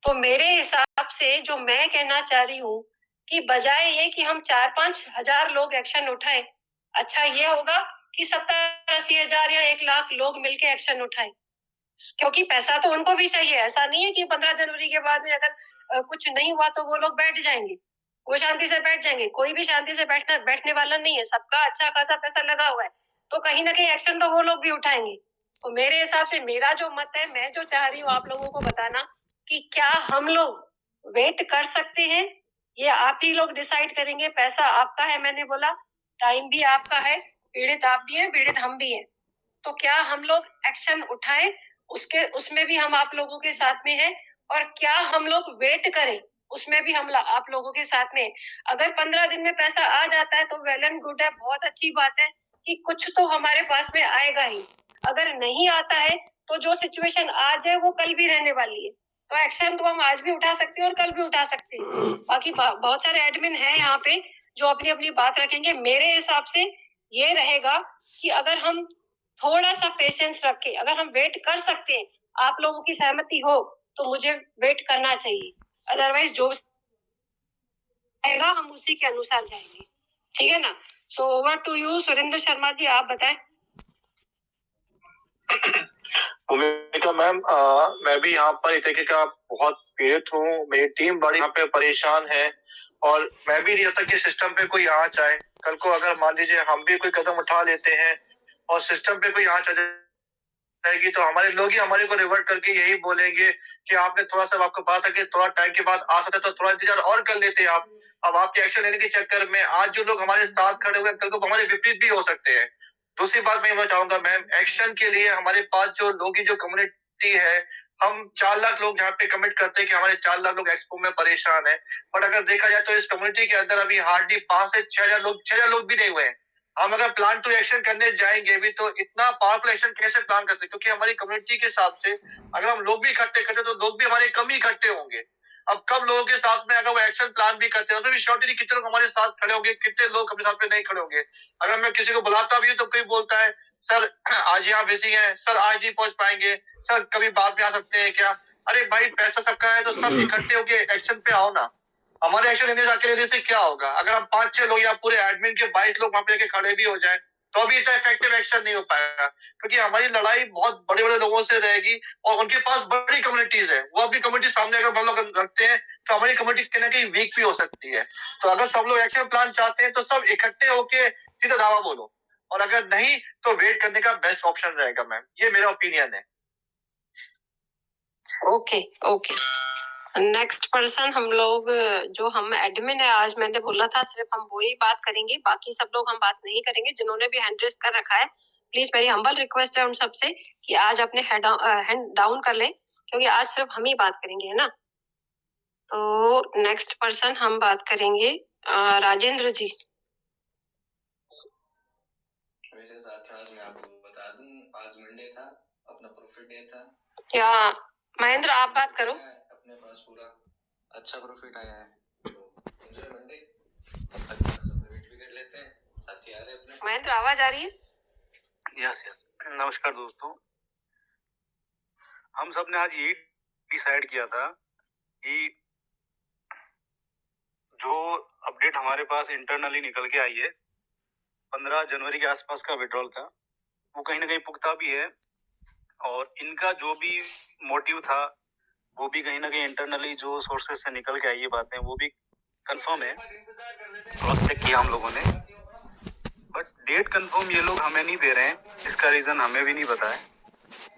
तो मेरे हिसाब से जो मैं कहना चाह रही हूँ कि बजाय ये कि हम 4-5 हजार लोग एक्शन उठाएं, अच्छा ये होगा कि 70-80 हजार या 1 लाख लोग मिलके एक्शन उठाएं, क्योंकि पैसा तो उनको भी चाहिए। ऐसा नहीं है कि 15 जनवरी के बाद में अगर कुछ नहीं हुआ तो वो लोग बैठ जाएंगे, वो शांति से बैठ जाएंगे। कोई भी शांति से बैठने वाला नहीं है, सबका अच्छा खासा पैसा लगा हुआ है, तो कहीं ना कहीं एक्शन तो वो लोग भी उठाएंगे। तो मेरे हिसाब से मेरा जो मत है, मैं जो चाह रही हूँ आप लोगों को बताना कि क्या हम लोग वेट कर सकते हैं, ये आप ही लोग डिसाइड करेंगे। पैसा आपका है, मैंने बोला, टाइम भी आपका है, पीड़ित आप भी हैं, पीड़ित हम भी हैं। तो क्या हम लोग एक्शन उठाएं, उसमें भी हम आप लोगों के साथ में हैं, और क्या हम लोग वेट करें, उसमें भी हम आप लोगों के साथ में। अगर 15 दिन में पैसा आ जाता है तो वेल एंड गुड है, बहुत अच्छी बात है कि कुछ तो हमारे पास में आएगा ही। अगर नहीं आता है तो जो सिचुएशन आज है वो कल भी रहने वाली है, तो एक्शन तो हम आज भी उठा सकते हैं और कल भी उठा सकते हैं। बाकी बहुत सारे एडमिन हैं यहाँ पे जो अपनी अपनी बात रखेंगे। मेरे हिसाब से ये रहेगा कि अगर हम थोड़ा सा पेशेंस रखे, अगर हम वेट कर सकते हैं, आप लोगों की सहमति हो तो मुझे वेट करना चाहिए, अदरवाइज जो आएगा हम उसी के अनुसार जाएंगे, ठीक है ना। So over to you Surendra Sharma ji, आप बताएं। भूमिका मैम, मैं भी यहाँ पर इस का बहुत पीड़ित हूँ। मेरी टीम बड़ी यहाँ पे परेशान है और मैं भी नहीं चाहता कि सिस्टम पे कोई आँच आए। कल को अगर मान लीजिए हम भी कोई कदम उठा लेते हैं और सिस्टम पे कोई आँच आ जाएगी तो हमारे लोग ही हमारे को रिवर्ट करके यही बोलेंगे कि आपने थोड़ा सा, आपको पता था कि थोड़ा टाइम के बाद आ सकता तो थोड़ा इंतजार और कर लेते आप। अब आपके एक्शन लेने के चक्कर में आज जो लोग हमारे साथ खड़े हुए कल को हमारे विपरीत भी हो सकते हैं। दूसरी बात मैं ये चाहूंगा मैम, एक्शन के लिए हमारे पास जो लोग जो कम्युनिटी है, हम 4 लाख लोग यहाँ पे कमिट करते हैं कि हमारे 4 लाख लोग एक्सपो में परेशान है। बट अगर देखा जाए तो इस कम्युनिटी के अंदर अभी हार्डली 5 से 6 हजार लोग भी नहीं हुए हैं। हम अगर प्लान टू एक्शन करने जाएंगे भी तो इतना पावरफुल एक्शन कैसे प्लान करते हैं, क्योंकि हमारी कम्युनिटी के हिसाब से अगर हम लोग भी इकट्ठे करते तो लोग भी हमारे कम ही इकट्ठे होंगे। अब कम लोगों के साथ में अगर वो एक्शन प्लान भी करते हैं तो भी श्योरिटी कितने लोग हमारे साथ खड़े होंगे, कितने लोग अपने साथ में नहीं खड़े होंगे। अगर मैं किसी को बुलाता भी हूँ तो कोई बोलता है सर आज यहाँ बिजी है, सर आज नहीं पहुंच पाएंगे, सर कभी बाद में आ सकते हैं क्या। अरे भाई पैसा सबका है तो सब इकट्ठे होके एक्शन पे आओ ना। हमारे एक्शन लेने से क्या होगा। अगर हम 5-6 लोग या पूरे एडमिन के 22 लोग वहां पे लेके खड़े भी हो जाए तो भी इतना इफेक्टिव एक्शन नहीं हो पाएगा, क्योंकि हमारी लड़ाई बहुत बड़े बड़े लोगों से रहेगी और उनके पास बड़ी कम्युनिटीज है। वो अपनी कम्युनिटी सामने अगर मतलब रखते हैं तो हमारी कम्युनिटी कहीं ना कहीं वीक भी हो सकती है। तो अगर सब लोग एक्शन प्लान चाहते हैं तो सब इकट्ठे होके सीधा दावा बोलो, और अगर नहीं तो वेट करने का बेस्ट ऑप्शन रहेगा मैम। ये मेरा ओपिनियन है। ओके ओके, नेक्स्ट पर्सन हम लोग, जो हम एडमिन है, आज मैंने बोला था सिर्फ हम वही बात करेंगे, बाकी सब लोग हम बात नहीं करेंगे। जिन्होंने भी हैंड रेस कर रखा है, प्लीज मेरी हम्बल रिक्वेस्ट है उन सबसे कि आज अपने हैंड डाउन कर ले, क्योंकि आज सिर्फ हम ही बात करेंगे, है ना। तो नेक्स्ट पर्सन हम बात करेंगे राजेंद्र जी। वैसे साथ मैं आपको बता दूं, आज मंडे था, अपना प्रॉफिट डे था। क्या महेंद्र आप बात करो। अपने पास पूरा अच्छा प्रॉफिट आया है, तो एंजॉय मंडे। तब तक सब वेट भी कर लेते हैं, साथी आ रहे अपने। महेंद्र आवाज आ रही है? यस। नमस्कार दोस्तों, हम सब ने आज यही डिसाइड किया था कि जो अपडेट हमारे पास इंटरनली निकल के आई है 15 जनवरी के आसपास का विड्रॉल का, वो कहीं ना कहीं पुख्ता भी है और इनका जो भी मोटिव था वो भी कहीं ना कहीं इंटरनली जो सोर्सेस से निकल के आई ये बातें वो भी कंफर्म है, क्रॉस चेक किया हम लोगों ने। बट डेट कंफर्म ये लोग हमें नहीं दे रहे हैं, इसका रीजन हमें भी नहीं पता है।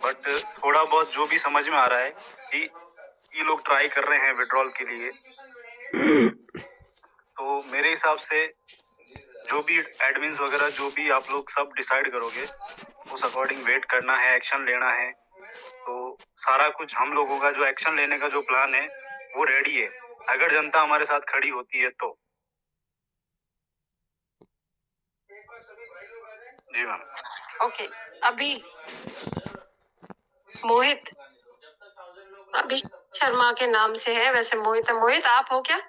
बट थोड़ा बहुत जो भी समझ में आ रहा है कि ये लोग ट्राई कर रहे हैं विड्रॉल के लिए। तो मेरे हिसाब से जो भी एडमिन्स वगैरह जो भी आप लोग सब डिसाइड करोगे उस अकॉर्डिंग वेट करना है, एक्शन लेना है। तो सारा कुछ हम लोगों का जो एक्शन लेने का जो प्लान है वो रेडी है, अगर जनता हमारे साथ खड़ी होती है तो। जी मैम। ओके, अभी मोहित अभी शर्मा के नाम से है, वैसे मोहित है। मोहित आप हो क्या?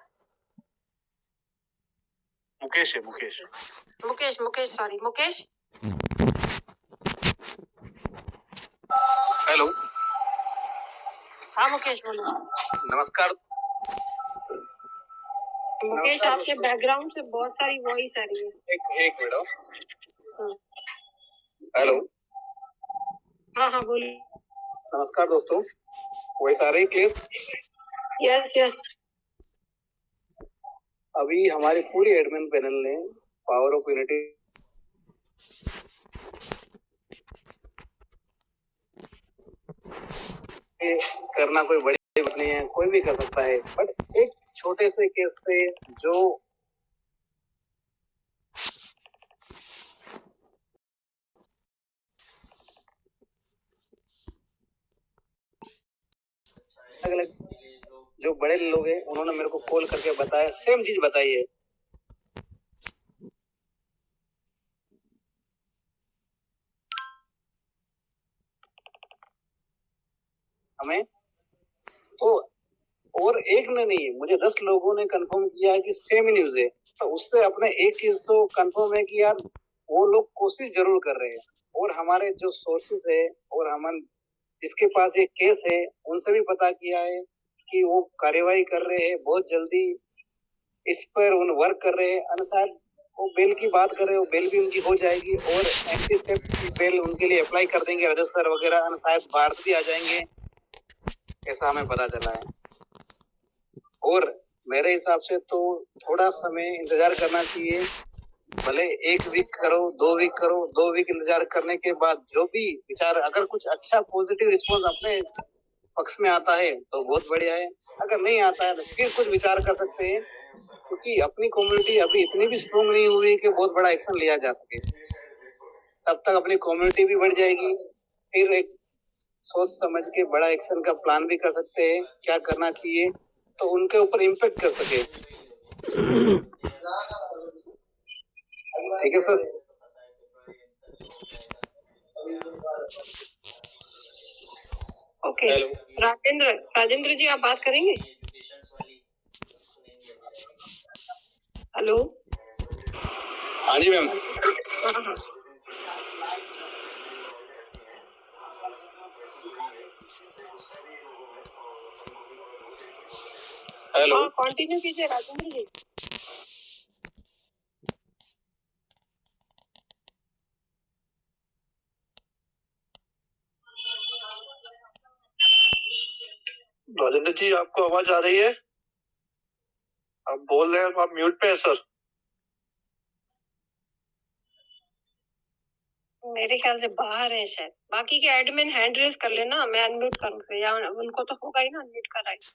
मुकेश है, मुकेश सॉरी मुकेश। हेलो हाँ मुकेश बोलो। नमस्कार। मुकेश आपके बैकग्राउंड से बहुत सारी वॉइस आ रही है। एक मिनट। हाँ हेलो। हाँ बोलिए। नमस्कार दोस्तों, वॉइस आ रही क्लियर? Yes yes. अभी हमारी पूरी एडमिन पैनल ने पावर ऑफ यूनिटी करना कोई बड़ी बात नहीं है, कोई भी कर सकता है, बट एक छोटे से केस से जो अलग अलग जो बड़े लोग हैं उन्होंने मेरे को कॉल करके बताया, सेम चीज बताई है। हमें तो और एक ने नहीं, मुझे 10 लोगों ने कंफर्म किया है कि सेम ही न्यूज है। तो उससे अपने एक चीज तो कंफर्म है कि यार वो लोग कोशिश जरूर कर रहे हैं, और हमारे जो सोर्सेस है और हम जिसके पास ये केस है उनसे भी पता किया है कि वो कार्यवाही कर रहे हैं, बहुत जल्दी इस पर उन वर्क कर रहे हैं। अनुसार वो बेल की बात कर रहे हो, बेल भी उनकी हो जाएगी और एंटी सेप्ट की बेल उनके लिए अप्लाई कर देंगे रजिस्टर वगैरह, शायद भारत भी आ जाएंगे, ऐसा हमें पता चला है। और मेरे हिसाब से तो थोड़ा समय इंतजार करना चाहिए, भले 1 वीक करो, 2 वीक करो, 2 वीक इंतजार करने के बाद जो भी विचार, अगर कुछ अच्छा पॉजिटिव रिस्पॉन्स अपने पक्ष में आता है तो बहुत बढ़िया है, अगर नहीं आता है तो फिर कुछ विचार कर सकते हैं, क्योंकि अपनी कम्युनिटी अभी इतनी भी स्ट्रॉन्ग नहीं हुई कि बहुत बड़ा एक्शन लिया जा सके। तब तक अपनी कम्युनिटी भी बढ़ जाएगी, फिर एक सोच समझ के बड़ा एक्शन का प्लान भी कर सकते हैं, क्या करना चाहिए तो उनके ऊपर इम्पैक्ट कर सके। ठीक है सर। ओके राजेंद्र जी आप बात करेंगे? हेलो। हाँ जी मैम। हाँ हेलो। हाँ कंटिन्यू कीजिए राजेंद्र जी। राजेंद्र जी आपको आवाज आ रही है? आप बोल रहे हैं, आप म्यूट पे है सर। मेरे ख्याल से बाहर है शायद। बाकी के एडमिन हैंड रेज कर लेना, मैं अनम्यूट करूंगा, या उनको तो होगा ही ना अनम्यूट का राइट।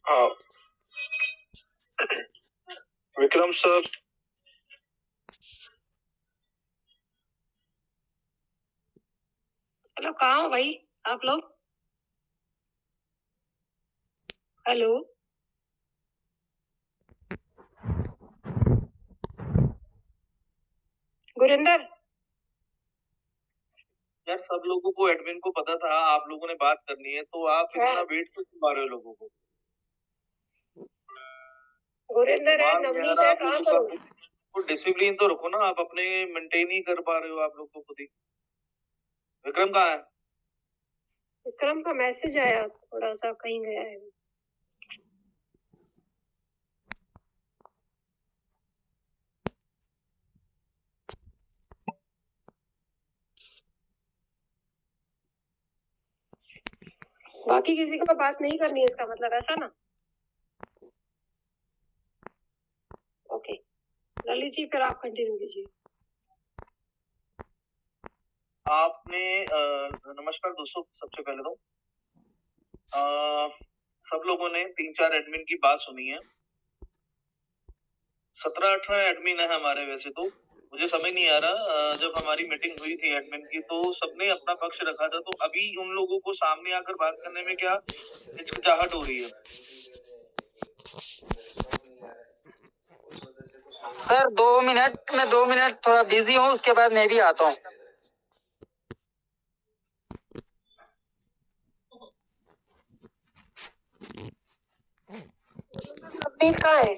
हाँ विक्रम सर। हेलो कहाँ हो भाई आप लोग? हेलो। गुरिंदर। यार सब लोगों को, एडमिन को पता था आप लोगों ने बात करनी है, तो आप इतना वेट क्यों करवा रहे हो लोगों को? गुरिंदर है, नवनीत है, कहाँ पर हो? तो डिसिप्लिन तो रखो ना, आप अपने मेंटेन ही कर पा रहे हो आप लोग को खुद ही। विक्रम कहाँ है? विक्रम का मैसेज आया, थोड़ा सा कहीं गया है। बाकी किसी को बात नहीं करनी है, इसका मतलब ऐसा ना? ओके ललित जी फिर आप कंटिन्यू कीजिए। आपने नमस्कार दोस्तों, सबसे पहले तो सब लोगों ने 3-4 एडमिन की बात सुनी है। 17-18 एडमिन है हमारे। वैसे तो मुझे समझ नहीं आ रहा, जब हमारी मीटिंग हुई थी एडमिन की तो सबने अपना पक्ष रखा था, तो अभी उन लोगों को सामने आकर बात करने में क्या हिचकिचाहट हो रही है? सर 2 मिनट, मैं 2 मिनट थोड़ा बिजी हूँ, उसके बाद मैं भी आता हूँ। नवनीत कहाँ है?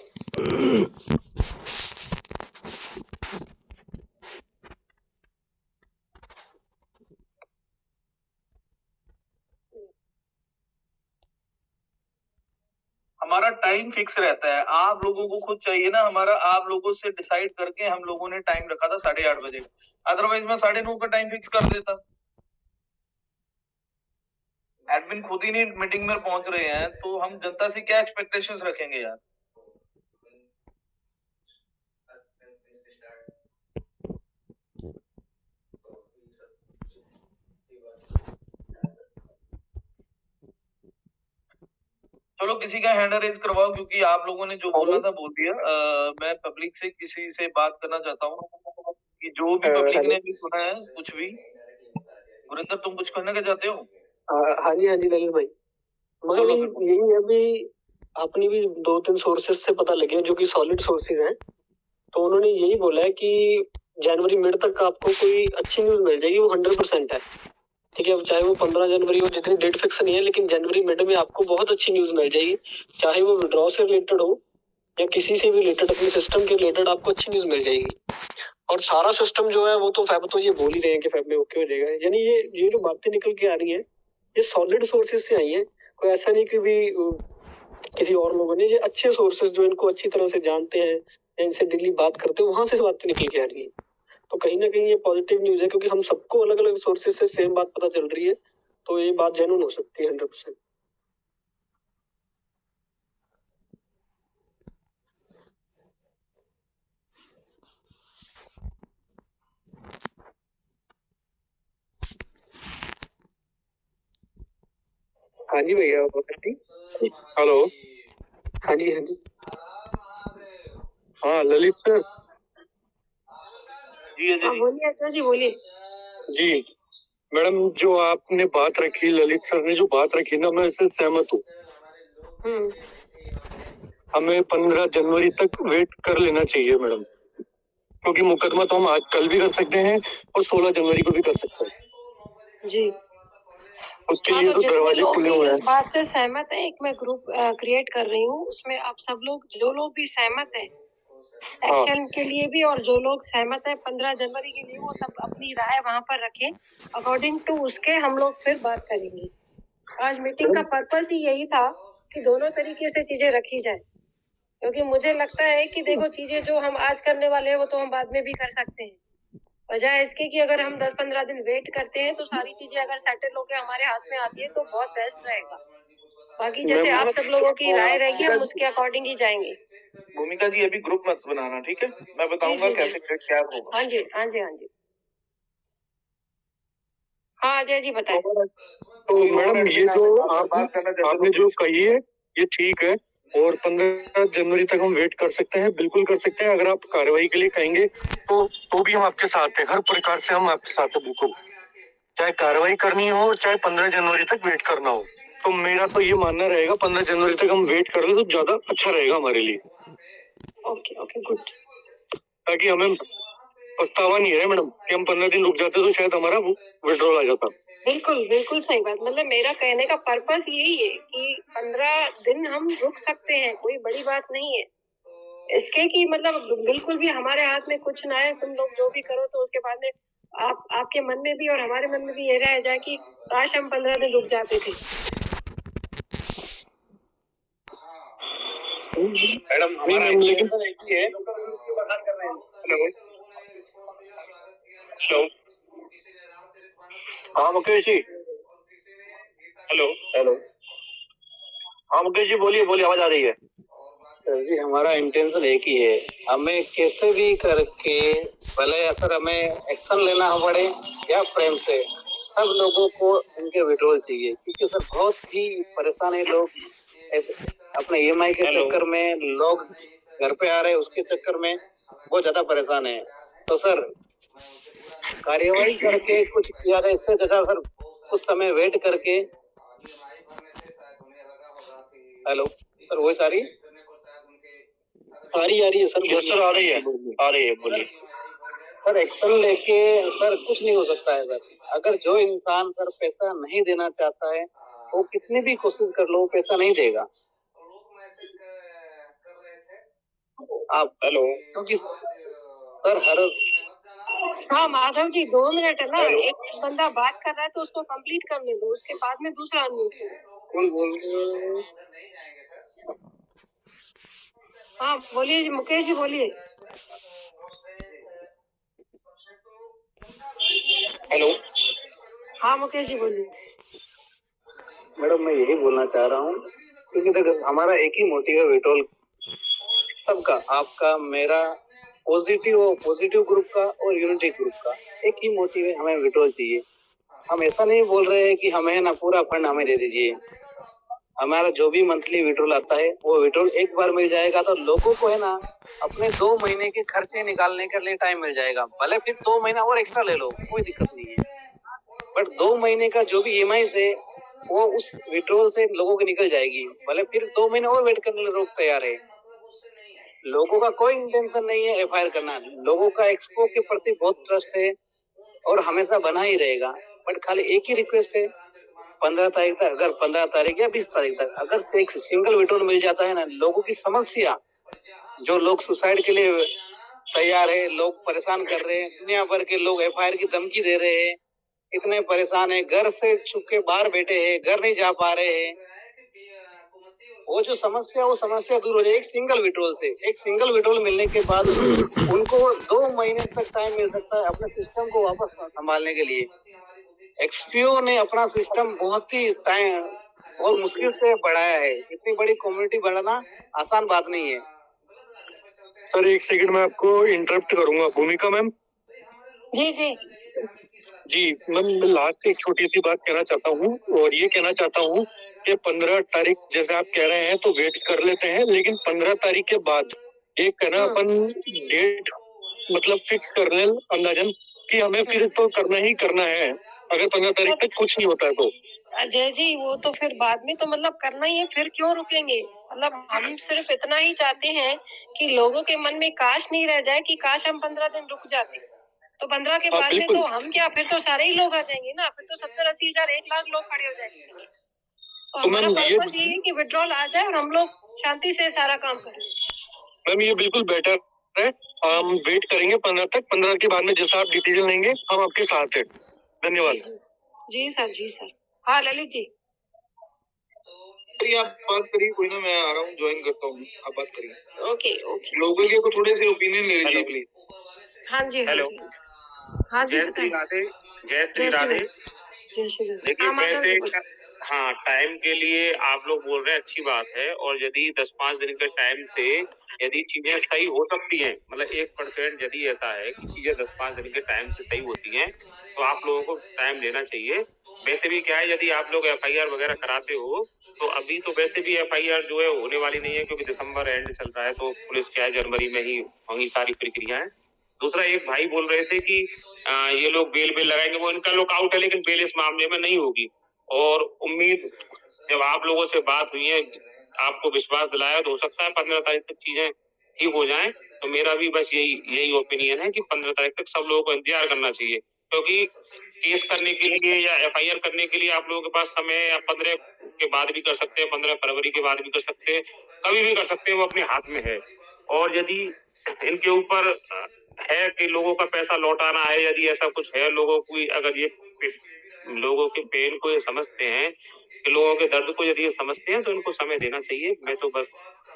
हमारा टाइम फिक्स रहता है, आप लोगों को खुद चाहिए ना हमारा, आप लोगों से डिसाइड करके हम लोगों ने टाइम रखा था 8:30 बजे का, अदरवाइज मैं 9:30 का टाइम फिक्स कर देता। एडमिन खुद ही नहीं मीटिंग में पहुंच रहे हैं तो हम जनता से क्या एक्सपेक्टेशंस रखेंगे यार। चलो किसी का हैंड रेज करवाओ, क्योंकि आप लोगों ने जो बोलना था बोल दिया। मैं पब्लिक से किसी से बात करना चाहता हूँ कि जो भी पब्लिक ने भी सुना है कुछ भी। गुरिंदर तुम कुछ कहना क्या चाहते हो? हाँ जी ललित भाई, मगर बोलो यही अभी अपनी भी 2-3 सोर्सेस से पता लगे जो कि सॉलिड सोर्सेज हैं, तो उन्होंने यही बोला है कि जनवरी मिड तक आपको कोई अच्छी न्यूज मिल जाएगी, वो 100% है। ठीक है, चाहे वो 15 जनवरी हो, जितनी डेट फिक्स नहीं है, लेकिन जनवरी मिड में आपको बहुत अच्छी न्यूज मिल जाएगी, चाहे वो विड्रॉ से रिलेटेड हो या किसी से भी रिलेटेड, अपने सिस्टम के रिलेटेड आपको अच्छी न्यूज मिल जाएगी। और सारा सिस्टम जो है वो तो फैब तो ये बोल ही रहे हैं कि फैब में ओके हो जाएगा। यानी ये जो बातें निकल के आ रही हैं ये सॉलिड सोर्सेज से आई हैं, कोई ऐसा नहीं कि भी किसी और लोगों ने, ये अच्छे सोर्सेज जो इनको अच्छी तरह से जानते हैं या इनसे डेली बात करते हैं, वहां से बातें निकल के आ रही है। तो कहीं ना कहीं ये पॉजिटिव न्यूज है, क्योंकि हम सबको अलग अलग सोर्सेज से सेम बात पता चल रही है, तो ये बात जेन्युइन हो सकती है 100%। हाँ जी भैया, हेलो। हाँ जी हाँ ललित सर। जी हाँ बोलिए अच्छा जी, बोलिए। जी मैडम, जो आपने बात रखी, ललित सर ने जो बात रखी ना, मैं इससे सहमत हूँ। हमें 15 जनवरी तक वेट कर लेना चाहिए मैडम, क्योंकि मुकदमा तो हम आज कल भी कर सकते हैं और 16 जनवरी को भी कर सकते हैं जी उसके हाँ, लिए तो तो जितने दरवाजे लोग खुले भी हुए इस हैं। बात से सहमत है, एक मैं ग्रुप क्रिएट कर रही हूँ, उसमें आप सब लोग, जो लोग भी सहमत है एक्शन के लिए भी और जो लोग सहमत है 15 जनवरी के लिए, वो सब अपनी राय वहां पर रखें। अकॉर्डिंग टू उसके हम लोग फिर बात करेंगे। आज मीटिंग का पर्पस ही यही था कि दोनों तरीके से चीजें रखी जाए, क्योंकि मुझे लगता है कि देखो, चीजें जो हम आज करने वाले हैं वो तो हम बाद में भी कर सकते हैं, बजाय इसके कि अगर हम 10-15 दिन वेट करते हैं तो सारी चीजें अगर सेटल होकर हमारे हाथ में आती है तो बहुत बेस्ट रहेगा। बाकी जैसे आप सब लोगों की राय रहेगी, हम उसके अकॉर्डिंग ही जाएंगे। भूमिका जी अभी ग्रुप मत बनाना, ठीक है? मैं बताऊंगा जी। कैसे क्या होगा। हाँ जी। हाँ अजय जी बताएं। तो मैडम ये जो आपने जो कही है ये ठीक है, और 15 जनवरी तक हम वेट कर सकते हैं, बिल्कुल कर सकते हैं। अगर आप कार्रवाई के लिए कहेंगे तो भी हम आपके साथ हैं, हर प्रकार से हम आपके साथ हैं, बिल्कुल। चाहे कार्रवाई करनी हो चाहे 15 जनवरी तक वेट करना हो, तो मेरा तो ये मानना रहेगा 15 जनवरी तक हम वेट कर ले तो ज्यादा अच्छा रहेगा हमारे लिए। Okay good. ताकि हमें पछतावा नहीं है मैडम कि हम 15 दिन रुक जाते तो शायद हमारा विड्रॉल आ जाता। बिल्कुल सही बात। मतलब मेरा कहने का पर्पस यही है कि 15 दिन हम रुक सकते हैं, कोई बड़ी बात नहीं है इसके, कि मतलब बिल्कुल भी हमारे हाथ में कुछ ना है, तुम लोग जो भी करो, तो उसके बाद में आपके मन में भी और हमारे मन में भी ये रह जाए कि काश हम 15 दिन रुक जाते थे। मैडम हमारा लेकिन एक ही है। हेलो हाँ मुकेश जी। हेलो हाँ मुकेश जी, बोलिए आवाज आ रही है। सर जी हमारा इंटेंशन एक ही है, हमें कैसे भी करके भले सर हमें एक्शन लेना पड़े या प्रेम से सब लोगों को इनके विड्रॉल चाहिए, क्योंकि सर बहुत ही परेशान है लोग ऐसे अपने EMI के चक्कर में, लोग घर पे आ रहे हैं उसके चक्कर में बहुत ज्यादा परेशान है। तो सर कार्यवाही करके कुछ किया जाए इससे, जैसा सर कुछ समय वेट करके। हेलो सर वही सारी आ रही है सर। यस सर, आ रही है बोलिए। सर एक्शन लेके सर कुछ नहीं हो सकता है सर। अगर जो इंसान सर पैसा नहीं देना चाहता है वो कितनी भी कोशिश कर लो पैसा नहीं देगा। आप हेलो क्योंकि सर हर हाँ माधव जी 2 मिनट है ना, एक बंदा बात कर रहा है तो उसको कंप्लीट करने दो, उसके बाद में दूसरा अनम्यूट करो। कौन बोल रहे हो? हाँ बोलिए जी, मुकेश जी बोलिए। हेलो हाँ मुकेश जी बोलिए। मैडम, मैं यही बोलना चाह रहा हूँ, क्योंकि देखो हमारा एक ही मोटिव है विड्रॉल सबका, आपका मेरा, पॉजिटिव ग्रुप का और यूनिटी ग्रुप का एक ही मोटिव है, हमें विड्रॉल चाहिए। हम ऐसा नहीं बोल रहे हैं कि हमें ना पूरा फंड हमें दे दीजिए। हमारा जो भी मंथली विड्रॉल आता है वो विड्रॉल एक बार मिल जाएगा तो लोगों को है ना अपने 2 महीने के खर्चे निकालने के लिए टाइम मिल जाएगा। भले फिर 2 महीना और एक्स्ट्रा ले लो, कोई दिक्कत नहीं है, बट 2 महीने का जो भी EMI है वो उस विड्रॉल से लोगों की निकल जाएगी। भले फिर 2 महीने और वेट करने के लिए लोग तैयार है। लोगों का कोई इंटेंशन नहीं है FIR करना, लोगों का एक्सपो के प्रति बहुत ट्रस्ट है और हमेशा बना ही रहेगा। बट खाली एक ही रिक्वेस्ट है, 15 तारीख तक, अगर 15 तारीख या 20 तारीख तक अगर से एक सिंगल विड्रॉल मिल जाता है ना, लोगों की समस्या, जो लोग सुसाइड के लिए तैयार है, लोग परेशान कर रहे हैं, दुनिया भर के लोग FIR की धमकी दे रहे हैं, इतने परेशान है, घर से छुप के बाहर बैठे हैं, घर नहीं जा पा रहे हैं, वो जो समस्या, वो समस्या दूर हो जाए एक सिंगल विड्रॉल से। एक सिंगल विड्रॉल मिलने के बाद उनको 2 महीने तक टाइम मिल सकता है अपने सिस्टम को वापस संभालने के लिए। XPO ने अपना सिस्टम बहुत मुश्किल से बढ़ाया है। इतनी बड़ी कम्युनिटी बढ़ाना आसान बात नहीं है। सर एक सेकंड में आपको इंटरप्ट करूंगा। भूमिका मैम। जी जी जी मैम, मैं लास्ट एक छोटी सी बात कहना चाहता हूँ, और ये कहना चाहता हूँ कि 15 तारीख जैसे आप कह रहे हैं तो वेट कर लेते हैं, लेकिन 15 तारीख के बाद एक है ना अपन डेट मतलब फिक्स कर लें अंदाजन कि हमें फिर तो करना ही करना है, अगर 15 तारीख तक कुछ नहीं होता है तो। अजय जी वो तो फिर बाद में तो मतलब करना ही है, फिर क्यों रुकेंगे। मतलब हम सिर्फ इतना ही चाहते हैं कि लोगों के मन में काश नहीं रह जाए कि काश हम 15 दिन रुक जाते। तो 15 के बाद में तो हम क्या, फिर तो सारे ही लोग आ जाएंगे ना, फिर तो 70-80 हजार 1 लाख लोग खड़े हो जाएंगे। तो हमारा पर्पस ये है कि विड्रॉल आ जाए और हम लोग शांति से सारा काम करें। मैम ये बिल्कुल बेटर है, हम वेट करेंगे 15 तक। 15 के बाद में जैसा आप डिसीजन लेंगे हम आपके साथ हैं। धन्यवाद। जी सर, जी सर। हाँ ललित जी। आप बात करिए, कोई ना, मैं आ रहा हूँ, ज्वाइन करता हूँ, आप बात करिए। Okay okay. लोगों के को थोड़े से ओपिनियन ले लीजिए प्लीज। हाँ जी हाँ जी हाँ जी। जय श्री राधे। जय श्री जय श्री राधे। जय श्री राधे। देखिए हाँ, माता जी वैसे हाँ, टाइम के लिए आप लोग बोल रहे हैं, अच्छी बात है, और यदि 10-5 दिन के टाइम से यदि चीजें सही हो सकती हैं, मतलब 1% यदि ऐसा है कि चीजें 10-5 दिन के टाइम से सही होती हैं, तो आप लोगों को टाइम लेना चाहिए। वैसे भी क्या है, यदि आप लोग FIR वगैरह कराते हो तो अभी तो वैसे भी FIR जो है होने वाली नहीं है, क्योंकि दिसंबर एंड चल रहा है, तो पुलिस क्या है जनवरी में ही होंगी सारी प्रक्रिया है। दूसरा, एक भाई बोल रहे थे कि ये लोग बेल लगाएंगे, वो इनका लुकआउट है, लेकिन बेल इस मामले में नहीं होगी। और उम्मीद जब आप लोगों से बात हुई है, आपको विश्वास दिलाया, तो हो सकता है 15 तारीख तक चीजें ठीक हो जाएं। तो मेरा भी बस यही ओपिनियन है कि 15 तारीख तक सब लोगों को इंतजार करना चाहिए, क्योंकि केस करने के लिए या FIR करने के लिए आप लोगों के पास समय या 15 के बाद भी कर सकते हैं, 15 फरवरी के बाद भी कर सकते हैं, कभी भी कर सकते हैं, वो अपने हाथ में है। और यदि इनके ऊपर है कि लोगों का पैसा लौटाना है, यदि ऐसा कुछ है, लोगों को अगर ये लोगों के पेन को ये समझते हैं, कि लोगों के दर्द को यदि ये समझते हैं, तो इनको समय देना चाहिए।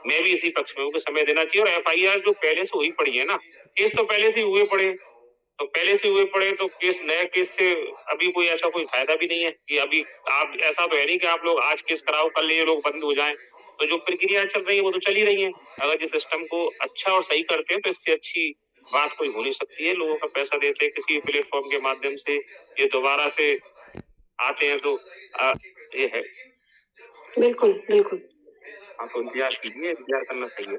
मैं भी इसी पक्ष में हूँ कि समय देना चाहिए। और FIR जो पहले से हुई पड़ी है ना, केस तो पहले से हुए पड़े, तो केस, नया केस से अभी कोई ऐसा कोई फायदा भी नहीं है कि अभी आप, ऐसा तो है नहीं कि आप लोग आज केस कराओ कल ये लोग बंद हो जाएं। तो जो प्रक्रिया चल रही है वो तो चल ही रही है। अगर जिस सिस्टम को अच्छा और सही करते हैं तो इससे अच्छी बात कोई हो नहीं सकती है। लोगों का पैसा देते हैं किसी प्लेटफॉर्म के माध्यम से, ये दोबारा से आते हैं, तो ये है। बिल्कुल बिल्कुल। आप इंतजार कीजिए, इंतजार करना सही है।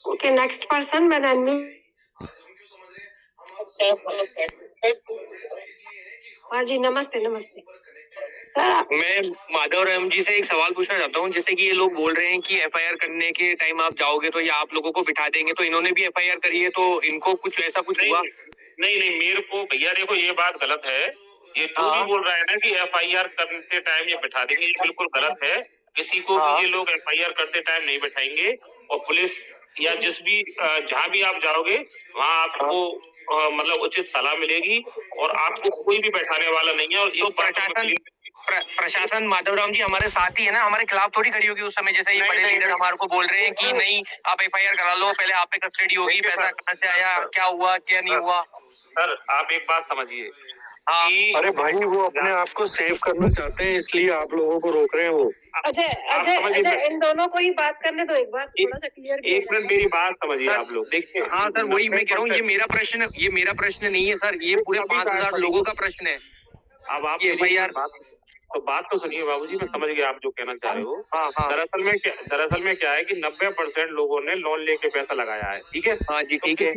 Okay, next person. मैंने हाँ जी, नमस्ते नमस्ते सर। मैं माधव राम जी से एक सवाल पूछना चाहता हूँ। जैसे कि ये लोग बोल रहे हैं कि FIR करने के टाइम आप जाओगे तो या आप लोगों को बिठा देंगे, तो इन्होंने भी FIR करी है, तो इनको कुछ ऐसा कुछ हुआ? नहीं, मेरे को भैया देखो, ये बात गलत है। ये जो भी बोल रहा है ना कि FIR करते टाइम ये बिठा देंगे, ये बिल्कुल गलत है। किसी को भी ये लोग FIR करते टाइम नहीं बैठाएंगे। और पुलिस या जिस भी जहाँ भी आप जाओगे वहाँ आपको मतलब उचित सलाह मिलेगी, और आपको कोई भी बैठाने वाला नहीं है। और एक प्रशासन प्रशासन माधवराम जी हमारे साथ ही है ना, हमारे खिलाफ थोड़ी खड़ी होगी उस समय, जैसे ये बड़े लीडर हमारे को बोल रहे हैं कि नहीं आप FIR करा लो, पहले आप पे कस्टडी होगी, पैसा कहाँ से आया, क्या हुआ क्या नहीं हुआ। सर आप एक बात समझिए, हाँ अरे भाई वो अपने आप को सेव करना चाहते हैं, इसलिए आप लोगों को रोक रहे हैं वो। अजय इन दोनों को ही बात करने दो, एक बार थोड़ा सा क्लियर। एक मिनट मेरी बात समझिए आप लोग, देखिए। हाँ सर वही मैं कह रहा हूँ, ये मेरा प्रश्न नहीं है सर, ये पूरे 5000 लोगों का प्रश्न है। अब आप FIR बात तो सुनिए बाबूजी, मैं समझ गया आप जो कहना चाह रहे हो। हाँ। दरअसल में क्या है कि 90% लोगों ने लोन लेके पैसा लगाया है, ठीक है। हाँ जी ठीक है।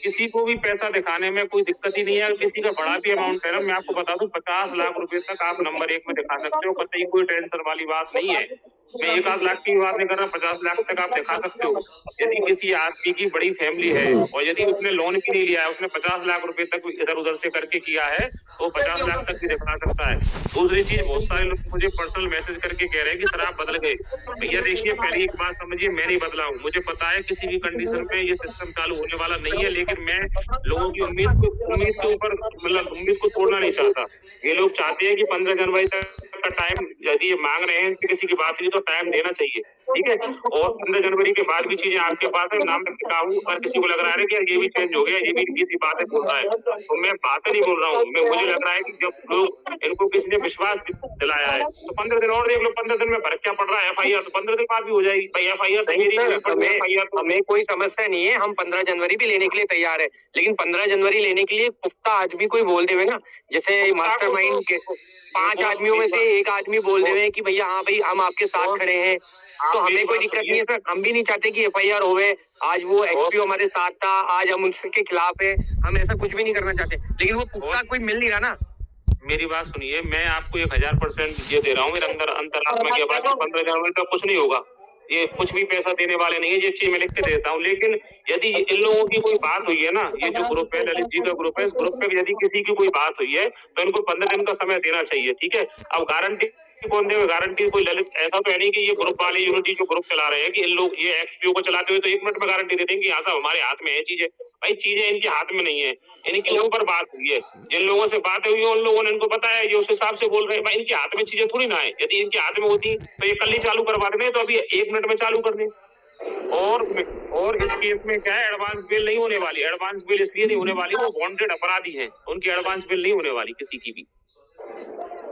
किसी को भी पैसा दिखाने में कोई दिक्कत ही नहीं है, किसी का बड़ा भी अमाउंट है ना, मैं आपको बता दूं 50 लाख रुपए तक आप नंबर 1 में दिखा सकते हो, कतई कोई टेंशन वाली बात नहीं है। मैं 1 लाख की बात नहीं कर रहा, 50 लाख तक आप दिखा सकते हो। यदि किसी आदमी की बड़ी फैमिली है और यदि उसने लोन भी नहीं लिया है, उसने 50 लाख रुपए तक इधर उधर से करके किया है, तो 50 लाख तक भी दिखा सकता है। दूसरी चीज, बहुत सारे लोग मुझे पर्सनल मैसेज करके कह रहे हैं कि सर आप बदल गए। भैया देखिए, पहले एक बात समझिए, मैं नहीं बदला हूँ, मुझे पता है किसी भी कंडीशन पे ये सिस्टम चालू होने वाला नहीं है, लेकिन मैं लोगों की उम्मीद के ऊपर मतलब उम्मीद को तोड़ना नहीं चाहता। ये लोग चाहते हैं कि 15 जनवरी तक का टाइम, यदि ये मांग रहे हैं किसी की बात नहीं तो टाइम देना चाहिए, ठीक है। और 15 जनवरी के बाद भी चीजें आपके पास है, नाम रखा हूँ, और किसी को लग रहा है कि ये भी चेंज हो गया, ये भी किसी बातें बोल रहा है, तो मैं बातें नहीं बोल रहा हूँ। मुझे लग रहा है कि जब लोग इनको किसी ने विश्वास दिलाया है तो 15 दिन और देख लो, 15 दिन में फर्क क्या पड़ रहा है। FIR तो 15 दिन बाद भी हो जाएगी भाई। FIR हमें कोई समस्या नहीं है, हम 15 जनवरी भी लेने के लिए तैयार है, लेकिन 15 जनवरी लेने के लिए पुख्ता आदमी कोई बोल देवे ना, जैसे मास्टरमाइंड के 5 आदमियों में से एक आदमी बोल देवे कि भैया हाँ भाई हम आपके साथ खड़े हैं, तो हमें कोई दिक्कत नहीं है सर। हम भी नहीं चाहते कि FIR होवे। आज वो XPO हमारे साथ था, आज हम उनके खिलाफ है, हम ऐसा कुछ भी नहीं करना चाहते, लेकिन वो पुख्ता कोई मिल नहीं रहा ना। मेरी बात सुनिए, मैं आपको 1000% ये दे रहा हूँ, मेरे अंदर अंतरात्मा की बात, 15 जनवरी तक कुछ नहीं होगा, ये कुछ भी पैसा देने वाले नहीं है, ये चीज मैं लिख के देता हूँ। लेकिन यदि इन लोगों की कोई बात हुई है ना, ये जो ग्रुप है, ललित जी का ग्रुप है, इस ग्रुप पे यदि किसी की कोई बात हुई है तो इनको 15 दिन का समय देना चाहिए, ठीक है। अब गारंटी कौन देगा? गारंटी कोई ललित, ऐसा तो है नहीं कि ये ग्रुप वाले यूनिटी जो ग्रुप चला रहे हैं कि इन लोग ये XPO को चलाते हुए तो 1 मिनट में गारंटी दे देंगे यहाँ से हमारे हाथ में है चीजें। भाई चीजें इनके हाथ में नहीं है, इनके ऊपर बात हुई है, जिन लोगों से बात हुई है उन लोगों ने इनको पता है, ये उस हिसाब से बोल रहे हैं। भाई इनके हाथ में चीजें थोड़ी ना है, यदि इनके हाथ में होती तो ये कल ही चालू करवा दें, तो अभी 1 मिनट में चालू कर दें। और इस केस में क्या है, एडवांस बिल नहीं होने वाली। एडवांस बिल इसलिए नहीं होने वाली, वो वांटेड अपराधी हैं, उनकी एडवांस बिल नहीं होने वाली किसी की भी।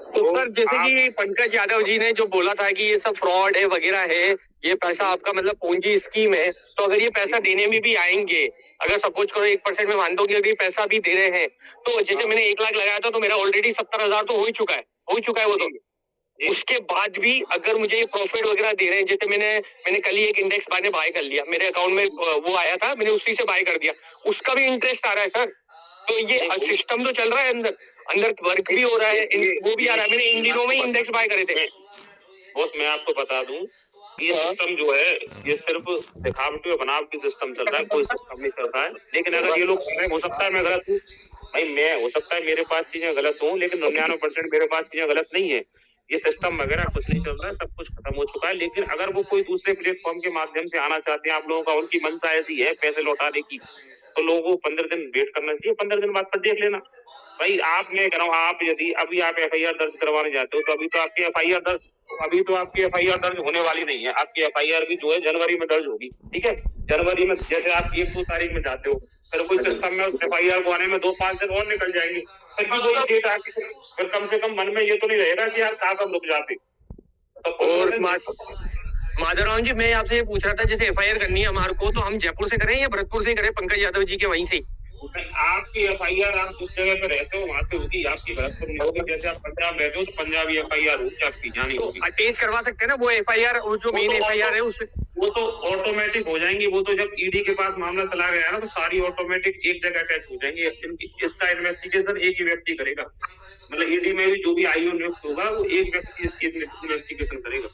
तो सर जैसे कि पंकज यादव जी ने जो बोला था कि ये सब फ्रॉड है वगैरह है, ये पैसा आपका मतलब पूंजी स्कीम है, तो अगर ये पैसा देने में भी आएंगे, अगर सपोज करो 1% में मान दो कि अगर ये पैसा भी दे रहे हैं, तो जैसे मैंने 1 लाख लगाया था तो मेरा ऑलरेडी 70,000 तो हो ही चुका है वो तो। उसके बाद भी अगर मुझे ये प्रॉफिट वगैरह दे रहे हैं, जैसे मैंने कल ही एक इंडेक्स बाय ने बाय कर लिया, मेरे अकाउंट में वो आया था, मैंने उसी से बाय कर दिया, उसका भी इंटरेस्ट आ रहा है सर। तो ये सिस्टम तो चल रहा है, अंदर वर्क भी हो रहा है, वो भी आ रहा है। मैंने इन दिनों में इंडेक्स बाय करे थे। बहुत मैं आपको बता दूं, ये सिस्टम जो है ये सिर्फ दिखावटी और बनावटी सिस्टम चल रहा है, कोई सिस्टम नहीं चल रहा है। लेकिन अगर ये लोग, हो सकता है मैं गलत हूँ भाई, मैं हो सकता है मेरे पास चीजें गलत हूँ, लेकिन 99% मेरे पास चीजें गलत नहीं है। ये सिस्टम वगैरह कुछ नहीं चल रहा है, सब कुछ खत्म हो चुका है। लेकिन अगर वो कोई दूसरे प्लेटफॉर्म के माध्यम से आना चाहते हैं, आप लोगों का उनकी मंशा ऐसी है पैसे लौटाने की, तो लोगों को 15 दिन वेट करना चाहिए, 15 दिन बाद पर देख लेना। भाई आप, मैं कह रहा हूँ, आप यदि अभी आप FIR दर्ज करवाने जाते हो तो अभी तो आपकी FIR दर्ज होने वाली नहीं है। आपकी FIR भी जो है जनवरी में दर्ज होगी, ठीक है। जनवरी में जैसे आप 1-2 तारीख में जाते हो, फिर कोई सिस्टम में उस FIR को आने में 2-5 दिन और निकल जाएंगे, फिर भी कोई डेट आके फिर कम से कम मन में ये तो नहीं रहेगा कि यार कब रुक जाते। और माधवराम जी, मैं आपसे ये पूछ रहा था, जैसे FIR करनी है हमारे को, तो हम जयपुर से करें या भरतपुर से करें, पंकज यादव जी के वहीं से? आपकी FIR आप जिस जगह पे रहते हो वहां से होगी, आपकी भरतपुर में होगी। जैसे आप पंजाब रहते हो तो पंजाबी FIR होगी, आपकी जानी होगी। अटैच करवा सकते हैं ना वो FIR, जो मेन FIR है उससे? वो तो ऑटोमेटिक हो जाएंगी, वो तो जब ED के पास मामला चला गया ना तो सारी ऑटोमेटिक एक जगह अटैच हो जाएंगी। इसका इन्वेस्टिगेशन एक ही व्यक्ति करेगा, मतलब ED में भी जो भी IO नियुक्त होगा वो एक व्यक्ति इसकी इन्वेस्टिगेशन करेगा।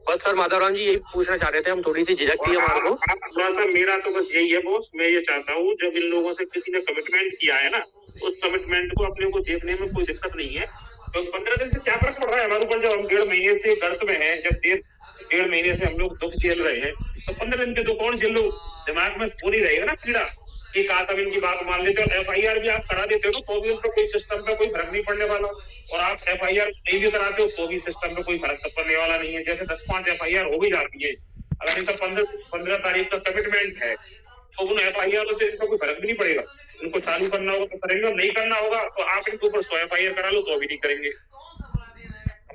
बस सर माधवराम जी यही पूछना चाह रहे थे, हम थोड़ी सी झिझक थी हमारे को। थोड़ा सा मेरा तो बस यही है बॉस, मैं ये चाहता हूँ जब इन लोगों से किसी ने कमिटमेंट किया है ना, उस कमिटमेंट को अपने को देखने में कोई दिक्कत नहीं है। तो 15 दिन से क्या फर्क पड़ रहा है हमारे ऊपर, जब हम 1.5 महीने से गर्त में हैं, जब 1.5 महीने से हम लोग दुख झेल रहे हैं, तो 15 दिन के तो कौन झेल लो, दिमाग में वो नहीं रहेगा ना कीड़ा, कि कासम इनकी बात मान लेते हो, FIR भी आप करा देते हो तो भी उन पर कोई सिस्टम पे कोई फर्क नहीं पड़ने वाला, और आप FIR नहीं भी कराते हो तो भी सिस्टम पे कोई फर्क पड़ने वाला नहीं है। जैसे 10-5 FIR हो भी जाती है, अगर इनका 15 तारीख का कमिटमेंट है तो उन FIR से इनका कोई फर्क भी नहीं पड़ेगा। उनको चालू करना होगा तो करेंगे, और नहीं करना होगा तो आप इनके ऊपर 100 FIR करा लो तो भी नहीं करेंगे।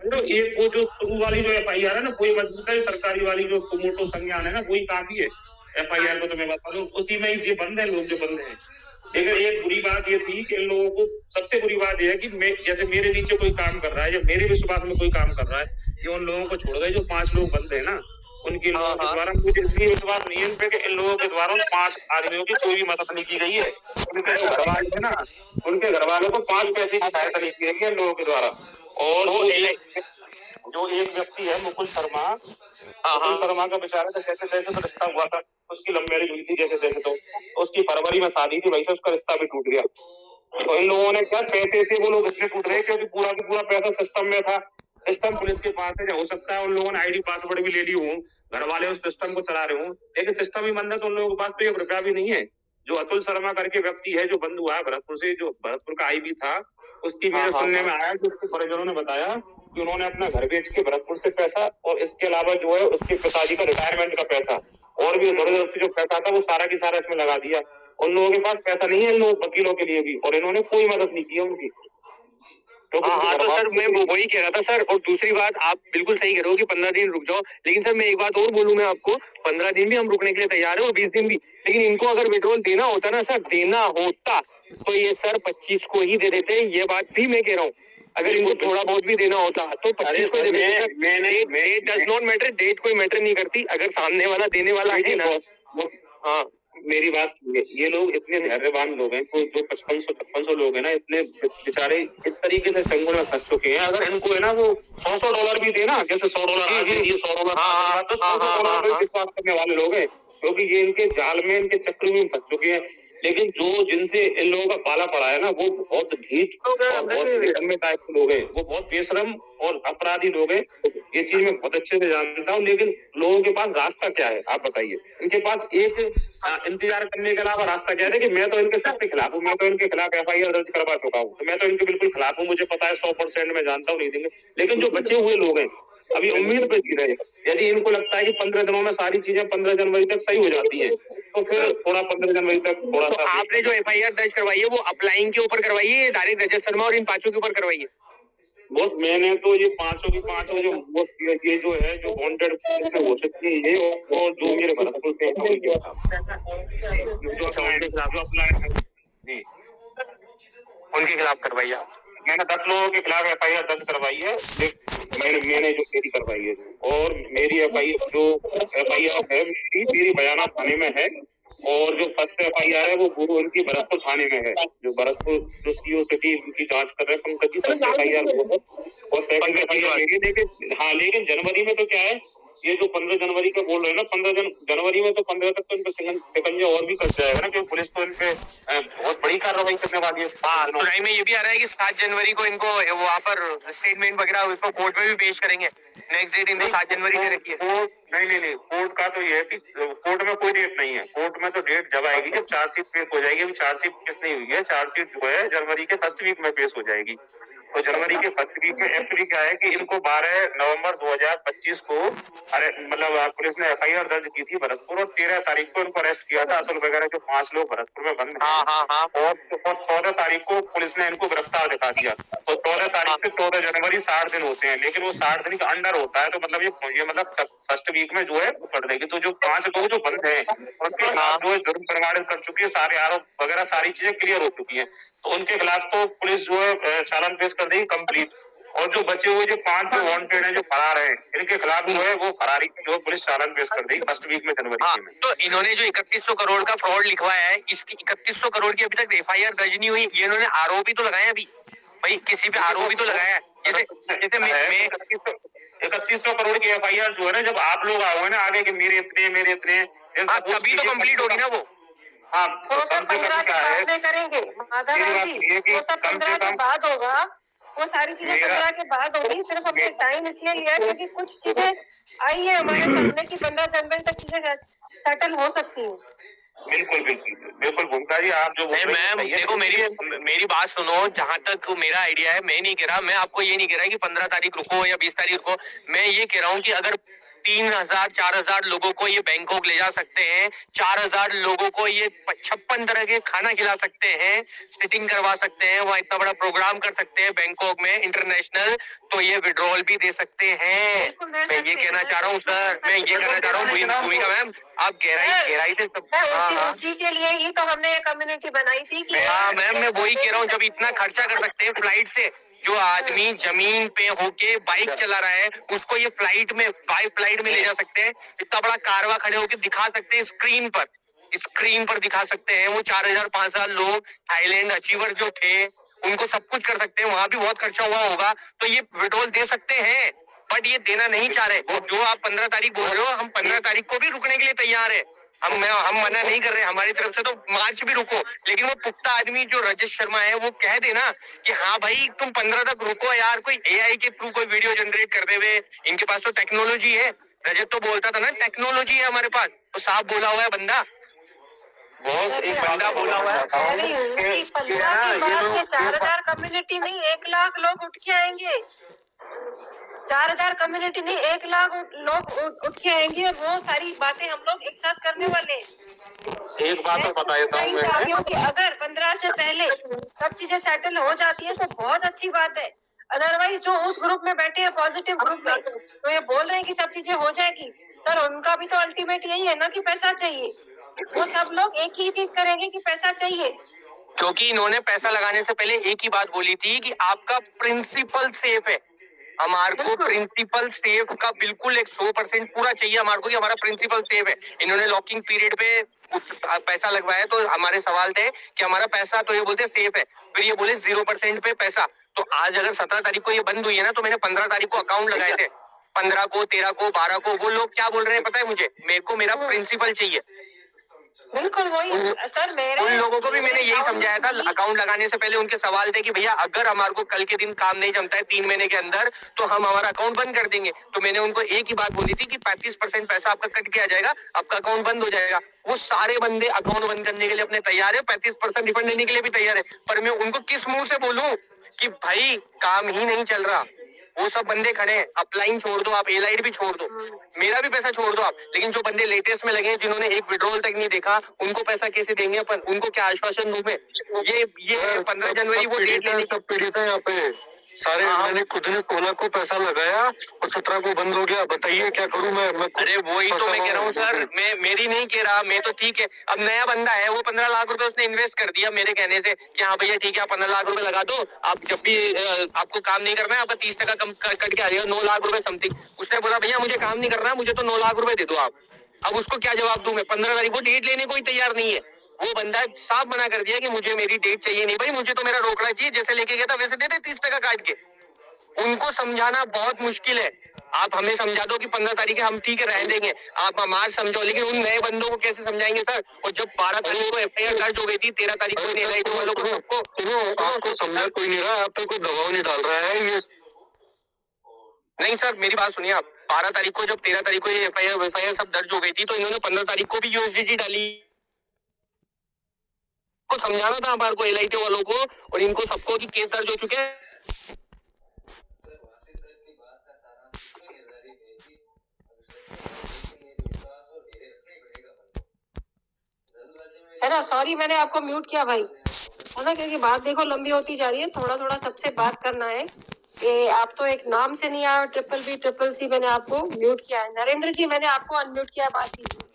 एक वो जो शुरू वाली जो FIR है ना, वही मजबूत है, सरकारी वाली जो मोटो संज्ञान है ना, वही काफी है। FIR को तो मैं बता दूं, उसी में ये बंद है, लोग जो बंद हैं। लेकिन एक बुरी बात ये थी कि इन लोगों को, सबसे बुरी बात यह है कि जैसे मेरे नीचे कोई काम कर रहा है या मेरे विश्वास में कोई काम कर रहा है, ये उन लोगों को छोड़ गए जो 5 लोग बंद है ना, उनके लोगों के द्वारा मुझे इसलिए विश्वास नहीं है इन पे कि इन लोगों के द्वारा 5 आदमियों की कोई भी मदद नहीं की गई है। उनके जो घर वाले है ना, उनके घर वालों को 5 पैसे की सहायता नहीं की गई है इन लोगों के द्वारा। और जो एक व्यक्ति है मुकुल शर्मा, मुकुल शर्मा का बेचारा तो जैसे तैसे तो रिश्ता हुआ था, उसकी लव मैरिज हुई थी जैसे तैसे, तो उसकी फरवरी में शादी थी, वैसे उसका रिश्ता भी टूट गया। तो इन लोगों ने क्या, पैसे से वो लोग इसलिए टूट रहे क्योंकि पूरा का पूरा पैसा सिस्टम में था, सिस्टम पुलिस के पास है। हो सकता है उन लोगों ने ID पासवर्ड भी ले ली हूँ, घर वाले उस सिस्टम को चला रहे हूँ, लेकिन सिस्टम ही बंद है तो उन लोगों के पास तो 1 रुपया भी नहीं है। जो अतुल शर्मा करके व्यक्ति है, जो बंद हुआ है भरतपुर से, जो भरतपुर का IB था, उसकी मेरे सुनने में आया कि उसके परिजनों ने बताया कि उन्होंने अपना घर बेच के भरतपुर से पैसा, और इसके अलावा जो है उसके पिताजी का रिटायरमेंट का पैसा और भी उधर उधर से जो पैसा था वो सारा की सारा इसमें लगा दिया। उन लोगों के पास पैसा नहीं है, इन लोग वकीलों के लिए भी, और इन्होंने कोई मदद नहीं की उनकी। तो सर मैं वही कह रहा था सर। और दूसरी बात, आप बिल्कुल सही कह रहे हो कि 15 दिन रुक जाओ, लेकिन सर मैं एक बात और बोलूं मैं आपको, 15 दिन भी हम रुकने के लिए तैयार है और 20 दिन भी, लेकिन इनको अगर विड्रॉल देना होता ना सर, देना होता तो ये सर 25 को ही दे देते। ये बात भी मैं कह रहा हूँ, अगर इनको थोड़ा बहुत भी देना होता तो 25 को दे देते। Date does not matter, date कोई मैटर नहीं करती, अगर सामने वाला देने वाला है ना। हाँ, मेरी बात, ये लोग इतने धैर्यवान लोग हैं, जो 5500 लोग हैं ना, इतने बेचारे इस तरीके से संकट में फंस चुके हैं। अगर इनको है ना वो $100 भी देना, जैसे $100 आ गए, ये $100 तो $100 विश्वास करने वाले लोग हैं, क्योंकि ये इनके जाल में, इनके चक्र में फंस चुके हैं। लेकिन जो जिनसे इन लोगों का पाला पड़ा है ना, वो बहुत ढीठ और बहुत बेशर्मी टाइप के लोग हैं, वो बहुत बेशरम और अपराधी लोग हैं। ये चीज मैं बहुत अच्छे से जानता हूँ, लेकिन लोगों के पास रास्ता क्या है आप बताइए? इनके पास एक इंतजार करने के अलावा रास्ता क्या है कि मैं तो इनके सबके खिलाफ हूँ, मैं तो इनके खिलाफ FIR दर्ज करवा चुका हूँ, तो मैं तो इनके बिल्कुल खिलाफ हूँ, मुझे पता है 100% मैं जानता हूँ नहीं देंगे। लेकिन जो बचे हुए लोग हैं अभी उम्मीद पे जी रहे हैं, यदि इनको लगता है कि 15 दिनों में सारी चीजें 15 जनवरी तक सही हो जाती है, तो फिर थोड़ा 15 जनवरी तक थोड़ा सा। आपने जो FIR दर्ज करवाई है वो अप्लाइंग के ऊपर करवाई है, डायरेक्ट रजत शर्मा और इन 5 के ऊपर करवाई है? बॉस मैंने तो ये 5 की 5 जो ये जो है जो वांटेड हो सकती है ये, और जो मेरे भरतपुर से जी उनके खिलाफ करवाई है। मैंने 10 लोगों के खिलाफ FIR दर्ज करवाई है, मैंने जो मेरी करवाई है, और मेरी FIR है मेरी बयाना थाने में है, और जो फर्स्ट FIR है वो उनकी भरतपुर थाने में है, जो भरतपुर जो CO सिटी उनकी जांच कर रहे हैं पंकज जी, फर्स्ट FIR और सेकंड FIR मेरी। लेकिन हाँ, लेकिन जनवरी में तो क्या है, ये जो 15 जनवरी का बोल रहे हैं ना, 15 जनवरी में तो 15 तक तो इन पे शिकंजा और भी कस जाएगा ना, क्योंकि पुलिस तो इन पे बहुत बड़ी कार्रवाई करने वाली है। हाँ, सुनाई में ये भी आ रहा है कि 7 जनवरी को इनको वहाँ पर स्टेटमेंट वगैरह उसको कोर्ट में भी पेश करेंगे। नेक्स्ट डेट इनको 7 जनवरी दे रखी है। नहीं, कोर्ट का तो ये है कि कोर्ट में कोई डेट नहीं है, कोर्ट में तो डेट जब आएगी जब चार्जशीट पेश हो जाएगी। अभी चार्जशीट पेश नहीं हुई है, चार्जशीट जो है जनवरी के फर्स्ट वीक में पेश हो जाएगी। तो जनवरी के फर्स्ट वीक में एक्चुअली क्या है कि इनको 12 नवंबर 2025 को मतलब पुलिस ने FIR दर्ज की थी भरतपुर, और 13 तारीख को इनको अरेस्ट किया था, अतुल वगैरह जो 5 लोग भरतपुर में बंद हैं। और 14 तारीख को पुलिस ने इनको गिरफ्तार दिखा दिया। तो 14 तारीख से 14 जनवरी 60 दिन होते हैं, लेकिन वो 60 दिन का अंडर होता है, तो मतलब ये मतलब फर्स्ट वीक में जो है वो पड़ जाएगी। तो जो 5 लोग जो बंद हैं उनके खिलाफ जो है जुर्म प्रमाणित कर चुकी है, सारे आरोप वगैरह सारी चीजें क्लियर हो चुकी है, तो उनके खिलाफ तो पुलिस जो है चालान पेश कर देगी कंप्लीट। और जो बचे हुए जो 5 जो वांटेड हैं, जो फरार हैं, इनके खिलाफ जो है वो फरारी जो पुलिस चालान पेश कर देगी फर्स्ट वीक में जनवरी में। तो इन्होंने जो 3100 करोड़ का फ्रॉड लिखवाया है, इसकी 3100 करोड़ की अभी तक FIR दर्ज नहीं हुई। ये इन्होंने आरोप ही तो लगाया, अभी भाई किसी पे आरोप ही तो लगाया है। जैसे 3100 करोड़ की FIR जो है ना, जब आप लोग आओगे ना आगे कि मेरे इतने तभी तो कंप्लीट होगी ना वो। हाँ, वो सब 15 के बाद में करेंगे माधवराव जी, वो सब 15 के बाद होगा, वो सारी चीजें 15 के बाद होगी। सिर्फ हमने टाइम इसलिए लिया क्योंकि कुछ चीजें आई है हमारे सामने की 15 जनवरी तक चीजें सेटल हो सकती हैं। बिल्कुल बिल्कुल बिल्कुल भूमिका जी, आप जो नहीं मैम देखो मेरी बात सुनो, जहाँ तक मेरा आइडिया है, मैं नहीं कह रहा, मैं आपको ये नहीं कह रहा कि 15 तारीख रुको या 20 तारीख रुको, मैं ये कह रहा हूँ कि अगर 3,000 4,000 लोगों को ये बैंकॉक ले जा सकते हैं, 4,000 लोगों को ये 56 तरह के खाना खिला सकते हैं, सिटिंग करवा सकते हैं, वहाँ इतना बड़ा प्रोग्राम कर सकते हैं बैंकॉक में इंटरनेशनल, तो ये विड्रॉल भी दे सकते हैं। मैं ये कहना चाह रहा हूँ सर, मैं ये कहना चाह रहा हूँ भूमिका मैम, आप गहराई से सब उसी के लिए ही तो हमने ये कम्युनिटी बनाई थी कि हाँ मैम, मैं वही कह रहा हूँ, जब इतना खर्चा कर सकते हैं फ्लाइट से, जो आदमी जमीन पे होके बाइक चला रहा है उसको ये फ्लाइट में बाई फ्लाइट में ले जा सकते हैं, इतना बड़ा कारवा खड़े होके दिखा सकते हैं स्क्रीन पर दिखा सकते हैं। वो 4,000 5,000 लोग थाईलैंड अचीवर जो थे उनको सब कुछ कर सकते हैं, वहां भी बहुत खर्चा हुआ होगा, तो ये विड्रॉल दे सकते हैं, बट ये देना नहीं चाह रहे। वो जो आप 15 तारीख बोल रहे हो, हम 15 तारीख को भी रुकने के लिए तैयार है, हम मना नहीं कर रहे, हमारी तरफ से तो मार्च भी रुको, लेकिन वो पुख्ता आदमी जो रजत शर्मा है वो कह देना कि हाँ भाई तुम 15 तक रुको यार, कोई एआई के थ्रू कोई वीडियो जनरेट कर दे हुए, इनके पास तो टेक्नोलॉजी है। रजत तो बोलता था ना टेक्नोलॉजी है हमारे पास, तो साफ बोला हुआ है बंदा, बहुत एक बंदा बोला हुआ है। 4,000 कम्युनिटी नहीं 1 लाख लोग उठ के आएंगे, 4,000 कम्युनिटी नहीं 1 लाख लोग उठ के आएंगे, और वो सारी बातें हम लोग एक साथ करने वाले हैं। एक बात तो बता देता हूँ मैं, क्योंकि अगर 15 से पहले सब चीजें सेटल हो जाती है तो बहुत अच्छी बात है, अदरवाइज जो उस ग्रुप में बैठे हैं पॉजिटिव ग्रुप में, तो ये बोल रहे हैं कि सब चीजें हो जाएगी, सर उनका भी तो अल्टीमेट यही है ना कि पैसा चाहिए, वो सब लोग एक ही चीज करेंगे कि पैसा चाहिए। क्योंकि इन्होंने पैसा लगाने से पहले एक ही बात बोली थी कि आपका प्रिंसिपल सेफ है, हमारे को प्रिंसिपल सेफ का बिल्कुल 100% पूरा चाहिए हमारे को कि हमारा प्रिंसिपल सेफ है। इन्होंने लॉकिंग पीरियड पे पैसा लगवाया तो हमारे सवाल थे कि हमारा पैसा, तो ये बोलते सेफ है, फिर ये बोले 0% पे पैसा। तो आज अगर 17 तारीख को ये बंद हुई है ना, तो मैंने 15 तारीख को अकाउंट लगाए थे, 15 को 13 को 12 को, वो लोग क्या बोल रहे हैं पता है मुझे, मेरे को मेरा प्रिंसिपल चाहिए। बिल्कुल वही सर, उन लोगों को भी मैंने यही समझाया था अकाउंट लगाने से पहले, उनके सवाल थे कि भैया अगर हमारे को कल के दिन काम नहीं जमता है 3 महीने के अंदर तो हम हमारा अकाउंट बंद कर देंगे। तो मैंने उनको एक ही बात बोली थी कि 35% पैसा आपका कट किया जाएगा, आपका अकाउंट बंद हो जाएगा। वो सारे बंदे अकाउंट बंद करने के लिए अपने तैयार है, 35% रिफंड देने के लिए भी तैयार है, पर मैं उनको किस मुंह से बोलूं कि भाई काम ही नहीं चल रहा। वो सब बंदे खड़े हैं, अपलाइन छोड़ दो, आप एलाइट भी छोड़ दो, मेरा भी पैसा छोड़ दो आप, लेकिन जो बंदे लेटेस्ट में लगे हैं जिन्होंने एक विड्रॉल तक नहीं देखा, उनको पैसा कैसे देंगे अपन, उनको क्या आश्वासन दूं मैं? ये 15 जनवरी वो डेट लेने सब पीड़ित है यहाँ पे सारे। मैंने खुद ने 16 को पैसा लगाया और 17 को बंद हो गया, बताइए क्या करूं मैं अरे वही तो मैं कह रहा हूँ सर, मैं मेरी नहीं कह रहा, मैं तो ठीक है, अब नया बंदा है, वो 15 लाख रुपए उसने इन्वेस्ट कर दिया मेरे कहने से कि हाँ भैया ठीक है, आप 15 लाख रुपए लगा दो, आप जब भी आपको काम नहीं करना है आपका 30% कम कट के आ जाएगा, 9 लाख रुपए समथिंग। उसने बोला भैया मुझे काम नहीं करना है, मुझे तो 9 लाख रुपए दे दो आप। अब उसको क्या जवाब दूं मैं? 15 तारीख को डेट लेने को ही तैयार नहीं है, वो बंदा साफ मना कर दिया कि मुझे मेरी डेट चाहिए नहीं भाई, मुझे तो मेरा रोकड़ा चाहिए, जैसे लेके गया था वैसे दे दे 30% काट के। उनको समझाना बहुत मुश्किल है, आप हमें समझा दो कि 15 तारीख हम ठीक है रह देंगे, आप हमारे समझो, लेकिन उन नए बंदों को कैसे समझाएंगे सर? और जब 12 तारीख को FIR दर्ज हो गई थी, 13 तारीख को एलाइट वालों को सबको, सुनो आपको समझा कोई नहीं रहा, आप पे कोई दबाव नहीं डाल रहा है ये। नहीं सर मेरी बात सुनिए आप, 12 तारीख को जब 13 तारीख को ये FIR सब दर्ज हो गई थी, तो इन्होंने 15 तारीख को भी USDT डाली, को समझाना था हमारे को LIT वालों को और इनको सबको कि केस दर्ज हो चुके हैं। है ना, सॉरी मैंने आपको म्यूट किया भाई, है ना, क्योंकि बात देखो लंबी होती जा रही है, थोड़ा थोड़ा सबसे बात करना है कि आप तो एक नाम से नहीं आए, BCCC मैंने आपको म्यूट किया है। नरेंद्र जी मैंने आपको अनम्यूट किया, बात कीजिए।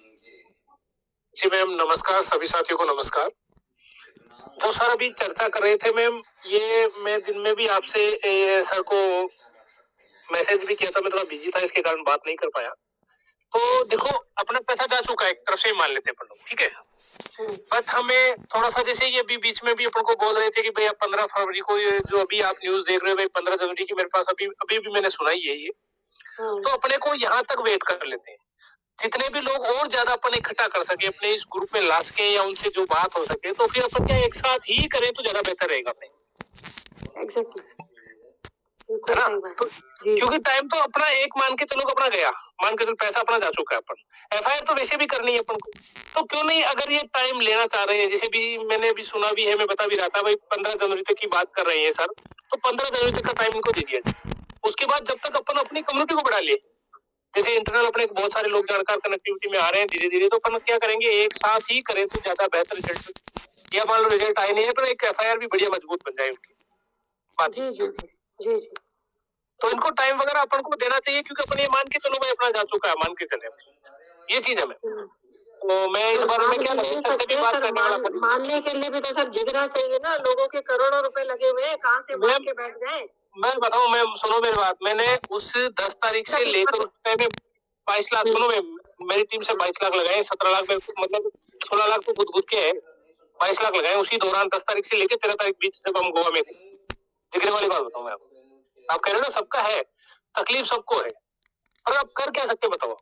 जी मैम नमस्कार, सभी साथियों को नमस्कार। जो सर अभी चर्चा कर रहे थे मैम, ये मैं दिन में भी आपसे सर को मैसेज भी किया था, मैं थोड़ा बिजी था इसके कारण बात नहीं कर पाया। तो देखो अपना पैसा जा चुका है, एक तरफ से मान लेते हैं अपन लोग, ठीक है, बट हमें थोड़ा सा, जैसे ये भी बीच में भी अपन को बोल रहे थे कि भैया 15 फरवरी को ये जो अभी आप न्यूज देख रहे हो, 15 जनवरी की मेरे पास अभी भी मैंने सुना ही है ये, तो अपने को यहाँ तक वेट कर लेते हैं, जितने भी लोग और ज्यादा अपन इकट्ठा कर सके अपने इस ग्रुप में ला सके या उनसे जो बात हो सके, तो फिर अपन क्या एक साथ ही करें तो ज्यादा बेहतर रहेगा अपने। एग्जैक्टली है ना? तो क्योंकि टाइम तो अपना एक मान के चलो अपना गया, मान के चलो पैसा अपना जा चुका है, अपन एफआईआर तो वैसे भी करनी है अपन को, तो क्यों नहीं अगर ये टाइम लेना चाह रहे हैं, जैसे भी मैंने अभी सुना भी है, मैं बता भी रहा था भाई 15 जनवरी तक की बात कर रहे हैं सर, तो 15 जनवरी तक का टाइम इनको दे दिया जाए। उसके बाद जब तक अपन अपनी कम्युनिटी को बढ़ा ले, जैसे इंटरनल अपने बहुत सारे लोग जानकार कनेक्टिविटी में आ रहे हैं धीरे धीरे, तो अपन क्या करेंगे एक साथ ही करें तो ज्यादा बेहतर रिजल्ट, या मान लो रिजल्ट आए नहीं है तो एक एफआईआर भी बढ़िया मजबूत बन जाए उनकी बात। जी जी जी जी जी। तो इनको टाइम वगैरह अपन को देना चाहिए, क्योंकि अपन ये मान के चलो भाई अपना जा चुका है, मान के चले ये चीज है। मैं तो मैं इस बारे में क्या सर से भी बात करने वाला था। मानने के लिए भी तो सर जिगरा चाहिए ना, लोगों के करोड़ों रुपए लगे हुए हैं, कहाँ से मान के बैठ गए। मैं बताऊं, मैं सुनो मेरी बात, मैंने उस 10 तारीख से लेकर उस टाइम में 22 लाख, सुनो मैं मेरी टीम से 22 लाख लगाए, 17 लाख में मतलब 16 लाख तो गुद के है, 22 लाख लगाए उसी दौरान 10 तारीख से लेकर 13 तारीख बीच जब हम गोवा में थे। जिक्र वाली बात बताऊं मैं आप कह रहे हो ना सबका है तकलीफ, सबको है, पर आप कर क्या सकते बताओ।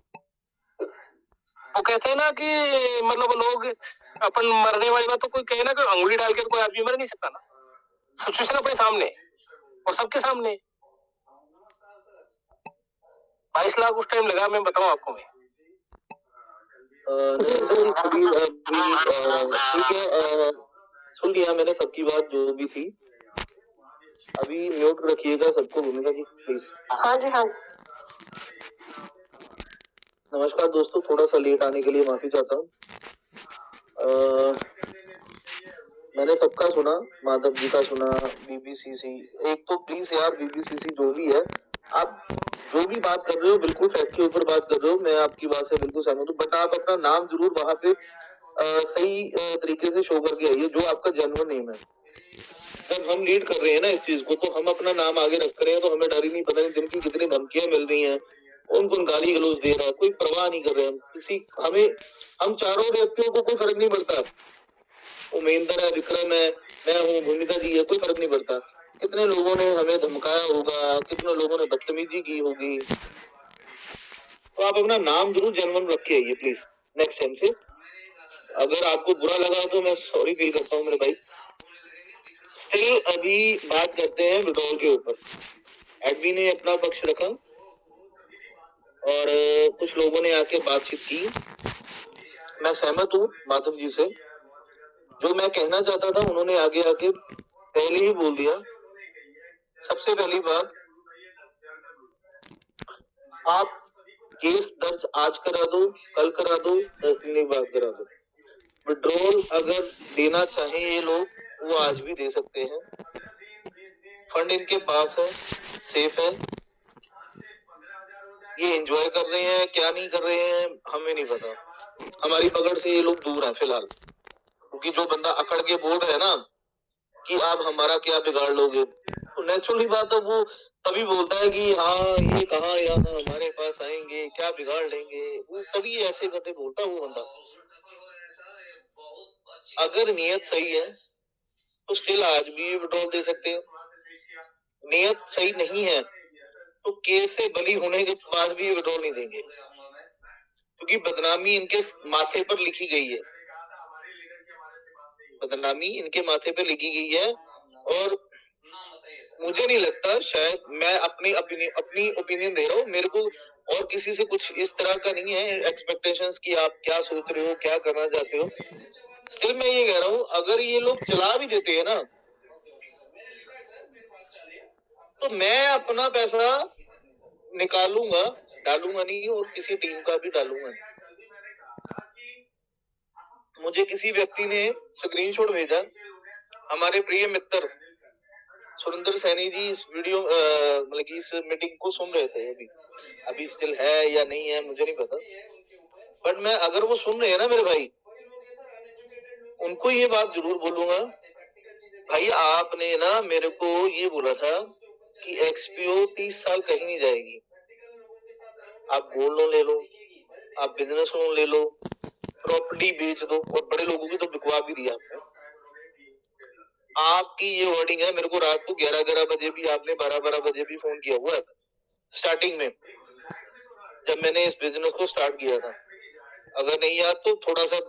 वो कहते हैं ना कि मतलब लोग अपन मरने वाली बात, तो कोई कहे ना कि अंगुली डाल के तो कोई आदमी मर नहीं सकता ना, सिचुएशन अपने सामने और सबके सामने। 22 लाख उस टाइम लगा, मैं बताऊं आपको। मैं ठीक है, सुन लिया मैंने सबकी बात जो भी थी, अभी म्यूट रखिएगा सबको, भूमिका जी प्लीज। हाँ जी हाँ जी। नमस्कार दोस्तों, थोड़ा सा लेट आने के लिए माफी चाहता हूँ। मैंने सबका सुना, माधव जी का सुना, बीबीसीसी, एक तो प्लीज यार बीबीसीसी जो भी है, आप जो भी बात कर रहे हो बिल्कुल फैक्ट के ऊपर बात कर रहे हो, मैं आपकी बात से बिल्कुल सहमत हूँ, बट आप अपना नाम जरूर वहां पे सही तरीके से शो करके आइए, जो आपका जेन्युइन नेम है। जब हम लीड कर रहे हैं ना इस चीज को, तो हम अपना नाम आगे रख रहे हैं, तो हमें डर ही नहीं, पता नहीं दिन की कितनी धमकियां मिल रही हैं, कौन कौन गाली गलौज दे रहा है, कोई परवाह नहीं कर रहे हैं किसी, हम चारों व्यक्तियों को कोई फर्क नहीं पड़ता, उमेंद्र है, विक्रम है, मैं हूँ, भूमिका जी है, कोई फर्क नहीं पड़ता। कितने लोगों ने हमें धमकाया होगा, कितने लोगों ने बदतमीजी की होगी, तो आप अपना नाम जरूर जेन्युइन रख के आइए प्लीज नेक्स्ट टाइम से। अगर आपको बुरा लगा तो मैं सॉरी फील करता हूँ मेरे भाई। स्टिल अभी बात करते हैं विड्रॉल के ऊपर। एडमी ने अपना पक्ष रखा और कुछ लोगों ने आके बातचीत की, मैं सहमत हूँ माधव जी से, जो मैं कहना चाहता था उन्होंने आगे आके पहले ही बोल दिया। सबसे पहली बात, आप केस दर्ज आज करा दो, कल करा दो, 10 दिन के बाद करा दो। विड्रॉल अगर देना चाहें ये लोग, वो आज भी दे सकते हैं, फंड इनके पास है, सेफ है, ये एंजॉय कर रहे हैं क्या नहीं कर रहे हैं हमें नहीं पता, हमारी पकड़ से ये लोग दूर हैं फिलहाल, क्योंकि जो बंदा अकड़ के बोल रहा है ना कि आप हमारा क्या बिगाड़ लोगे, तो नेचुरली बात है वो तभी बोलता है कि हाँ ये कहाँ यहाँ हमारे पास आएंगे क्या बिगाड़ लेंगे, वो तभी ऐसे करते बोलता है वो बंदा। अगर नियत सही है तो स्टिल आज भी विड्रॉल दे सकते हो, नियत सही नहीं है तो केस से बली होने के बाद भी विड्रॉल नहीं देंगे, क्योंकि बदनामी इनके माथे पर लिखी गई है, बदनामी इनके माथे पे लिखी गई है। और मुझे नहीं लगता, शायद मैं अपनी ओपिनियन दे रहा हूँ, मेरे को और किसी से कुछ इस तरह का नहीं है एक्सपेक्टेशंस कि आप क्या सोच रहे हो क्या करना चाहते हो। स्टिल मैं ये कह रहा हूँ, अगर ये लोग चला भी देते हैं ना, तो मैं अपना पैसा निकालूंगा, डालूंगा नहीं, और किसी टीम का भी डालूंगा। मुझे किसी व्यक्ति ने स्क्रीनशॉट भेजा, हमारे प्रिय मित्र सुरेंद्र सैनी जी इस वीडियो मतलब कि इस मीटिंग को सुन रहे थे, अभी स्टिल है या नहीं है मुझे नहीं पता, बट मैं अगर वो सुन रहे हैं ना मेरे भाई, उनको ये बात जरूर बोलूंगा, भाई आपने ना मेरे को ये बोला था कि एक्सपीओ 30 साल कहीं नहीं जाएगी, आप गोल्ड लोन ले लो, आप बिजनेस लोन ले लो, प्रॉपर्टी बेच दो, और बड़े लोगों की तो बिकवा भी दिया आपने। आपकी ये वर्डिंग है, मेरे को रात को 11 बजे भी आपने 12 बजे भी फोन किया हुआ है स्टार्टिंग में, जब मैंने इस बिजनेस को स्टार्ट किया था। अगर नहीं याद तो थोड़ा सा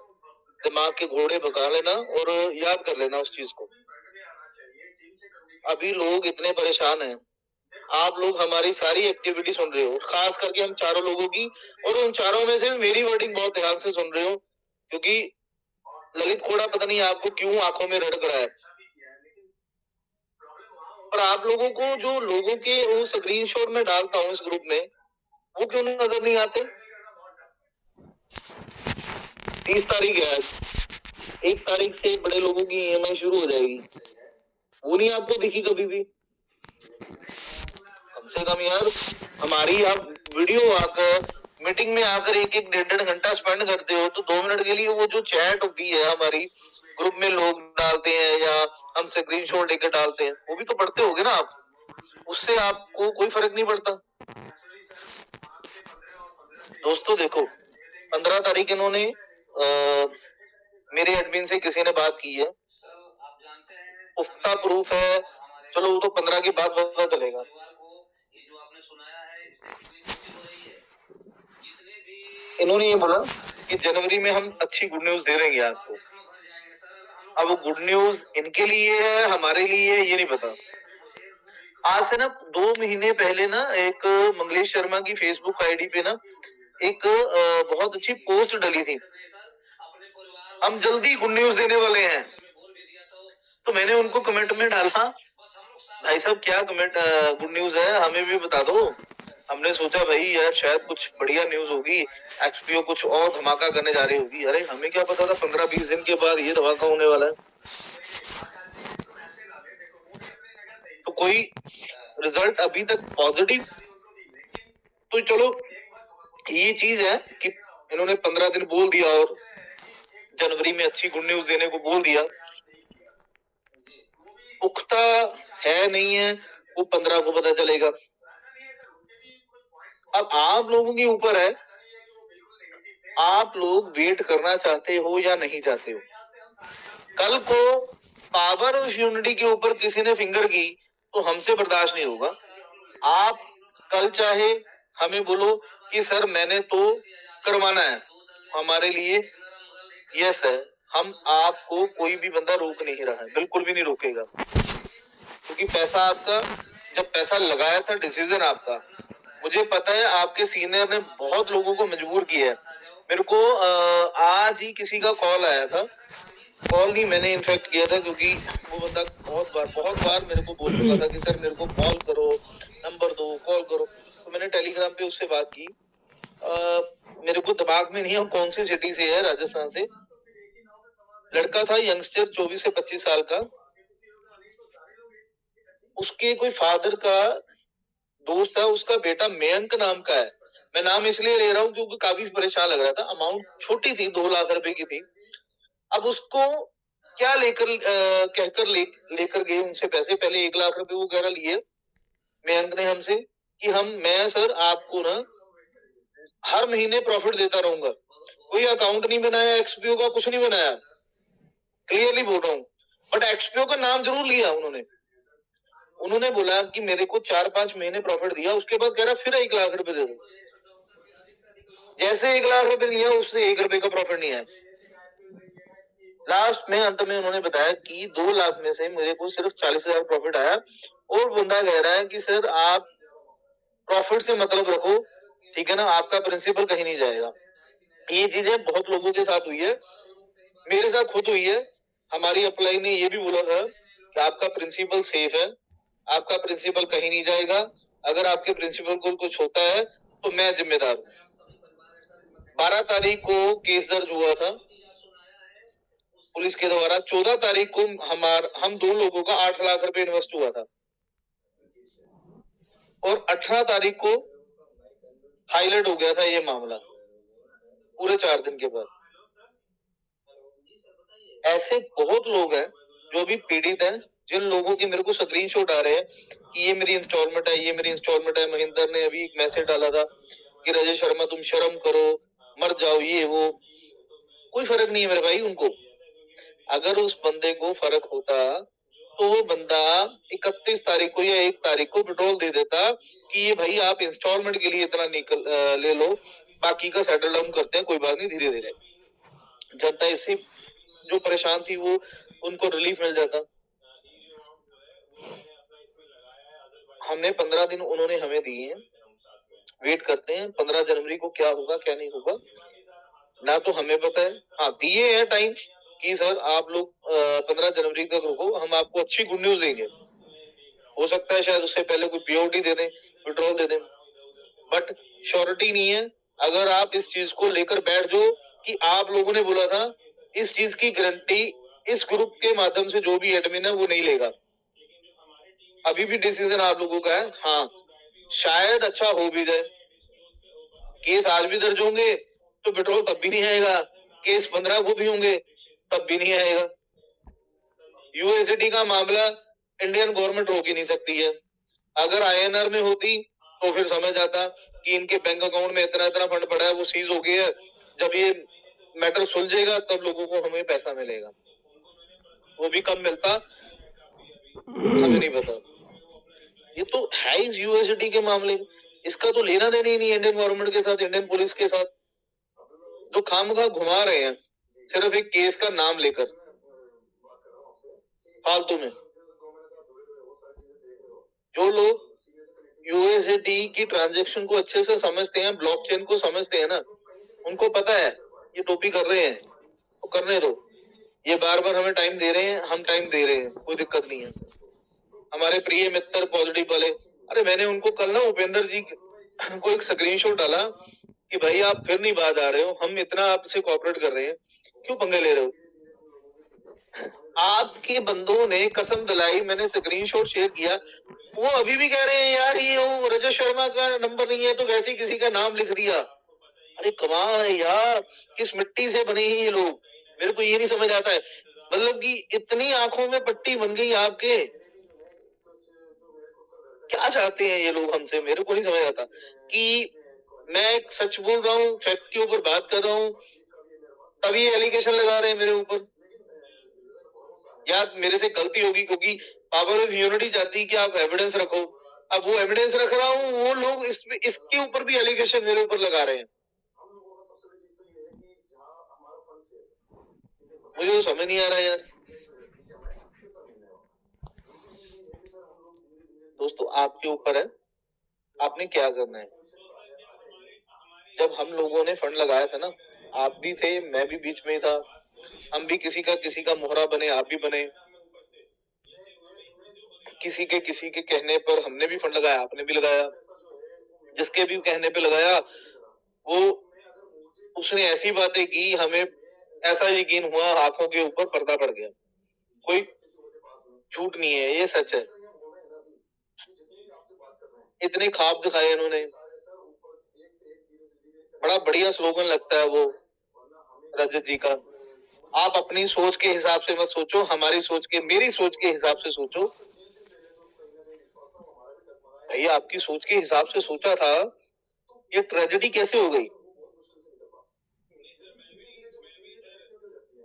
दिमाग के घोड़े भगा लेना और याद कर लेना उस चीज को। अभी लोग इतने परेशान हैं, आप लोग हमारी सारी एक्टिविटी सुन रहे हो, खास करके हम चारों लोगों की, और उन चारों में से मेरी वर्डिंग बहुत ध्यान से सुन रहे हो, क्योंकि ललित खोड़ा पता नहीं आपको क्यों आंखों में रड़क रहा है। पर आप लोगों को जो लोगों के वो स्क्रीनशॉट में डालता हूँ इस ग्रुप में, वो क्यों नजर नहीं आते? 30 तारीख है आज, 1 तारीख से बड़े लोगों की EMI शुरू हो जाएगी, वो नहीं आपको दिखी कभी भी? कम से कम यार हमारी आप वीडियो आकर मीटिंग में आकर 1-1 डेढ़ घंटा स्पेंड करते हो, तो 2 मिनट के लिए वो जो चैट होती है हमारी ग्रुप में लोग डालते हैं या हम स्क्रीनशॉट लेकर डालते हैं, वो भी तो पढ़ते होगे ना आप, उससे आपको कोई फर्क नहीं पड़ता। दोस्तों देखो, 15 तारीख इन्होंने मेरे एडमिन से किसी ने बात की है, पुख्ता प्रूफ है, चलो वो तो 15 के बाद पता चलेगा। इन्होंने ये बोला कि जनवरी में हम अच्छी गुड न्यूज दे देंगे आपको। अब वो गुड न्यूज इनके लिए है हमारे लिए है ये नहीं पता। आज से ना 2 महीने पहले ना एक मंगलेश शर्मा की फेसबुक आईडी पे ना एक बहुत अच्छी पोस्ट डली थी, हम जल्दी गुड न्यूज देने वाले हैं। तो मैंने उनको कमेंट में डाला, भाई साहब क्या कमेंट गुड न्यूज है, हमें भी बता दो। हमने सोचा भाई यार शायद कुछ बढ़िया न्यूज होगी, एक्सपीओ कुछ और धमाका करने जा रही होगी। अरे हमें क्या पता था 15-20 दिन के बाद ये धमाका होने वाला है। तो कोई रिजल्ट अभी तक पॉजिटिव, तो चलो ये चीज है कि इन्होंने 15 दिन बोल दिया और जनवरी में अच्छी गुड न्यूज देने को बोल दिया। पुख्ता है नहीं है वो 15 को पता चलेगा। अब आप लोगों के ऊपर है, आप लोग वेट करना चाहते हो या नहीं चाहते हो। कल को पावर ऑफ यूनिटी के ऊपर किसी ने फिंगर की तो हमसे बर्दाश्त नहीं होगा। आप कल चाहे हमें बोलो कि सर मैंने तो करवाना है, हमारे लिए यस है, हम आपको कोई भी बंदा रोक नहीं रहा है, बिल्कुल भी नहीं रोकेगा, क्योंकि पैसा आपका, जब पैसा लगाया था डिसीजन आपका। मुझे पता है आपके सीनियर ने बहुत लोगों को मजबूर किया है। मेरे को आज ही किसी का कॉल आया था, कॉल नहीं मैंने इनफेक्ट किया था, क्योंकि वो बंदा बहुत बार मेरे को बोल चुका था कि सर मेरे को कॉल करो, नंबर दो, कॉल करो। तो मैंने टेलीग्राम पे उससे बात की। मेरे को दिमाग में नहीं है कौन सी सिटी से है, राजस्थान से लड़का था, यंगस्टर 24 से 25 साल का। उसके कोई फादर का दोस्त है, उसका बेटा मयंक नाम का है। मैं नाम इसलिए ले रहा हूँ क्योंकि काफी परेशान लग रहा था, अमाउंट छोटी थी, 2 लाख रुपए की थी। अब उसको क्या कहकर लेकर गए उनसे पैसे, पहले 1 लाख रुपए वो कह रहा लिए मयंक ने हमसे कि मैं सर आपको ना हर महीने प्रॉफिट देता रहूंगा। कोई अकाउंट नहीं बनाया एक्सपीओ का, कुछ नहीं बनाया, क्लियरली बोल रहा हूँ। बट एक्सपीओ का नाम जरूर लिया उन्होंने बोला कि मेरे को 4-5 महीने प्रॉफिट दिया, उसके बाद कह रहा फिर 1 लाख रुपए दे दो। जैसे 1 लाख रुपए लिया उससे 1 रुपए का प्रॉफिट नहीं आया। लास्ट में अंत में उन्होंने बताया कि 2 लाख में से मेरे को सिर्फ 40,000 प्रॉफिट आया, और बंदा कह रहा है कि सर आप प्रॉफिट से मतलब रखो, ठीक है ना, आपका प्रिंसिपल कहीं नहीं जाएगा। ये चीजें बहुत लोगों के साथ हुई है, मेरे साथ खुद हुई है। हमारी अप्लाई ने ये भी बोला था कि आपका प्रिंसिपल सेफ है, आपका प्रिंसिपल कहीं नहीं जाएगा, अगर आपके प्रिंसिपल को कुछ होता है तो मैं जिम्मेदार हूँ। 12 तारीख को केस दर्ज हुआ था पुलिस के द्वारा। 14 तारीख को हम 2 लोगों का 8 लाख रुपए इन्वेस्ट हुआ था, और 18 तारीख को हाईलाइट हो गया था ये मामला, पूरे 4 दिन के बाद। ऐसे बहुत लोग हैं जो भी पीड़ित हैं, जिन लोगों के मेरे को स्क्रीनशॉट आ रहे हैं कि ये मेरी इंस्टॉलमेंट है, ये मेरी इंस्टॉलमेंट है। महेंद्र ने अभी एक मैसेज डाला था कि राजेश शर्मा तुम शर्म करो, मर जाओ, ये वो। कोई फर्क नहीं है मेरे भाई उनको। अगर उस बंदे को फर्क होता तो वो बंदा 31 तारीख को या 1 तारीख को पेट्रोल दे देता कि ये भाई आप इंस्टॉलमेंट के लिए इतना ले लो, बाकी का सेटल डाउन करते हैं, कोई बात नहीं, धीरे धीरे। जनता इससे जो परेशान थी वो उनको रिलीफ मिल जाता। हमने 15 दिन उन्होंने हमें दिए हैं, वेट करते हैं 15 जनवरी को क्या होगा क्या नहीं होगा ना तो हमें पता है। हाँ दिए हैं टाइम कि सर आप लोग 15 जनवरी तक रुको, हम आपको अच्छी गुड न्यूज देंगे। हो सकता है शायद उससे पहले कोई पीओटी दे दें, विड्रॉल दे दें, बट श्योरिटी नहीं है। अगर आप इस चीज को लेकर बैठ जाओ कि आप लोगों ने बोला था, इस चीज की गारंटी इस ग्रुप के माध्यम से जो भी एडमिन है वो नहीं लेगा। अभी भी डिसीजन आप लोगों का है। हाँ शायद अच्छा हो भी जाए, केस आज भी दर्ज होंगे तो पेट्रोल तब भी नहीं आएगा, केस 15 को भी होंगे तब भी नहीं आएगा। यूएसडी का मामला इंडियन गवर्नमेंट रोक ही नहीं सकती है। अगर आईएनआर में होती तो फिर समझ आता कि इनके बैंक अकाउंट में इतना इतना फंड पड़ा है, वो सीज हो गया है, जब ये मैटर सुलझेगा तब लोगों को हमें पैसा मिलेगा, वो भी कब मिलता हमें नहीं पता। ये तो है इस यूएसडी के मामले में, इसका तो लेना देना ही नहीं इंडियन गवर्नमेंट के साथ, इंडियन पुलिस के साथ, जो खामखा घुमा रहे हैं सिर्फ एक केस का नाम लेकर फालतू में। जो लोग यूएसडी की ट्रांजैक्शन को अच्छे से समझते हैं, ब्लॉकचेन को समझते हैं ना, उनको पता है ये टोपी कर रहे हैं तो करने दो। ये बार बार हमें टाइम दे रहे हैं, हम टाइम दे रहे हैं, कोई दिक्कत नहीं है। हमारे प्रिय मित्र पॉजिटिव वाले, अरे मैंने उनको कल ना उपेंद्र जी को एक स्क्रीनशॉट डाला कि भाई आप फिर नहीं बात आ रहे हो, हम इतना आपसे कोऑपरेट कर रहे हैं, क्यों पंगे ले रहे हो? आपके बंदों ने कसम दिलाई, मैंने स्क्रीनशॉट शेयर किया, वो अभी भी कह रहे हैं यार ये वो रजत शर्मा का नंबर नहीं है तो वैसे ही किसी का नाम लिख दिया। अरे कमाल है यार, किस मिट्टी से बने हैं ये लोग, मेरे को ये नहीं समझ आता है। मतलब कि इतनी आंखों में पट्टी बन गई आपके, क्या चाहते हैं ये लोग हमसे, मेरे को नहीं समझ आता। कि मैं सच बोल रहा हूँ, फैक्ट के ऊपर बात कर रहा हूँ, तभी एलिगेशन लगा रहे हैं मेरे ऊपर। या मेरे से गलती होगी क्योंकि पावर ऑफ यूनिटी चाहती है कि आप एविडेंस रखो, अब वो एविडेंस रख रहा हूँ, वो लोग इसके ऊपर भी एलिगेशन मेरे ऊपर लगा रहे हैं। मुझे तो समझ नहीं आ रहा यार। दोस्तों आपके ऊपर है, आपने क्या करना है। जब हम लोगों ने फंड लगाया था ना, आप भी थे, मैं भी बीच में था, हम भी किसी का मोहरा बने, आप भी बने, किसी के कहने पर हमने भी फंड लगाया, आपने भी लगाया, जिसके भी कहने पे लगाया वो उसने ऐसी बातें की, हमें ऐसा यकीन हुआ, आंखों के ऊपर पर्दा पड़ गया। कोई झूठ नहीं है, ये सच है। इतने ख्वाब दिखाए इन्होंने, बड़ा बढ़िया स्लोगन लगता है वो रजत जी का। आप अपनी सोच के हिसाब से मत सोचो, हमारी सोच के, मेरी सोच के हिसाब से सोचो। भैया आपकी सोच के हिसाब से सोचा था, ये ट्रेजेडी कैसे हो गई?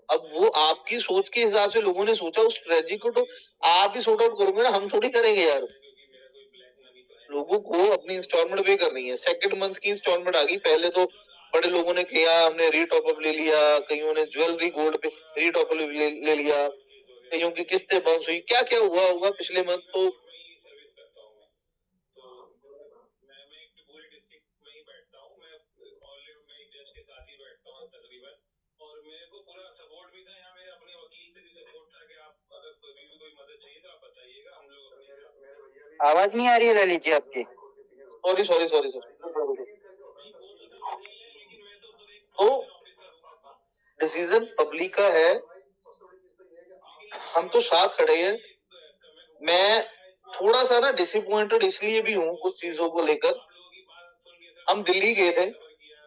अब वो आपकी सोच के हिसाब से लोगों ने सोचा, उस ट्रेजेडी को तो आप ही सॉर्ट आउट करोगे ना, हम थोड़ी करेंगे यार। लोगों को अपनी इंस्टॉलमेंट पे करनी है, सेकंड मंथ की इंस्टॉलमेंट आ गई। पहले तो बड़े लोगों ने किया, हमने रीटॉप अप ले लिया, कईयों ने ज्वेलरी गोल्ड पे रीटॉप अप ले लिया, कईयों की किस्तें बाउंस हुई, क्या क्या हुआ होगा पिछले मंथ। तो आवाज नहीं आ रही है ललित जी आपकी? सॉरी तो डिसीजन पब्लिक का है, हम तो साथ खड़े हैं। मैं थोड़ा सा ना डिसअपॉइंटेड इसलिए भी हूँ कुछ चीजों को लेकर। हम दिल्ली गए थे,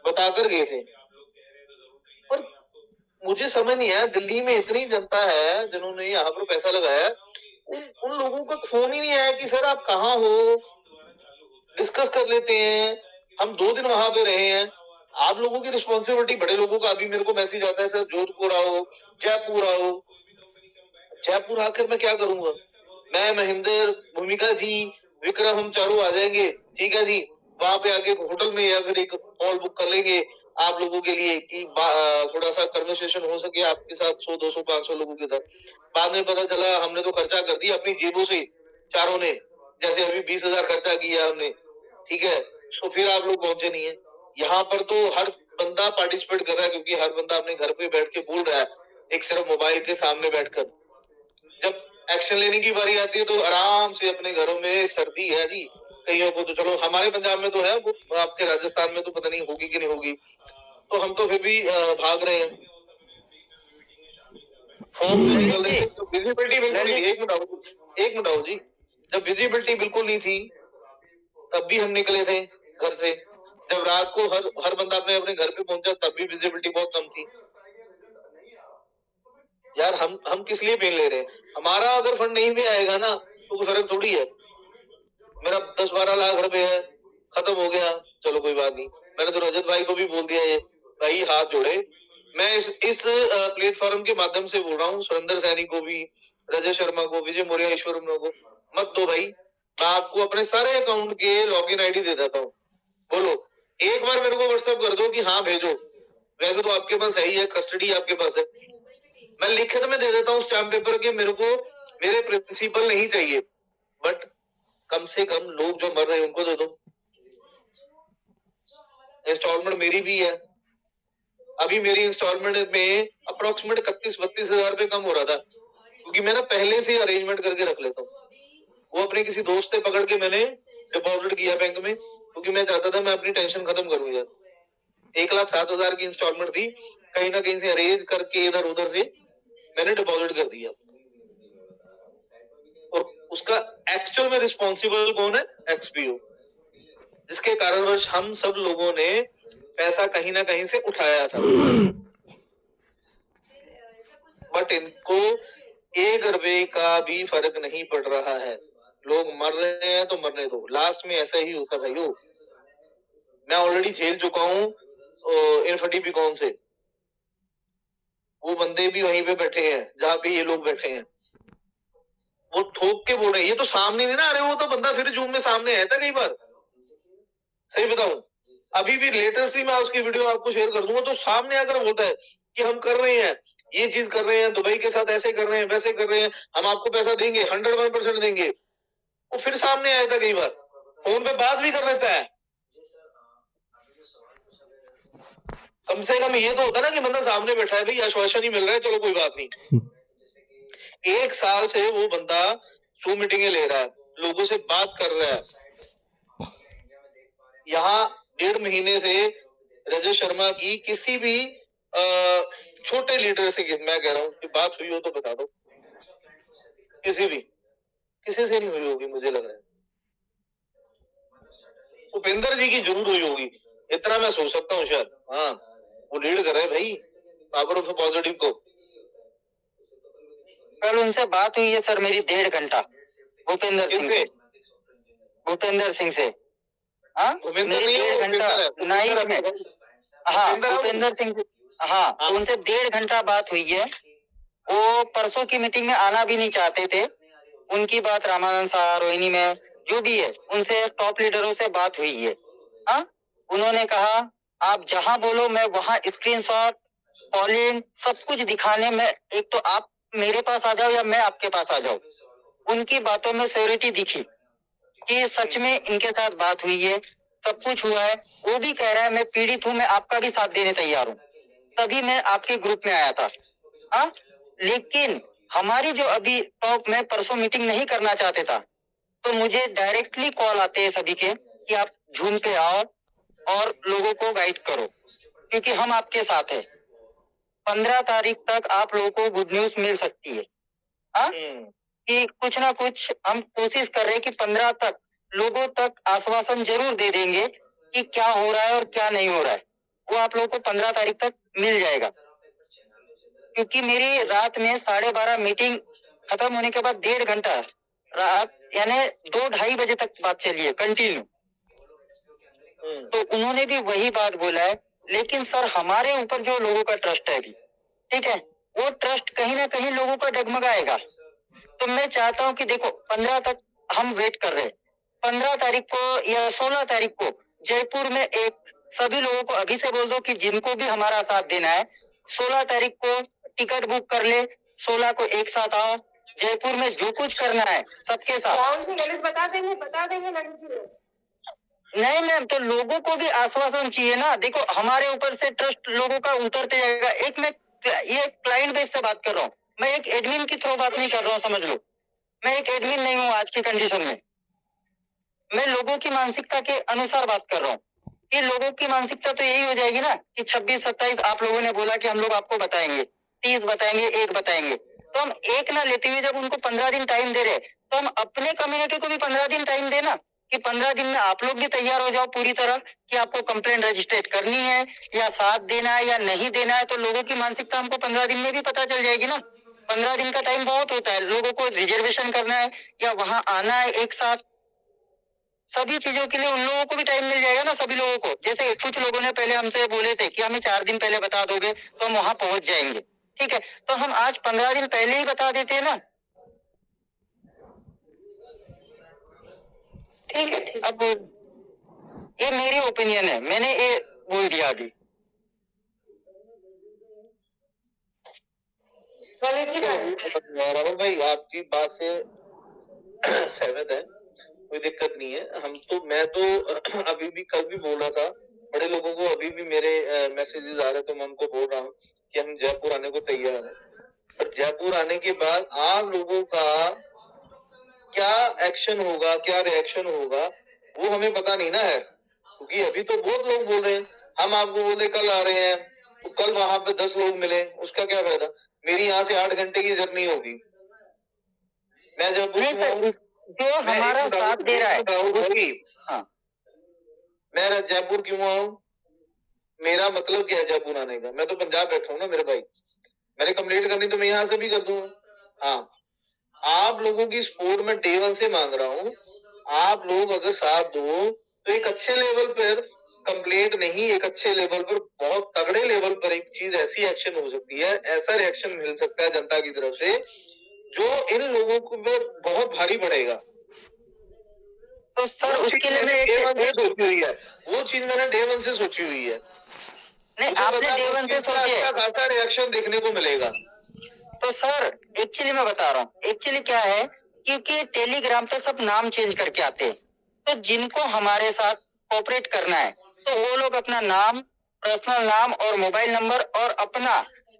बताकर गए थे, पर मुझे समझ नहीं आया, दिल्ली में इतनी जनता है जिन्होंने यहाँ पर पैसा लगाया, उन लोगों का फोन ही नहीं आया कि सर आप कहाँ हो, डिस्कस कर लेते हैं। हम 2 दिन वहां पे रहे हैं, आप लोगों की रिस्पॉन्सिबिलिटी, बड़े लोगों का अभी मेरे को मैसेज आता है, सर जोधपुर आओ, जयपुर आओ। जयपुर आकर मैं क्या करूंगा? मैं, महेंद्र, भूमिका जी, विक्रम, हम चारों आ जाएंगे, ठीक है जी। वहां पे आके होटल में या फिर एक हॉल बुक कर लेंगे आप लोगों के लिए कि थोड़ा सा कन्वर्सेशन हो सके आपके साथ, 100, 200, 500 लोगों के साथ। बाद में पता चला हमने तो खर्चा कर दिया अपनी जेबों से चारों ने, जैसे अभी 20,000 खर्चा किया हमने, ठीक है, तो फिर आप लोग पहुंचे नहीं है। यहाँ पर तो हर बंदा पार्टिसिपेट कर रहा है, क्योंकि हर बंदा अपने घर पे बैठ के बोल रहा है, एक सिर्फ मोबाइल के सामने बैठकर। जब एक्शन लेने की बारी आती है तो आराम से अपने घरों में, सर्दी है जी कईयों को, तो चलो हमारे पंजाब में तो है, वो आपके राजस्थान में तो पता नहीं होगी कि नहीं होगी, तो हम तो फिर भी भाग रहे हैं। विजिबिलिटी बिल्कुल नहीं, एक मिनट आओ जी, जब विजिबिलिटी बिल्कुल नहीं थी तब भी हम निकले थे घर से। जब रात को हर बंदा अपने अपने घर पे पहुंचा तब भी विजिबिलिटी बहुत कम थी। यार हम किस लिए पेन ले रहे हैं? हमारा अगर फंड नहीं भी आएगा ना तो कोई फर्क थोड़ी है। मेरा 10-12 लाख रुपए है, खत्म हो गया, चलो कोई बात नहीं। मैंने तो रजत भाई को भी बोल दिया, ये भाई हाथ जोड़े, मैं इस प्लेटफॉर्म के माध्यम से बोल रहा हूँ, सुरेंद्र सैनी को भी, रजत शर्मा को, विजय मौर्य, ईश्वर को मत दो भाई, मैं आपको अपने सारे अकाउंट के लॉगिन आईडी दे देता हूँ। बोलो, एक बार मेरे को व्हाट्सएप कर दो कि हाँ भेजो, वैसे तो आपके पास है ही है, कस्टडी आपके पास है, मैं लिखित में दे देता हूँ स्टैम्प पेपर के, मेरे को मेरे प्रिंसिपल नहीं चाहिए, बट कम से कम लोग जो मर रहे हैं उनको दे दो। इंस्टॉलमेंट मेरी भी है, अभी मेरी इंस्टॉलमेंट में अप्रोक्सीमेट 31-32 हजार रुपए कम हो रहा था, क्योंकि मैं ना पहले से अरेंजमेंट करके रख लेता हूँ। वो अपने किसी दोस्त से पकड़ के मैंने डिपॉजिट किया बैंक में, क्योंकि मैं चाहता था मैं अपनी टेंशन खत्म करूं यार। 1,07,000 की इंस्टॉलमेंट थी, कहीं ना कहीं से अरेंज करके इधर उधर से मैंने डिपॉजिट कर दिया, और उसका एक्चुअल में रिस्पॉन्सिबल कौन है? एक्सपीओ, जिसके कारणवश हम सब लोगों ने पैसा कहीं ना कहीं से उठाया था, बट इनको 1 रुपए का भी फर्क नहीं पड़ रहा है। लोग मर रहे हैं तो मरने दो, लास्ट में ऐसा ही होता भाइयों। मैं ऑलरेडी झेल चुका हूँ इनफटी बिकॉन से, वो बंदे भी वहीं पे बैठे हैं जहाँ पे ये लोग बैठे हैं, वो ठोक के बोल रहे हैं, ये तो सामने नहीं ना आ रहे, वो तो बंदा फिर जूम में सामने आया था कई बार, सही बताऊं, अभी भी लेटेस्ट ही मैं उसकी वीडियो आपको शेयर कर दूंगा, तो सामने आकर बोलता है कि हम कर रहे हैं, ये चीज कर रहे हैं, दुबई के साथ ऐसे कर रहे हैं, वैसे कर रहे हैं, हम आपको पैसा देंगे, 101% देंगे। वो फिर सामने आया था कई बार, फोन पे बात भी कर लेता है। कम से कम ये तो होता ना कि बंदा सामने बैठा है, भाई आश्वासन ही मिल रहा है, चलो कोई बात नहीं। 1 साल से वो बंदा जूम मीटिंगें ले रहा है, लोगों से बात कर रहा है। यहाँ 1.5 महीने से रजत शर्मा की किसी भी छोटे लीडर से, मैं कह रहा हूँ कि बात हुई हो तो बता दो, किसी से नहीं हुई होगी, मुझे लग रहा है उपेंद्र जी की जरूर हुई होगी, इतना मैं सोच सकता हूँ शायद। हाँ, वो लीड कर रहे भाई पावर ऑफ पॉजिटिव को। कल उनसे बात हुई है सर मेरी 1.5 घंटा, भूपेंद्र सिंह से। हाँ, मेरी 1.5 घंटा नाइट में, हाँ भूपेंद्र सिंह से, हाँ उनसे 1.5 घंटा बात हुई है। वो परसों की मीटिंग में आना भी नहीं चाहते थे, उनकी बात रामानंद साहब, रोहिणी में जो भी है, उनसे टॉप लीडरों से बात हुई है। हाँ, उन्होंने कहा आप जहां बोलो मैं वहां स्क्रीनशॉट, कॉलिंग सब कुछ दिखाने में, एक तो आप मेरे पास आ जाओ या मैं आपके पास आ जाऊं। उनकी बातों में सियोरिटी दिखी कि सच में इनके साथ बात हुई है, सब कुछ हुआ है। वो भी कह रहा है मैं पीड़ित हूँ, मैं आपका भी साथ देने तैयार हूँ, तभी मैं आपके ग्रुप में आया था। हाँ, लेकिन हमारी जो अभी टॉप में परसों मीटिंग नहीं करना चाहते था, तो मुझे डायरेक्टली कॉल आते हैं सभी के कि आप झूम पे आओ और लोगों को गाइड करो, क्योंकि हम आपके साथ हैं। 15 तारीख तक आप लोगों को गुड न्यूज मिल सकती है। हाँ, कि कुछ ना कुछ हम कोशिश कर रहे हैं कि 15 तक लोगों तक आश्वासन जरूर दे देंगे कि क्या हो रहा है और क्या नहीं हो रहा है, वो आप लोगों को 15 तारीख तक मिल जाएगा। क्योंकि मेरी रात में 12:30 मीटिंग खत्म होने के बाद 1.5 घंटा रात यानी 2-2:30 बजे तक बात चली है कंटिन्यू। तो उन्होंने भी वही बात बोला है, लेकिन सर हमारे ऊपर जो लोगों का ट्रस्ट है अभी, ठीक है, वो ट्रस्ट कहीं ना कहीं लोगों का डगमगाएगा। तो मैं चाहता हूं कि देखो 15 तक हम वेट कर रहे हैं, 15 तारीख को या 16 तारीख को जयपुर में एक सभी लोगों को अभी से बोल दो कि जिनको भी हमारा साथ देना है 16 तारीख को टिकट बुक कर ले, 16 को एक साथ आओ, जयपुर में जो कुछ करना है सबके साथ। ललित बता देंगे ललित जी। नहीं मैम, तो लोगों को भी आश्वासन चाहिए ना। देखो हमारे ऊपर से ट्रस्ट लोगों का उतरते जाएगा। एक मैं ये क्लाइंट बेस से बात कर रहा हूँ, मैं एक एडमिन के थ्रू बात नहीं कर रहा हूँ, समझ लो। मैं एक एडमिन नहीं हूँ आज की कंडीशन में। मैं लोगों की मानसिकता के अनुसार बात कर रहा हूँ कि लोगों की मानसिकता तो यही हो जाएगी ना कि 26-27 आप लोगों ने बोला कि हम लोग आपको बताएंगे, 30 बताएंगे, 1 बताएंगे, तो हम 1 ना लेते हुए जब उनको 15 दिन टाइम दे रहे, तो हम अपने कम्युनिटी को भी 15 दिन टाइम देना कि 15 दिन में आप लोग भी तैयार हो जाओ पूरी तरह कि आपको कंप्लेंट रजिस्ट्रेट करनी है या साथ देना है या नहीं देना है। तो लोगों की मानसिकता हमको 15 दिन में भी पता चल जाएगी ना। 15 दिन का टाइम बहुत होता है, लोगों को रिजर्वेशन करना है या वहां आना है एक साथ, सभी चीजों के लिए उन लोगों को भी टाइम मिल जाएगा ना। सभी लोगों को, जैसे कुछ लोगों ने पहले हमसे बोले थे कि हमें 4 दिन पहले बता दोगे तो हम वहां पहुंच जाएंगे, ठीक है, तो हम आज 15 दिन पहले ही बता देते हैं ना। ठीक है, अब ये मेरी ओपिनियन है, मैंने ये बोल दिया अभी। राहुल भाई आपकी बात से सहमत है, कोई दिक्कत नहीं है। मैं तो अभी भी कल भी बोल रहा था, बड़े लोगों को अभी भी मेरे मैसेजेस आ रहे, तो मैं उनको बोल रहा हूँ कि हम जयपुर आने को तैयार हैं। पर जयपुर आने के बाद आम लोगों का क्या एक्शन होगा, क्या रिएक्शन होगा, वो हमें पता नहीं ना है। क्योंकि अभी तो बहुत लोग बोल रहे हैं, हम आपको बोले कल आ रहे हैं, तो कल वहां पे 10 लोग मिले, उसका क्या फायदा। मेरी यहाँ से 8 घंटे की जर्नी होगी। मैं जब जो हमारा साथ दे रहा है हाँ, मैं जयपुर क्यों आऊं, मेरा मतलब क्या है जयपुर आने का। मैं तो पंजाब बैठा हूँ ना मेरे भाई, मैंने कंप्लीट करनी तो मैं यहाँ से भी कर दूंगा। हाँ, आप लोगों की सपोर्ट में डे 1 से मांग रहा हूँ। आप लोग अगर साथ दो तो एक अच्छे लेवल पर कंप्लेंट नहीं, एक अच्छे लेवल पर, बहुत तगड़े लेवल पर एक चीज ऐसी एक्शन हो सकती है, ऐसा रिएक्शन मिल सकता है जनता की तरफ से जो इन लोगों को बहुत भारी पड़ेगा। तो सर उसके लिए मैं डे 1 से सोची हुई है, वो चीज मैंने डे 1 से सोची हुई है। नहीं, आपने डे 1 से सोची है, खासा रिएक्शन देखने को मिलेगा। तो सर एक्चुअली मैं बता रहा हूँ, एक्चुअली क्या है, क्योंकि टेलीग्राम पे सब नाम चेंज करके आते हैं, तो जिनको हमारे साथ कोऑपरेट करना है तो वो लोग अपना नाम, पर्सनल नाम और मोबाइल नंबर और अपना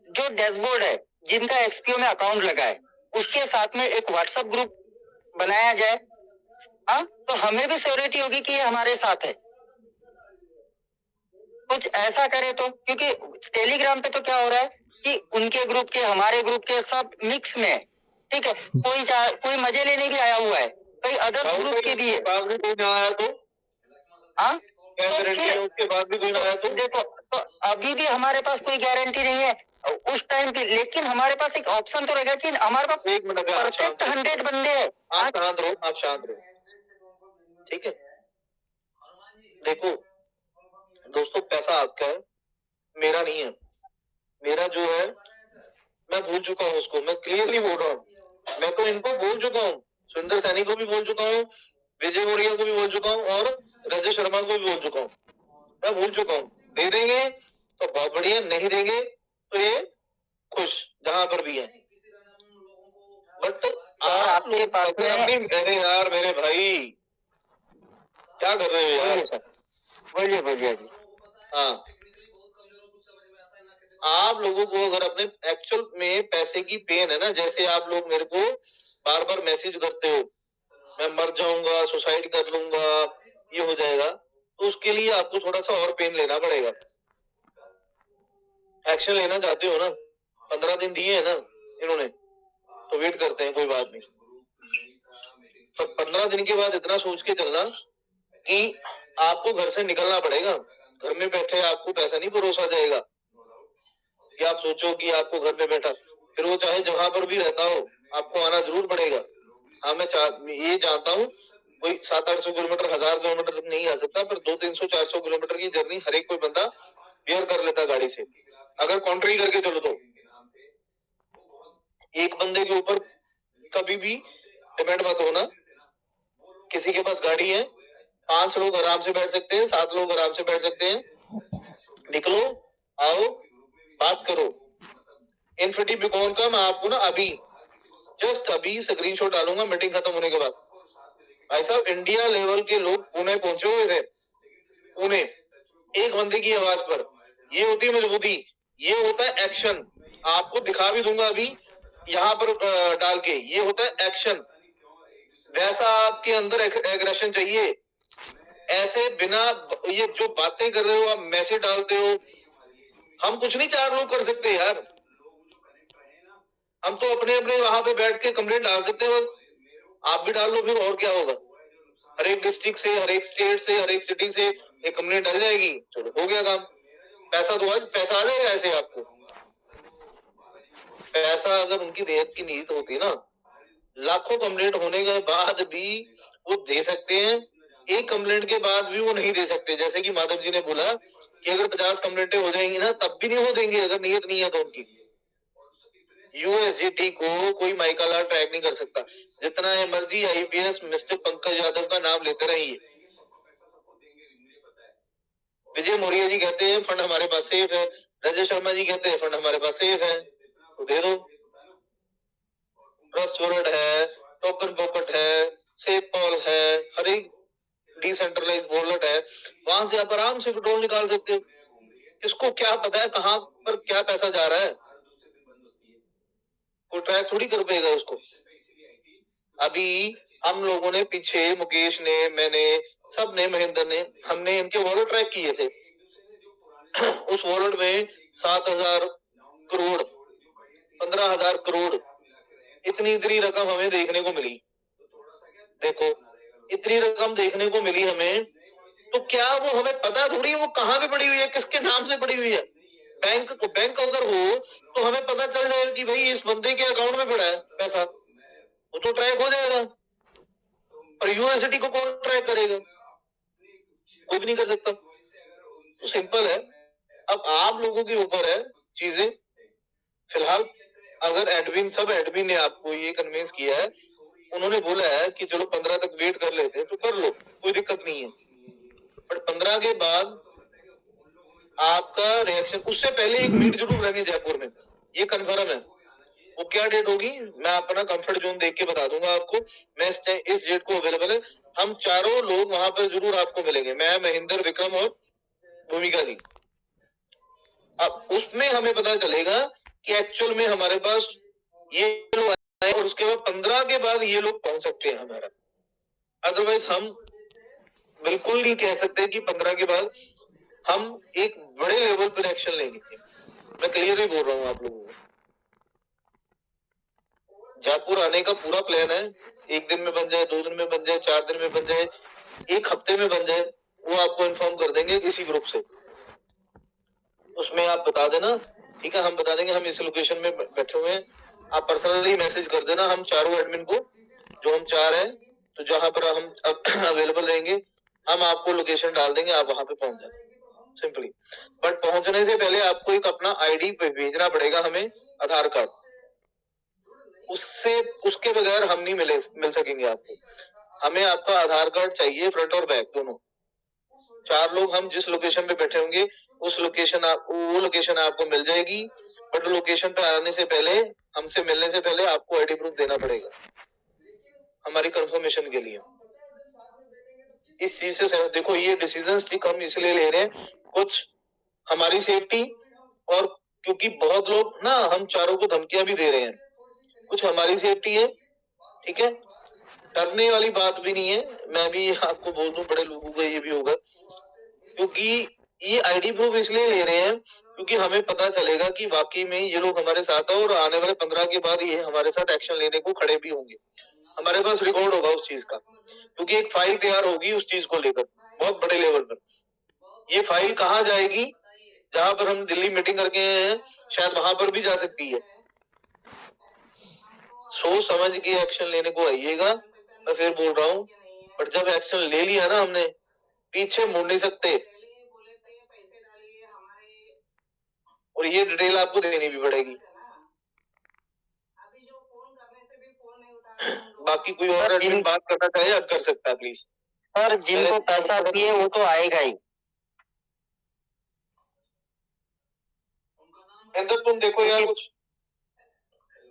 जो डैशबोर्ड है, जिनका एक्सपीओ में अकाउंट लगा है, उसके साथ में एक व्हाट्सएप ग्रुप बनाया जाए। हाँ, तो हमें भी श्योरिटी होगी कि ये हमारे साथ है। कुछ ऐसा करे तो, क्योंकि टेलीग्राम पे तो क्या हो रहा है कि उनके ग्रुप के, हमारे ग्रुप के सब मिक्स में है, ठीक है। कोई मजे लेने भी आया हुआ है, कई अदर ग्रुप के भी है। कोई ना आया तो हाँ, उसके बाद भी कोई ना आया तो देखो, तो अभी भी हमारे पास कोई गारंटी नहीं है उस टाइम की, लेकिन हमारे पास एक ऑप्शन तो रहेगा कि हमारे पास एक मिनट परफेक्ट 100 बंदे हैं। आप शांत रहो, आप शांत रहो, ठीक है। देखो दोस्तों, पैसा आपका है, मेरा नहीं है। मेरा जो है मैं भूल चुका हूँ उसको, मैं क्लियरली बोल रहा हूँ। मैं तो इनको बोल चुका हूँ, सुंदर सैनी को भी बोल चुका हूँ, विजय गोरिया को भी बोल चुका हूँ और रजत शर्मा को भी बोल चुका हूँ। मैं भूल चुका हूँ, दे देंगे तो बहुत बढ़िया, नहीं देंगे तो ये खुश जहां पर भी है। बट आपके पास में, अरे यार मेरे भाई क्या कर रहे हो यार, बोलिए बोलिए। हाँ, आप लोगों को अगर अपने एक्चुअल में पैसे की पेन है ना, जैसे आप लोग मेरे को बार बार मैसेज करते हो, मैं मर जाऊंगा, सुसाइड कर लूंगा, ये हो जाएगा, तो उसके लिए आपको थोड़ा सा और पेन लेना पड़ेगा। एक्शन लेना चाहते हो ना, 15 दिन दिए है ना इन्होंने, तो वेट करते हैं, कोई बात नहीं। पर 15 दिन के बाद इतना सोच के चलना कि आपको घर से निकलना पड़ेगा। घर में बैठे आपको पैसा नहीं परोसा जाएगा कि आप सोचो कि आपको घर में बैठा, फिर वो चाहे जहां पर भी रहता हो आपको आना जरूर पड़ेगा। हाँ, मैं ये जानता हूँ कोई 700-800 किलोमीटर, 1000 किलोमीटर तक नहीं आ सकता, पर 200-300-400 किलोमीटर की जर्नी हर एक कोई बंदा बेयर कर लेता गाड़ी से, अगर कॉन्ट्री करके चलो तो। एक बंदे के ऊपर कभी भी डिपेंड मत होना। किसी के पास गाड़ी है, 5 लोग आराम से बैठ सकते हैं, 7 लोग आराम से बैठ सकते हैं। निकलो, आओ, बात करो। इन्फिनिटी बिकॉन का मैं आपको ना अभी जस्ट अभी स्क्रीनशॉट डालूंगा मीटिंग खत्म होने के बाद। भाई साहब इंडिया लेवल के लोग पुणे पहुंचे हुए थे, पुणे एक बंदे की आवाज पर। ये होती है मजबूती, ये होता है एक्शन। आपको दिखा भी दूंगा अभी यहाँ पर डाल के, ये होता है एक्शन। वैसा आपके अंदर एग्रेशन चाहिए। ऐसे बिना ये जो बातें कर रहे हो आप, मैसेज डालते हो, हम कुछ नहीं 4 लोग कर सकते यार। हम तो अपने अपने वहां पे बैठ के कंप्लेंट डाल सकते हैं बस। आप भी डाल लो फिर, और क्या होगा। हर एक डिस्ट्रिक्ट से, हर एक स्टेट से, हर एक सिटी से एक कंप्लेंट डल जाएगी, चलो हो गया काम। पैसा तो आज पैसा आ जाएगा ऐसे आपको। पैसा अगर उनकी देहत की नीयत होती ना, लाखों कंप्लेंट होने के बाद भी वो दे सकते हैं, एक कंप्लेंट के बाद भी वो नहीं दे सकते। जैसे कि माधव जी ने बोला कि अगर 50 कंप्लेंटें हो जाएंगी ना तब भी नहीं हो देंगे अगर नीयत नहीं है तो उनकी। यूएसजीटी को कोई माइकाला ट्रैक नहीं कर सकता। जितना मर्जी आईपीएस मिस्टर पंकज यादव का नाम लेते रहिए। विजय मौर्य जी कहते हैं फंड हमारे पास सेफ है, रजत शर्मा जी कहते हैं फंड हमारे पास सेफ है, तो दे दो। ट्रस्ट वॉलेट है, टोकन पॉकेट है, सेफ पॉल है, हर एक डिसेंट्रलाइज वॉलेट है, वहां से आप आराम से पेट्रोल निकाल सकते हो। किसको क्या पता है कहां पर क्या पैसा जा रहा है, कोई ट्रैक थोड़ी कर पाएगा उसको। अभी हम लोगों ने पीछे, मुकेश ने, मैंने, सब ने, महेंद्र ने, हमने इनके वॉलेट ट्रैक किए थे। उस वॉलेट में 7,000 करोड़, 15,000 करोड़, इतनी रकम हमें देखने को मिली। देखो इतनी रकम देखने को मिली हमें, तो क्या वो हमें पता थोड़ी वो कहाँ पे पड़ी हुई है, किसके नाम से पड़ी हुई है। बैंक अगर हो तो हमें पता चल जाएगा कि भाई इस बंदे के अकाउंट में पड़ा है पैसा, वो तो ट्रैक हो जाएगा। पर यूनिवर्सिटी को कौन ट्रैक करेगा, कोई भी नहीं कर सकता। तो सिंपल है। अब आप लोगों के ऊपर है चीजें। फिलहाल अगर एडमिन, सब एडमिन ने आपको ये कन्विंस किया है, उन्होंने बोला है कि चलो 15 तक वेट कर लेते हैं, तो कर लो, कोई दिक्कत नहीं है। पर 15 के बाद आपका रिएक्शन, उससे पहले एक मीट जरूर रखें जयपुर में, ये कन्फर्म है। वो क्या डेट होगी मैं अपना कंफर्ट जोन देख के बता दूंगा आपको। मैं इस डेट को अवेलेबल है, हम चारों लोग वहां पर जरूर आपको मिलेंगे, मैं, महेंद्र, विक्रम और भूमिका जी। अब उसमें हमें पता चलेगा कि एक्चुअल में हमारे पास ये लोग आए और उसके बाद 15 के बाद ये लोग पहुंच सकते हैं हमारा। अदरवाइज हम बिल्कुल नहीं कह सकते कि 15 के बाद हम एक बड़े लेवल पर एक्शन लेंगे। मैं क्लियरली बोल रहा हूँ आप लोगों को। जयपुर आने का पूरा प्लान है, 1 दिन में बन जाए, 2 दिन में बन जाए, 4 दिन में बन जाए, 1 हफ्ते में बन जाए, वो आपको इन्फॉर्म कर देंगे किसी ग्रुप से। उसमें आप बता देना, ठीक है, हम बता देंगे हम इस लोकेशन में बैठे हुए हैं, आप पर्सनली मैसेज कर देना हम चारों एडमिन को, जो हम 4 हैं, तो जहां पर हम अवेलेबल रहेंगे हम आपको लोकेशन डाल देंगे, आप वहां पे पहुंच जाए सिंपली। बट पहुंचने से पहले आपको एक अपना आईडी भेजना पड़ेगा हमें, आधार कार्ड। उससे, उसके बगैर हम नहीं मिल सकेंगे आपको। हमें आपका आधार कार्ड चाहिए, फ्रंट और बैक दोनों। 4 लोग हम जिस लोकेशन पे बैठे होंगे उस लोकेशन वो लोकेशन आपको मिल जाएगी, बट लोकेशन पे आने से पहले, हमसे मिलने से पहले आपको आईडी प्रूफ देना पड़ेगा हमारी कंफर्मेशन के लिए। इस चीज से देखो, ये डिसीजन हम इसलिए ले रहे हैं, कुछ हमारी सेफ्टी, और क्योंकि बहुत लोग ना हम चारों को धमकियां भी दे रहे हैं, कुछ हमारी सेफ्टी है, ठीक है, डरने वाली बात भी नहीं है। मैं भी आपको बोल दूं, बड़े लोगों का ये भी होगा, क्योंकि ये आईडी प्रूफ इसलिए ले रहे हैं क्योंकि हमें पता चलेगा कि वाकई में ये लोग हमारे साथ है, और आने वाले 15 के बाद ये हमारे साथ एक्शन लेने को खड़े भी होंगे। हमारे पास रिकॉर्ड होगा उस चीज का, क्योंकि एक फाइल तैयार होगी उस चीज को लेकर बहुत बड़े लेवल पर। ये फाइल कहाँ जाएगी, जहां पर हम दिल्ली मीटिंग करके हैं, शायद वहां पर भी जा सकती है। सोच समझ के एक्शन लेने को आइएगा, मैं फिर बोल रहा हूँ। पर जब एक्शन ले लिया ना हमने, पीछे मुड़ नहीं सकते, और ये डिटेल आपको देनी भी पड़ेगी। बाकी कोई और एडमिन बात करना चाहे अब कर सकता है प्लीज। सर जिनको पैसा चाहिए वो तो आएगा ही। तुम देखो यार कुछ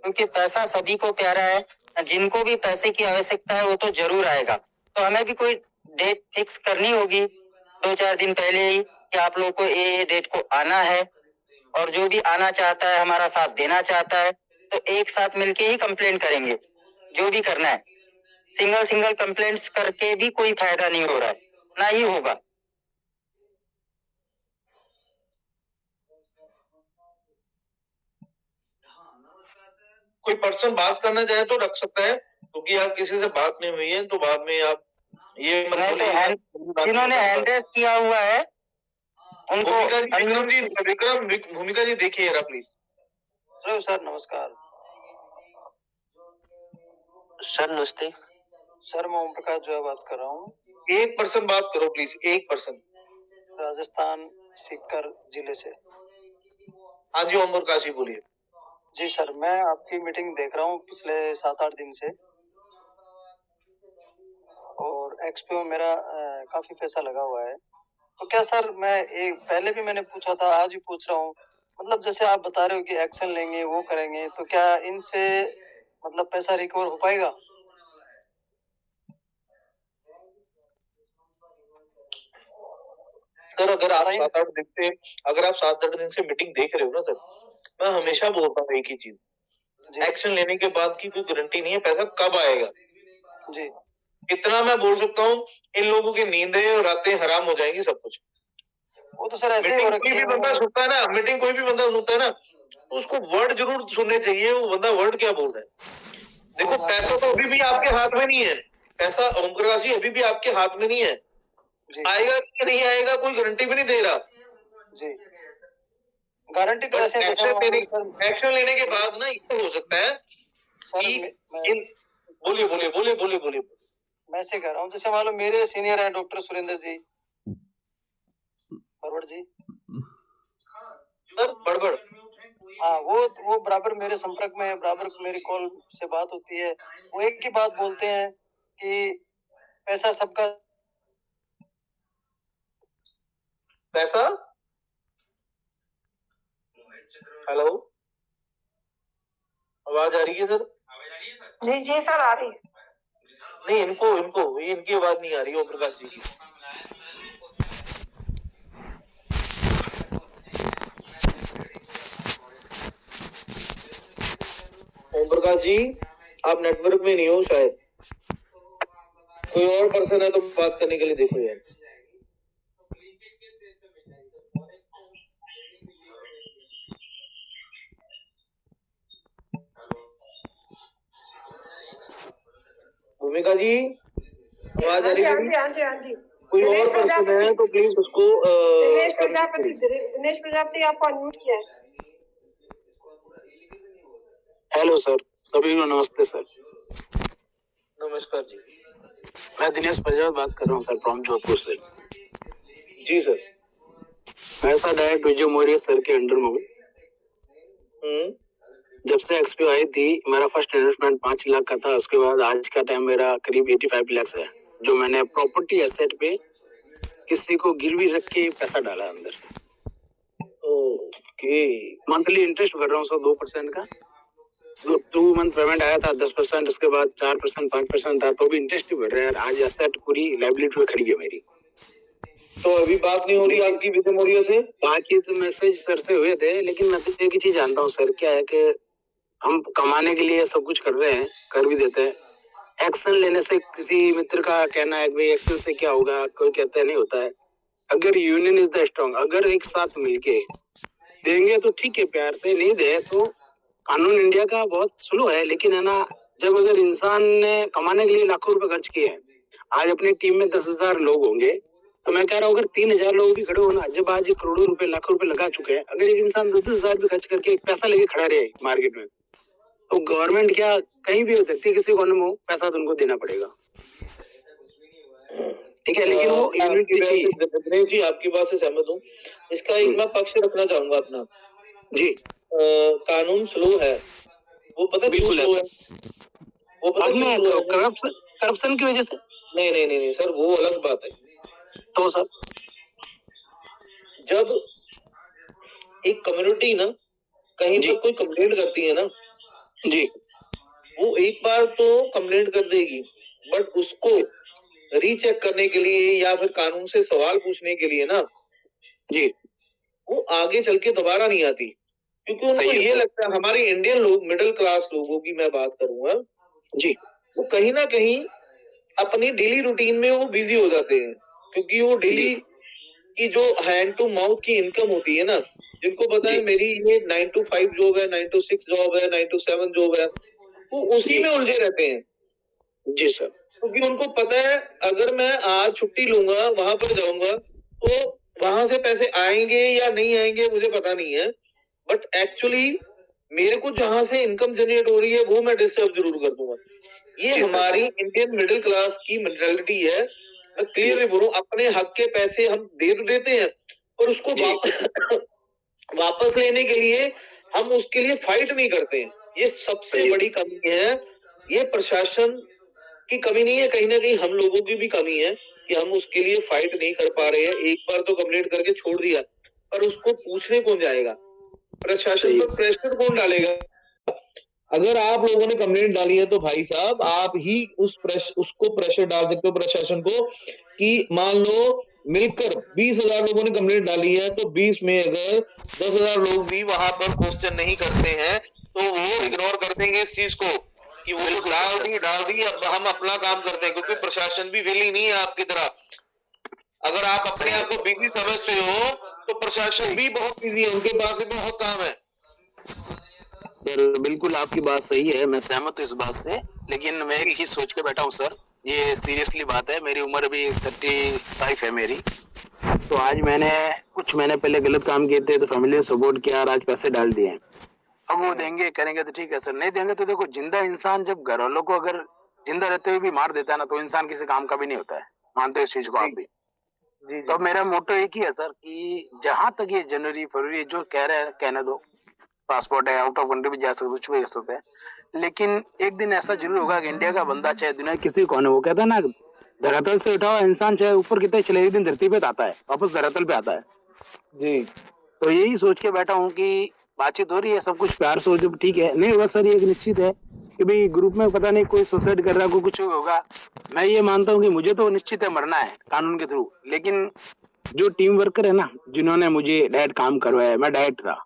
क्योंकि पैसा सभी को प्यारा है। जिनको भी पैसे की आवश्यकता है वो तो जरूर आएगा। तो हमें भी कोई डेट फिक्स करनी होगी 2-4 दिन पहले ही कि आप लोग को ये डेट को आना है, और जो भी आना चाहता है, हमारा साथ देना चाहता है, तो एक साथ मिलके ही कंप्लेंट करेंगे जो भी करना है। सिंगल कंप्लेंट्स करके भी कोई फायदा नहीं हो रहा है, ना ही होगा। कोई पर्सन बात करना चाहे तो रख सकता है, क्योंकि आज किसी से बात नहीं हुई है, तो बाद में आप ये जिन्होंने हैंड रेस किया हुआ है उनको विक्रम भूमिका जी देखिए जरा प्लीज। हेलो सर, नमस्कार सर। नमस्ते सर, मैं ओम प्रकाश जो बात कर रहा हूँ। एक पर्सन बात करो प्लीज, एक पर्सन। राजस्थान सीकर जिले से। हाँ जी ओम प्रकाश जी बोलिए। जी सर, मैं आपकी मीटिंग देख रहा हूँ पिछले 7-8 दिन से, और एक्सपी में मेरा काफी पैसा लगा हुआ है। तो क्या सर, मैं एक पहले भी मैंने पूछा था, आज भी पूछ रहा हूँ, मतलब जैसे आप बता रहे हो कि एक्शन लेंगे, वो करेंगे, तो क्या इनसे मतलब पैसा रिकवर हो पाएगा? सर अगर आप 7-8 दिन से मीटिंग देख रहे हो ना सर, मैं हमेशा बोलता हूँ एक ही चीज, एक्शन लेने के बाद की कोई गारंटी नहीं है पैसा कब आएगा। जी, इतना मैं बोल सकता हूँ, इन लोगों की नींदें और रातें हराम हो जाएंगी सब कुछ। वो तो सर ऐसे ही हो रखी है। कोई भी बंदा सुनता है ना, मीटिंग कोई भी बंदा सुनता है ना, तो उसको वर्ड जरूर सुनने चाहिए, वो बंदा वर्ड क्या बोल रहा है। देखो पैसा तो अभी भी आपके हाथ में नहीं है, पैसा ओम प्रकाश जी अभी भी आपके हाथ में नहीं है, आएगा कि नहीं आएगा कोई गारंटी भी नहीं दे रहा जी। गारंटी तो ऐसे एक्शन लेने के बाद ना ये हो सकता है कि बोलिए। मैं ऐसे कह रहा हूँ, जैसे मान लो मेरे सीनियर है डॉक्टर सुरेंद्र जी बरबड़ जी, बड़बड़, हाँ, वो बराबर मेरे संपर्क में है, बराबर मेरी कॉल से बात होती है। वो एक ही बात बोलते हैं कि पैसा सबका। पैसा, हेलो, आवाज आ रही है सर? जी सर, आ रही है। नहीं, इनको इनकी आवाज नहीं आ रही ओम प्रकाश जी की। ओम प्रकाश जी आप नेटवर्क में नहीं हो शायद, कोई और पर्सन है तो बात करने के लिए देखो यार। भूमिका जी आवाज आ रही है? हाँ जी। कोई और पर्सन है तो प्लीज उसको दिनेश प्रजापति आपको अनम्यूट किया है। हेलो सर, सभी को नमस्ते सर। नमस्कार जी, मैं दिनेश प्रजापति बात कर रहा हूँ सर, फ्रॉम जोधपुर से। जी सर। मैं sir direct Vijay Maurya sir के अंडर में हूँ। जब से एक्सपी आई थी मेरा फर्स्ट इन्वेस्टमेंट 5 लाख का था, उसके बाद आज का टाइम मेरा करीब 85 लाख है, जो मैंने प्रॉपर्टी एसेट पे किसी को गिरवी रख के पैसा डाला अंदर। ओके, मंथली इंटरेस्ट भर रहा हूँ सर 2% का। 2 मंथ पेमेंट आया था 10%, उसके बाद 4% 5% था, तो भी इंटरेस्ट ही भर रहे हैं। आज एसेट पूरी लाइबिलिटी में खड़ी है मेरी। तो अभी बात नहीं हो रही आपकी विजय मौर्य से? बातचीत मैसेज सर से हुए थे, लेकिन मैं तो एक ही चीज जानता हूँ सर, क्या है कि हम कमाने के लिए सब कुछ कर रहे हैं, कर भी देते हैं। एक्शन लेने से किसी मित्र का कहना है कि भाई एक्शन से क्या होगा, कोई कहता है नहीं होता है। अगर यूनियन इज द स्ट्रॉन्ग, अगर एक साथ मिलके देंगे तो ठीक है, प्यार से, नहीं दे तो कानून इंडिया का बहुत स्लो है, लेकिन है ना, जब अगर इंसान ने कमाने के लिए लाखों रुपए खर्च किए हैं, आज अपनी टीम में 10,000 लोग होंगे, तो मैं कह रहा हूँ अगर 3,000 लोग भी खड़े हो ना, जब आज करोड़ों रुपए लाखों रुपए लगा चुके हैं, अगर एक इंसान 10,000 भी खर्च करके एक पैसा लेके खड़ा रहे मार्केट में, तो गवर्नमेंट क्या कहीं भी हो सकती है, किसी कोने में हो, पैसा तो उनको देना पड़ेगा, ठीक है। लेकिन वो दिनेश जी आपकी बात से सहमत हूँ। इसका एक मैं पक्ष रखना चाहूंगा अपना जी। कानून स्लो है, वो पता बिल्कुल स्लो है, वो पता करप्शन की वजह से। नहीं सर, वो अलग बात है। तो सर जब एक कम्युनिटी ना कहीं पर कोई कंप्लेंट करती है ना, जी वो एक बार तो कंप्लेंट कर देगी, बट उसको रीचेक करने के लिए या फिर कानून से सवाल पूछने के लिए ना जी वो आगे चल के दोबारा नहीं आती, क्योंकि उनको सही है ये सर। लगता है, हमारे इंडियन लोग, मिडिल क्लास लोगों की मैं बात करूंगा जी वो कहीं ना कहीं अपनी डेली रूटीन में वो बिजी हो जाते हैं, क्योंकि वो डेली की जो हैंड टू माउथ की इनकम होती है ना, जिनको पता है जी मेरी ये 9 to 5 जॉब है, 9 to 6 जॉब है, 9 to 7 जॉब है, वो उसी जी में उलझे रहते हैं, जी सर। क्योंकि उनको पता है अगर मैं आज छुट्टी लूंगा, वहां पर जाऊंगा, तो वहां से पैसे आएंगे या नहीं आएंगे मुझे पता नहीं है, बट एक्चुअली मेरे को जहां से इनकम जनरेट हो रही है वो मैं डिस्टर्ब जरूर कर दूंगा। ये जी सर। हमारी इंडियन मिडिल क्लास की मेंटालिटी है। मैं क्लियरली बोलूं, अपने हक के पैसे हम दे तो देते हैं, और उसको जी वापस लेने के लिए हम उसके लिए फाइट नहीं करते हैं। ये सबसे सही है। बड़ी कमी है। ये प्रशासन की कमी नहीं है, कहीं ना कहीं हम लोगों की भी कमी है कि हम उसके लिए फाइट नहीं कर पा रहे हैं। एक बार तो कंप्लेंट करके छोड़ दिया, पर उसको पूछने कौन जाएगा? प्रशासन पर प्रेशर कौन डालेगा? अगर आप लोगों ने कंप्लेंट डाली है तो भाई साहब आप ही उसको प्रेशर डाल सकते हो प्रशासन को, कि मान लो मिलकर 20,000 लोगों ने कंप्लेंट डाली है, तो 20 में अगर 10,000 लोग भी वहां पर क्वेश्चन नहीं करते हैं तो वो इग्नोर कर देंगे इस चीज को कि वो तो डाल दी, अब हम अपना काम करते हैं, क्योंकि प्रशासन भी विली नहीं है आपकी तरह। अगर आप अपने आप को बिजी समझते हो तो प्रशासन भी बहुत बिजी है, उनके पास भी बहुत काम है। सर बिल्कुल आपकी बात सही है, मैं सहमत हूँ इस बात से, लेकिन मैं एक चीज सोच के बैठा हूँ सर, ये सीरियसली बात है, मेरी उम्र अभी 35 है मेरी, तो आज मैंने कुछ महीने पहले गलत काम किए थे तो फैमिली ने सपोर्ट किया और आज पैसे डाल दिए। अब वो देंगे करेंगे तो ठीक है सर, नहीं देंगे तो देखो, जिंदा इंसान जब घर वालों को अगर जिंदा रहते हुए भी मार देता है ना, तो इंसान किसी काम का भी नहीं होता है। मानते हो इस चीज को आप भी? तो अब मेरा मोटो एक ही है सर कि जहां तक ये जनवरी फरवरी जो कह रहे हैं कहने दो, पासपोर्ट है, आउट ऑफ कंट्री भी जा सकते, कुछ भी कर सकते हैं, लेकिन एक दिन ऐसा जरूर होगा कि इंडिया का बंदा चाहे दुनिया किसी कोने, वो कहता है ना, धरातल से उठा हुआ इंसान चाहे ऊपर कितने चले, एक दिन धरती पे आता है, वापस धरातल पे आता है जी। तो यही सोच के बैठा हूँ कि बातचीत हो रही है, सब कुछ प्यार से हो, जब ठीक है, नहीं होगा सर, ये एक निश्चित है कि भाई ग्रुप में पता नहीं कोई सुसाइड कर रहा है, कोई कुछ होगा, मैं ये मानता हूँ कि मुझे तो निश्चित है मरना है कानून के थ्रू, लेकिन जो टीम वर्कर है ना, जिन्होंने मुझे डायरेक्ट काम करवाया, मैं डायरेक्ट था,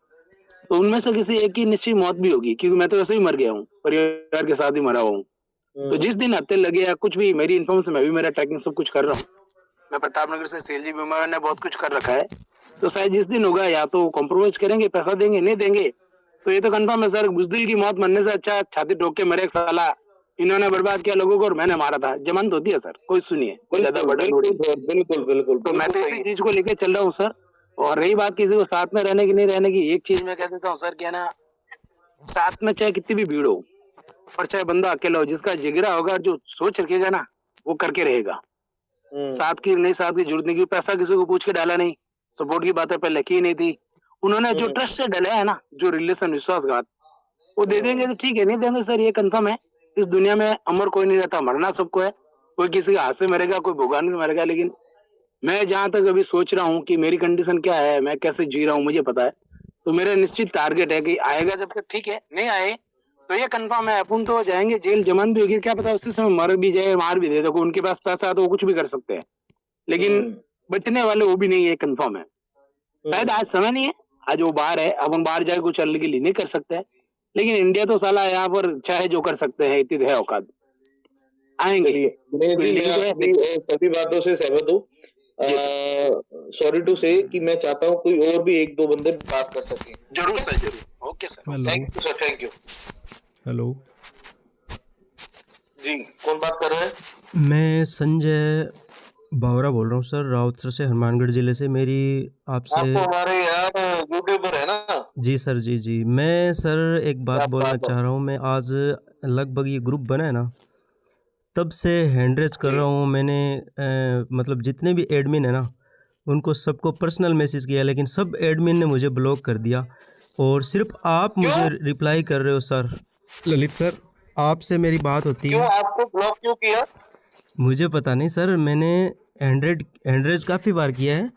तो उनमें से किसी एक की निश्चित मौत भी होगी, क्योंकि मैं तो वैसे ही मर गया हूँ, परिवार के साथ ही मरा हुआ हूँ। तो जिस दिन हत्या लगे या कुछ भी, मेरी इन्फॉर्मेशन, मैं भी मेरा ट्रैकिंग सब कुछ कर रहा हूँ, मैं प्रतापनगर से सेलजी भी मैंने बहुत कुछ कर रखा है, तो शायद जिस दिन होगा या तो कॉम्प्रोमाइज करेंगे, पैसा देंगे, नहीं देंगे तो ये तो कंफर्म है सर, बुजदिल की मौत मरने से अच्छा छाती ठोक के मरे, साला इन्होंने बर्बाद किया लोगों को और मैंने मारा था, जमानत होती है सर, कोई सुनिए, कोई ज्यादा बड़ा बिल्कुल। तो मैं तो इसी चीज को लेके चल रहा हूँ सर। और रही बात किसी को साथ में रहने की नहीं रहने की, एक चीज मैं कह देता हूँ सर, क्या ना, साथ में चाहे कितनी भी भीड़ हो और चाहे बंदा अकेला हो, जिसका जिगरा होगा, जो सोच रखेगा ना, वो करके रहेगा। साथ की जरूरत नहीं की, पैसा किसी को पूछ के डाला नहीं, सपोर्ट की बातें पहले की नहीं थी, उन्होंने जो ट्रस्ट से डाला है ना, जो रिलेशन विश्वासघात, वो दे देंगे तो ठीक है, नहीं देंगे सर, ये कंफर्म है। इस दुनिया में अमर कोई नहीं रहता, मरना सबको है, कोई किसी के हाथ से मरेगा, कोई भगवान से मरेगा, लेकिन मैं जहां तक अभी सोच रहा हूँ कि मेरी कंडीशन क्या है, मैं कैसे जी रहा हूँ, मुझे पता है, तो मेरा निश्चित टारगेट है कि आएगा जब तक ठीक है, नहीं आए तो ये कंफर्म है, अपन तो जाएंगे जेल, जमान भी होगी, क्या पता उसी समय मर भी जाए, मार भी दे, देखो उनके पास पैसा है तो वो कुछ भी कर सकते हैं, लेकिन बचने वाले वो भी नहीं है, कंफर्म है। शायद आज समय नहीं है, आज वो बाहर है, अब हम बाहर जाके कुछ करने के लिए नहीं कर सकते हैं, लेकिन इंडिया तो साला यहाँ पर चाहे जो कर सकते हैं, इतनी है औकात, आएंगे। सभी बातों से सहमत हूँ। सॉरी टू से कि मैं चाहता हूँ कोई और भी एक दो बंदे बात कर सके। जरूर सर, जरूर। Okay sir, thank you sir, thank you. Hello जी, कौन बात कर रहे हैं? मैं संजय बावरा बोल रहा हूँ सर, राउतसर से, हनुमानगढ़ जिले से। मेरी आपसे, आप तो हमारे यार यूट्यूबर है ना? जी सर, जी मैं सर एक बात बोलना चाह रहा हूँ। मैं आज लगभग ये ग्रुप बना है ना, तब से हैंड रेज कर रहा हूँ मैंने, मतलब जितने भी एडमिन है ना, उनको सबको पर्सनल मैसेज किया, लेकिन सब एडमिन ने मुझे ब्लॉक कर दिया, और सिर्फ आप मुझे रिप्लाई कर रहे हो सर। ललित सर, आपसे मेरी बात होती है। आपको ब्लॉक क्यों किया? मुझे पता नहीं सर, मैंने हैंड रेज काफ़ी बार किया है,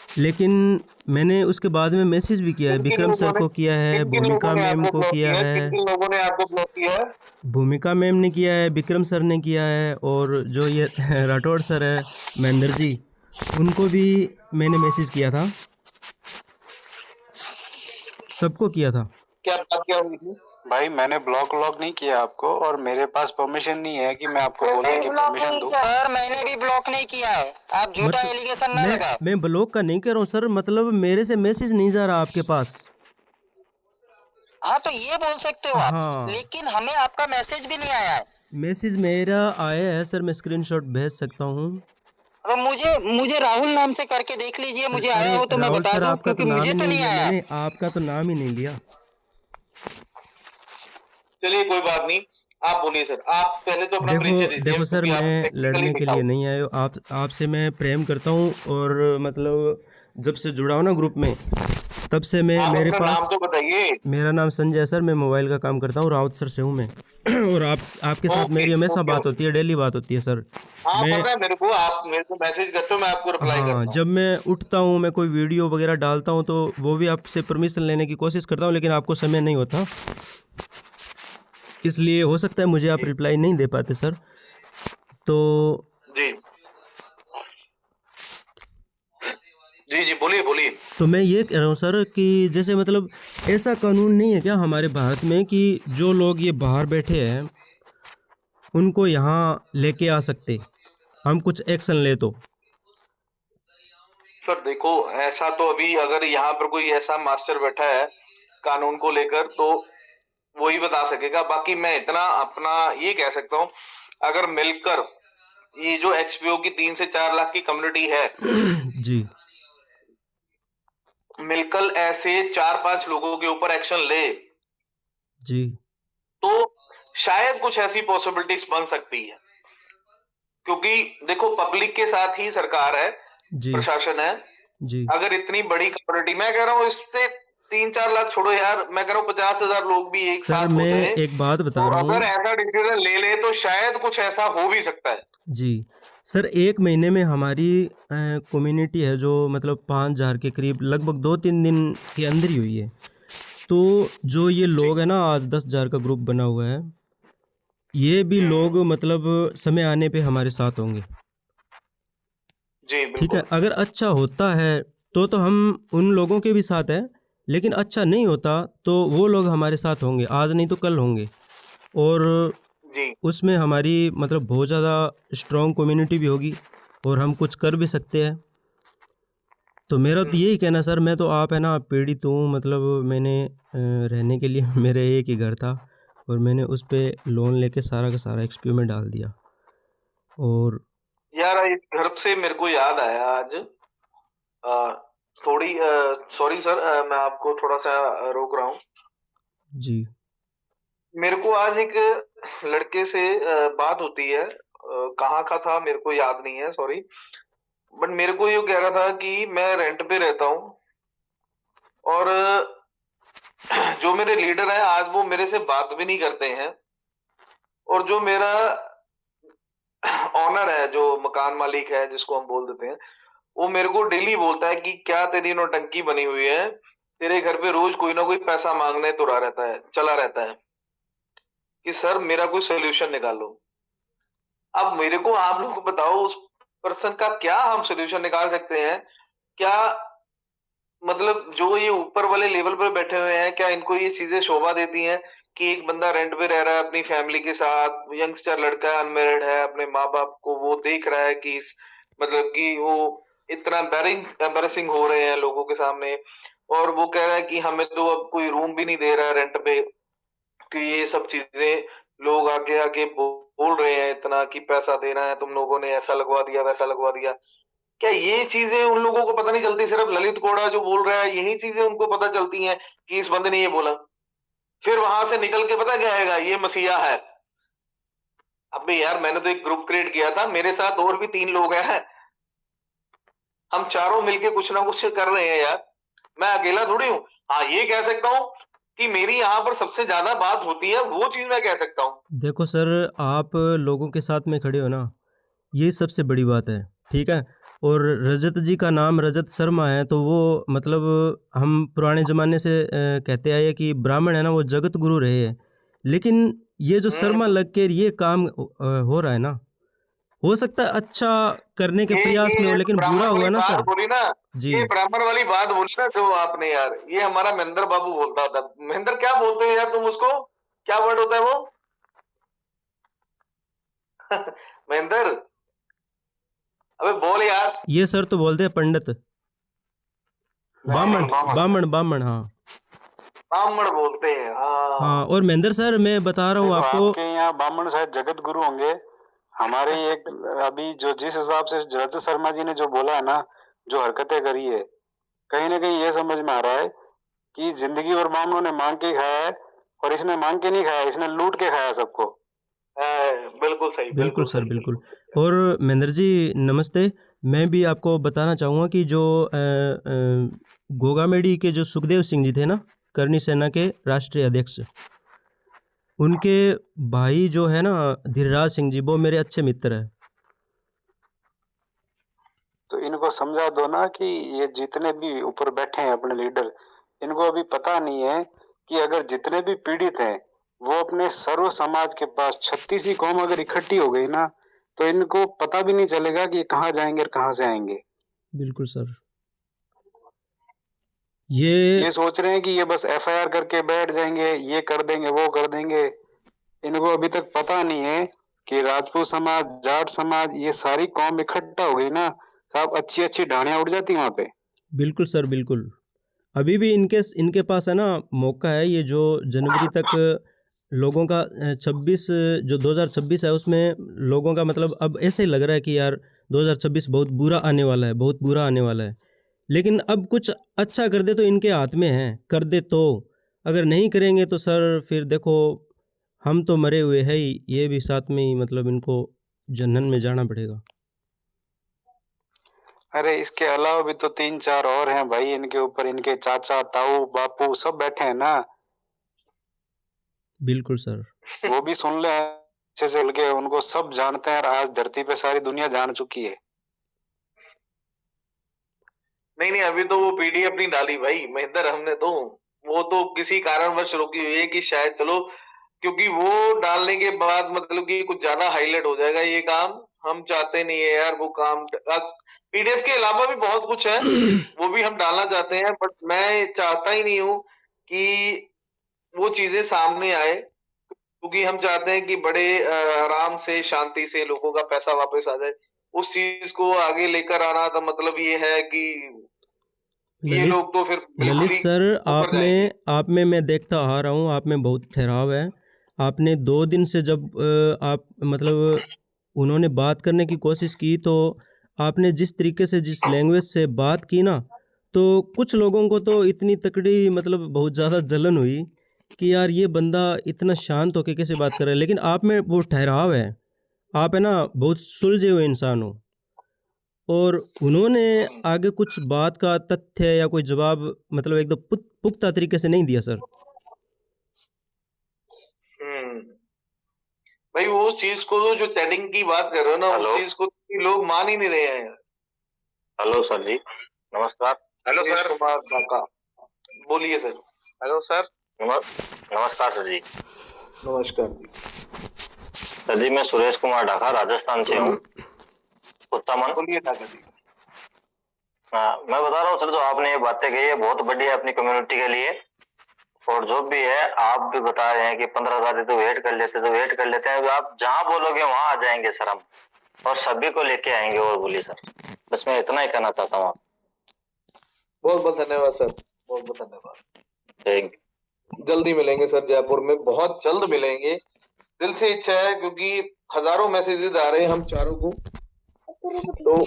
लेकिन मैंने उसके बाद में मैसेज भी किया है, विक्रम सर को किया है, भूमिका मैम को किया है, लोगों ने आपको ब्लॉक किया है? भूमिका मैम ने किया है, विक्रम सर ने किया है, और जो ये राठौड़ सर है महेंद्र जी, उनको भी मैंने मैसेज किया था, सबको किया था। क्या बात क्या हुई थी? भाई मैंने ब्लॉक नहीं किया आपको, और मेरे पास परमिशन नहीं है कि मैं आपको बोलूं कि परमिशन दो। सर मैंने भी ब्लॉक नहीं किया है, आप झूठा एलिगेशन ना लगाओ। मैं ब्लॉक का नहीं कर रहा हूँ सर, मतलब मेरे से मैसेज नहीं जा रहा आपके पास। हाँ तो ये बोल सकते हो आप। हाँ। लेकिन हमें आपका मैसेज भी नहीं आया है। मैसेज मेरा आया है सर, मैं स्क्रीनशॉट भेज सकता हूँ। अब मुझे राहुल नाम से करके देख लीजिए, मुझे आया हो तो मैं राहुल बता सर, दूं, आपका क्योंकि तो नाम मुझे ही तो नहीं लिया आया। मैंने, आपका तो नाम ही नहीं लिया। चलिए कोई बात नहीं, आप बोलिए सर, आप पहले तो अपना परिचय दीजिए। देखो सर, क्योंकि आप मैं technically लड़ने के दिखाओ। लिए नहीं आया हूँ, आपसे मैं प्रेम करता हूँ, और मतलब जब से जुड़ा हूँ ना ग्रुप में, तब से मैं आप मेरे अपना नाम पास, तो बताइए। मेरा नाम संजय है सर, मैं मोबाइल का काम करता हूँ, राउत सर से हूँ मैं। और आपके साथ ओके, मेरी हमेशा ओके, बात होती है, डेली बात होती है सर। हाँ मैं पता है मेरे को, आप मेरे को मैसेज करते हो, मैं आपको रिप्लाई करता हाँ, हूँ। जब मैं उठता हूँ, मैं कोई वीडियो वगैरह डालता हूँ, तो वो भी आपसे परमिशन लेने की कोशिश करता हूँ, लेकिन आपको समय नहीं होता, इसलिए हो सकता है मुझे आप रिप्लाई नहीं दे पाते सर। तो जी जी जी, बोलिए बोलिए। तो मैं ये कह रहा हूँ सर कि जैसे मतलब ऐसा कानून नहीं है क्या हमारे भारत में कि जो लोग ये बाहर बैठे हैं उनको यहाँ लेके आ सकते, हम कुछ एक्शन ले तो? सर देखो, ऐसा तो अभी अगर यहाँ पर कोई ऐसा मास्टर बैठा है कानून को लेकर तो वही बता सकेगा। बाकी मैं इतना अपना ये कह सकता हूँ, अगर मिलकर ये जो एचपीओ की 3 से 4 लाख की कम्युनिटी है जी, मिलकर ऐसे 4-5 लोगों के ऊपर एक्शन ले जी, तो शायद कुछ ऐसी पॉसिबिलिटीज बन सकती है। क्योंकि देखो, पब्लिक के साथ ही सरकार है, जी, प्रशासन है। जी। अगर इतनी बड़ी कम्युनिटी, मैं कह रहा हूँ इससे 3-4 लाख छोड़ो यार, मैं कह रहा हूँ 50,000 लोग भी एक सर साथ हो मैं जाए एक बात बता तो रहा अगर हूँ ऐसा डिसीजन ले ले तो शायद कुछ ऐसा हो भी सकता है। जी सर, 1 महीने में हमारी कम्युनिटी है जो मतलब 5,000 के करीब, लगभग 2-3 दिन के अंदर ही हुई है। तो जो ये लोग हैं ना, आज 10,000 का ग्रुप बना हुआ है, ये भी लोग मतलब समय आने पे हमारे साथ होंगे। जी ठीक है, बिल्कुल। अगर अच्छा होता है तो हम उन लोगों के भी साथ हैं, लेकिन अच्छा नहीं होता तो वो लोग हमारे साथ होंगे, आज नहीं तो कल होंगे, और जी उसमें हमारी मतलब बहुत ज़्यादा स्ट्रॉन्ग कम्युनिटी भी होगी और हम कुछ कर भी सकते हैं। तो मेरा तो यही कहना सर, मैं तो आप है ना पीड़ित हूँ, मतलब मैंने रहने के लिए मेरे एक ही घर था और मैंने उस पे लोन लेके सारा का सारा एक्सपीओ में डाल दिया। और यार, इस घर से मेरे को याद आया आज, थोड़ी सॉरी सर, मैं आपको थोड़ा सा रोक रहा हूँ। जी, मेरे को आज एक लड़के से बात होती है, कहाँ का था मेरे को याद नहीं है, सॉरी, बट मेरे को ये कह रहा था कि मैं रेंट पे रहता हूँ और जो मेरे लीडर हैं आज वो मेरे से बात भी नहीं करते हैं, और जो मेरा ऑनर है, जो मकान मालिक है जिसको हम बोल देते हैं, वो मेरे को डेली बोलता है कि क्या तेरी नौटंकी बनी हुई है, तेरे घर पे रोज कोई ना कोई पैसा मांगने तुरा रहता है, चला रहता है, कि सर मेरा कोई सोल्यूशन निकालो। अब मेरे को आप लोग बताओ, उस पर्सन का क्या हम सोल्यूशन निकाल सकते हैं? क्या मतलब जो ये ऊपर वाले लेवल पर बैठे हुए हैं, क्या इनको ये चीजें शोभा देती हैं कि एक बंदा रेंट पे रह रहा है अपनी फैमिली के साथ, यंगस्टर लड़का है, अनमेरिड है, अपने माँ बाप को वो देख रहा है कि मतलब कि वो इतना एम्बैरेसिंग हो रहे हैं लोगों के सामने, और वो कह रहा है कि हमें तो अब कोई रूम भी नहीं दे रहा है रेंट पे, कि ये सब चीजें लोग आके आके बोल रहे हैं इतना कि पैसा देना है, तुम लोगों ने ऐसा लगवा दिया वैसा लगवा दिया। क्या ये चीजें उन लोगों को पता नहीं चलती? सिर्फ ललित कोड़ा जो बोल रहा है यही चीजें उनको पता चलती हैं कि इस बंदे ने ये बोला, फिर वहां से निकल के पता क्या आएगा, ये मसीहा है। अबे यार, मैंने तो एक ग्रुप क्रिएट किया था, मेरे साथ और भी 3 लोग हैं, हम चारों मिलके कुछ ना कुछ कर रहे हैं यार, मैं अकेला थोड़ी हूँ। हाँ, ये कह सकता हूँ कि मेरी यहाँ पर सबसे ज्यादा बात होती है, वो चीज मैं कह सकता हूँ। देखो सर, आप लोगों के साथ में खड़े हो ना, ये सबसे बड़ी बात है। ठीक है, और रजत जी का नाम रजत शर्मा है, तो वो मतलब हम पुराने ज़माने से कहते आए कि ब्राह्मण है ना वो जगत गुरु रहे हैं, लेकिन ये जो शर्मा लग के ये काम हो रहा है ना, हो सकता है अच्छा करने के प्रयास में हो, लेकिन बुरा हुआ ना सर। बोली ना जी ये ब्राह्मण वाली बात बोली ना जो आपने यार, ये हमारा महेंद्र बाबू बोलता था। महेंद्र क्या बोलते हैं यार तुम उसको, क्या वर्ड होता है वो? महेंद्र अबे बोल यार। ये सर तो बोलते हैं पंडित, बामण बामण बामण, हाँ ब्राह्मण बोलते हैं। हाँ। और महेंद्र सर मैं बता रहा हूँ देखो, आपको, आपके यहाँ बामण शायद जगत गुरु होंगे। हमारे एक अभी जो जिस हिसाब से रजत शर्मा जी ने जो बोला है ना, जो हरकतें करी है, कहीं ना कहीं ये समझ में आ रहा है कि जिंदगी भर बामणों ने मांग के खाया है, और इसने मांग के नहीं खाया, इसने लूट के खाया सबको। बिल्कुल सही, बिल्कुल सर बिल्कुल। और महेंद्र जी नमस्ते, मैं भी आपको बताना चाहूँगा कि जो गोगामेडी के जो सुखदेव सिंह जी थे ना, करनी सेना के राष्ट्रीय अध्यक्ष, उनके भाई जो है ना धीरराज सिंह जी, वो मेरे अच्छे मित्र हैं। तो इनको समझा दो ना कि ये जितने भी ऊपर बैठे हैं अपने लीडर, इनको अभी पता नहीं है कि अगर जितने भी पीड़ित हैं वो अपने सर्व समाज के पास 36 कौम अगर इकट्ठी हो गई ना, तो इनको पता भी नहीं चलेगा कि कहाँ जाएंगे और कहाँ से आएंगे। बिल्कुल सर। ये सोच रहे हैं कि ये बस FIR करके बैठ जाएंगे, ये कर देंगे वो कर देंगे। इनको अभी तक पता नहीं है कि राजपूत समाज, जाट समाज, ये सारी कौम इकट्ठा हो गई ना, सब अच्छी अच्छी ढाणियां उड़ जाती वहां पे। बिल्कुल सर बिल्कुल। अभी भी इनके पास है ना मौका है, ये जो जनवरी तक लोगों का 26 जो 2026 है उसमें लोगों का मतलब अब ऐसे ही लग रहा है कि यार 2026 बहुत बुरा आने वाला है, बहुत बुरा आने वाला है। लेकिन अब कुछ अच्छा कर दे तो इनके हाथ में है, कर दे तो। अगर नहीं करेंगे तो सर फिर देखो हम तो मरे हुए हैं ही, ये भी साथ में ही मतलब इनको जन्नत में जाना पड़ेगा। अरे इसके अलावा भी तो 3-4 और हैं भाई इनके ऊपर, इनके चाचा ताऊ बापू सब बैठे हैं ना। बिल्कुल सर। वो भी सुन ले अच्छे से, के उनको सब जानते हैं और आज धरती पे सारी दुनिया जान चुकी है। नहीं अभी तो वो पीढ़ी अपनी डाली भाई महेंद्र, हमने तो वो तो किसी कारणवश रोकी हुई है कि शायद चलो, क्योंकि वो डालने के बाद मतलब कि कुछ ज्यादा हाईलाइट हो जाएगा ये काम। हम चाहते नहीं है यार वो काम। PDF के अलावा भी बहुत कुछ है वो भी हम डालना चाहते हैं, बट मैं चाहता ही नहीं हूँ कि वो चीजें सामने आए, क्योंकि हम चाहते हैं कि बड़े आराम से शांति से लोगों का पैसा वापस आ जाए। उस चीज को आगे लेकर आना तो मतलब ये है कि ये लोग तो फिर ललित सर आप में मैं देखता आ रहा हूँ, आप में बहुत ठहराव है। आपने 2 दिन से जब आप मतलब उन्होंने बात करने की कोशिश की, तो आपने जिस तरीके से जिस लैंग्वेज से बात की ना, तो कुछ लोगों को तो इतनी तकड़ी मतलब बहुत ज़्यादा जलन हुई कि यार ये बंदा इतना शांत होकर कैसे बात कर रहा है। लेकिन आप में वो ठहराव है, आप है ना बहुत सुलझे हुए इंसान हो। और उन्होंने आगे कुछ बात का तथ्य या कोई जवाब मतलब एकदम पुख्ता तरीके से नहीं दिया सर। भाई वो उस चीज को जो चैटिंग की बात कर रहे हो ना, उस चीज को लोग मान ही नहीं रहे हैं। हेलो सर जी, नमस्कार। हेलो सर, बोलिए सर। हेलो सर, नमस्कार सर जी। नमस्कार जी। सर जी मैं सुरेश कुमार ढाका राजस्थान से हूँ, उत्तमन। बोलिए ढाका जी। मैं बता रहा हूँ सर, जो आपने ये बातें कही है बहुत बढ़िया अपनी कम्युनिटी के लिए, और जो भी है आप भी बता रहे हैं कि 15,000 तो वेट कर लेते हैं। आप जहाँ बोलोगे वहां आ जाएंगे सर हम, और सभी को लेके आएंगे। और बोलिए सर, बस मैं इतना ही कहना चाहता हूँ। बहुत बहुत धन्यवाद सर, बहुत बहुत धन्यवाद। Thank you. जल्दी मिलेंगे सर, जयपुर में बहुत जल्द मिलेंगे। दिल से इच्छा है, क्योंकि हजारों मैसेजेस आ रहे हैं हम चारों को, तो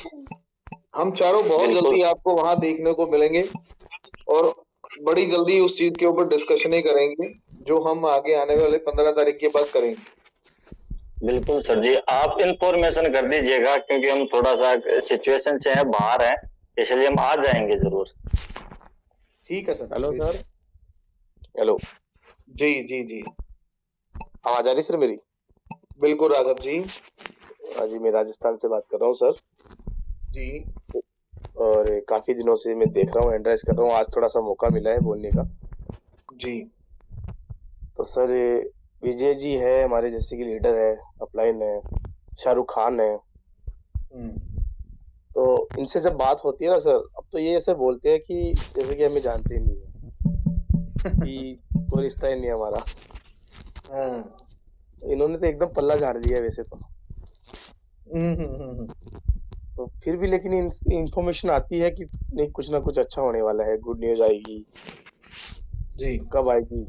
हम चारों बहुत जल्दी आपको वहां देखने को मिलेंगे, और बड़ी जल्दी उस चीज के ऊपर डिस्कशन ही करेंगे जो हम आगे आने वाले 15 तारीख के बाद करेंगे। बिल्कुल सर जी, आप इन्फॉर्मेशन कर दीजिएगा, क्योंकि हम थोड़ा सा सिचुएशन से हैं, बाहर हैं, इसलिए हम आ जाएंगे जरूर। ठीक है सर। Hello sir. हेलो जी जी जी, आवाज आ रही सर मेरी? बिल्कुल राघव जी। हाँ जी, मैं राजस्थान से बात कर रहा हूँ सर जी। और काफी दिनों से मैं देख रहा हूँ, एंड्राइज कर रहा हूँ, आज थोड़ा सा मौका मिला है बोलने का। जी। तो सर विजय जी है हमारे जैसे कि लीडर है, अपलाइन है, शाहरुख खान है, तो इनसे जब बात होती है ना सर, अब तो ये ऐसे बोलते हैं कि जैसे कि हमें जानते ही नहीं है कि कोई रिश्ता ही नहीं है हमारा। इन्होंने तो एकदम पल्ला झाड़ दिया है वैसे तो। तो फिर भी लेकिन इंफॉर्मेशन आती है कि नहीं, कुछ ना कुछ अच्छा होने वाला है, गुड न्यूज आएगी। जी। कब आएगी,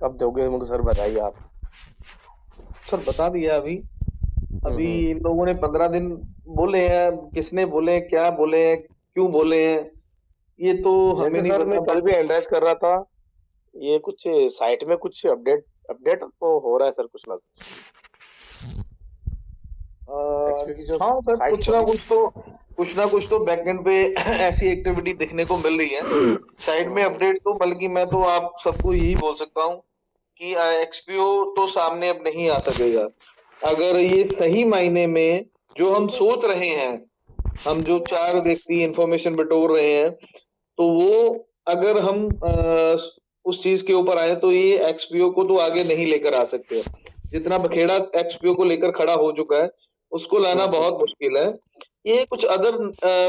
कब दोगे मुझे सर, बताइए आप। सर बता दिया अभी इन लोगों ने 15 दिन बोले हैं, किसने बोले, क्या बोले, क्यों बोले हैं, ये तो हमें नहीं सर मैं पता। कल भी एंड्राइज कर रहा था, ये कुछ साइट में कुछ अपडेट तो हो रहा है सर, कुछ ना कुछ। हाँ सर, कुछ ना कुछ तो बैकएंड पे ऐसी एक्टिविटी देखने को मिल रही है। साइड में अपडेट तो, बल्कि मैं तो आप सबको यही बोल सकता हूँ कि एक्सपीओ तो सामने अब नहीं आ सकेगा। अगर ये सही मायने में जो हम सोच रहे हैं, हम जो 4 व्यक्ति इंफॉर्मेशन बटोर रहे हैं, तो वो अगर हम उस चीज के ऊपर आए तो ये एक्सपीओ को तो आगे नहीं लेकर आ सकते। जितना बखेड़ा एक्सपीओ को लेकर खड़ा हो चुका है, उसको लाना बहुत मुश्किल है। ये कुछ अदर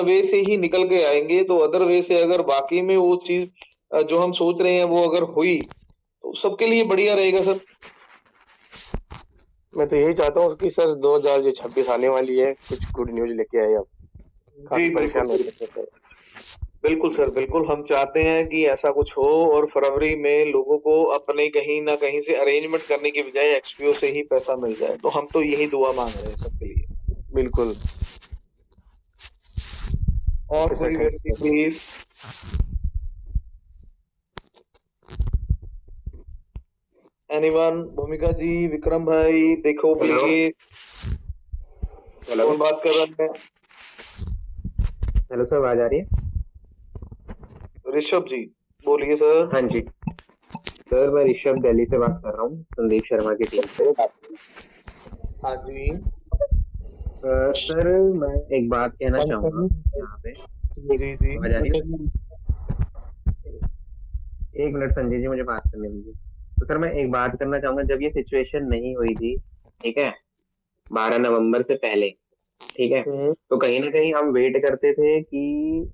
वे से ही निकल के आएंगे। तो अदर वे से अगर वाकई में वो चीज जो हम सोच रहे हैं वो अगर हुई तो सबके लिए बढ़िया रहेगा सर। मैं तो यही चाहता हूँ कि सर 2026 आने वाली है, कुछ गुड न्यूज लेके आए आप। जी बिल्कुल सर, बिल्कुल हम चाहते हैं कि ऐसा कुछ हो और फरवरी में लोगों को अपने कहीं ना कहीं से अरेंजमेंट करने की बजाय एक्सपीओ से ही पैसा मिल जाए। तो हम तो यही दुआ मांग रहे हैं सबके लिए। बिल्कुल। और कोई व्यक्ति प्लीज। एनीवन? भूमिका जी, विक्रम भाई, देखो प्लीज कौन बात कर रहा है। हेलो सर, आवाज आ रही है? ऋषभ जी बोलिए सर। हाँ जी सर, मैं ऋषभ दिल्ली से बात कर रहा हूँ, संदीप शर्मा की टीम से। हाँ जी सर, मैं एक बात कहना चाहूंगा यहाँ पे। जी आवाज आ रही है? एक मिनट संजय जी, मुझे बात करने दीजिए। तो सर मैं एक बात करना चाहूंगा, जब ये सिचुएशन नहीं हुई थी, ठीक है, 12 नवंबर से पहले, ठीक है, तो कहीं ना कहीं हम वेट करते थे कि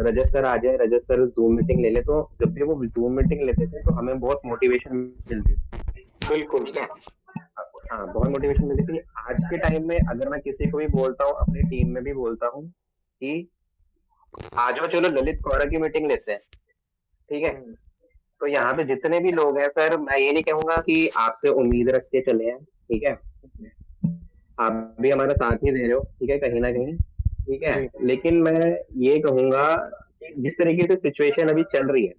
रजत सर आ जाए, रजत सर जूम मीटिंग ले ले। तो जब भी वो जूम मीटिंग लेते थे तो हमें बहुत मोटिवेशन मिलती थी। बिल्कुल, ठीक है, हाँ, बहुत मोटिवेशन मिलती थी। आज के टाइम में अगर मैं किसी को भी बोलता हूँ, अपनी टीम में भी बोलता हूँ कि आ जाओ, चलो ललित कौरा की मीटिंग लेते हैं, ठीक है, तो यहाँ पे जितने भी लोग हैं सर, मैं ये नहीं कहूंगा कि आपसे उम्मीद रख के चले हैं, ठीक है, आप भी हमारा साथ ही दे रहे हो, ठीक है, कहीं ना कहीं, ठीक है, लेकिन मैं ये कहूंगा जिस तरीके से सिचुएशन अभी चल रही है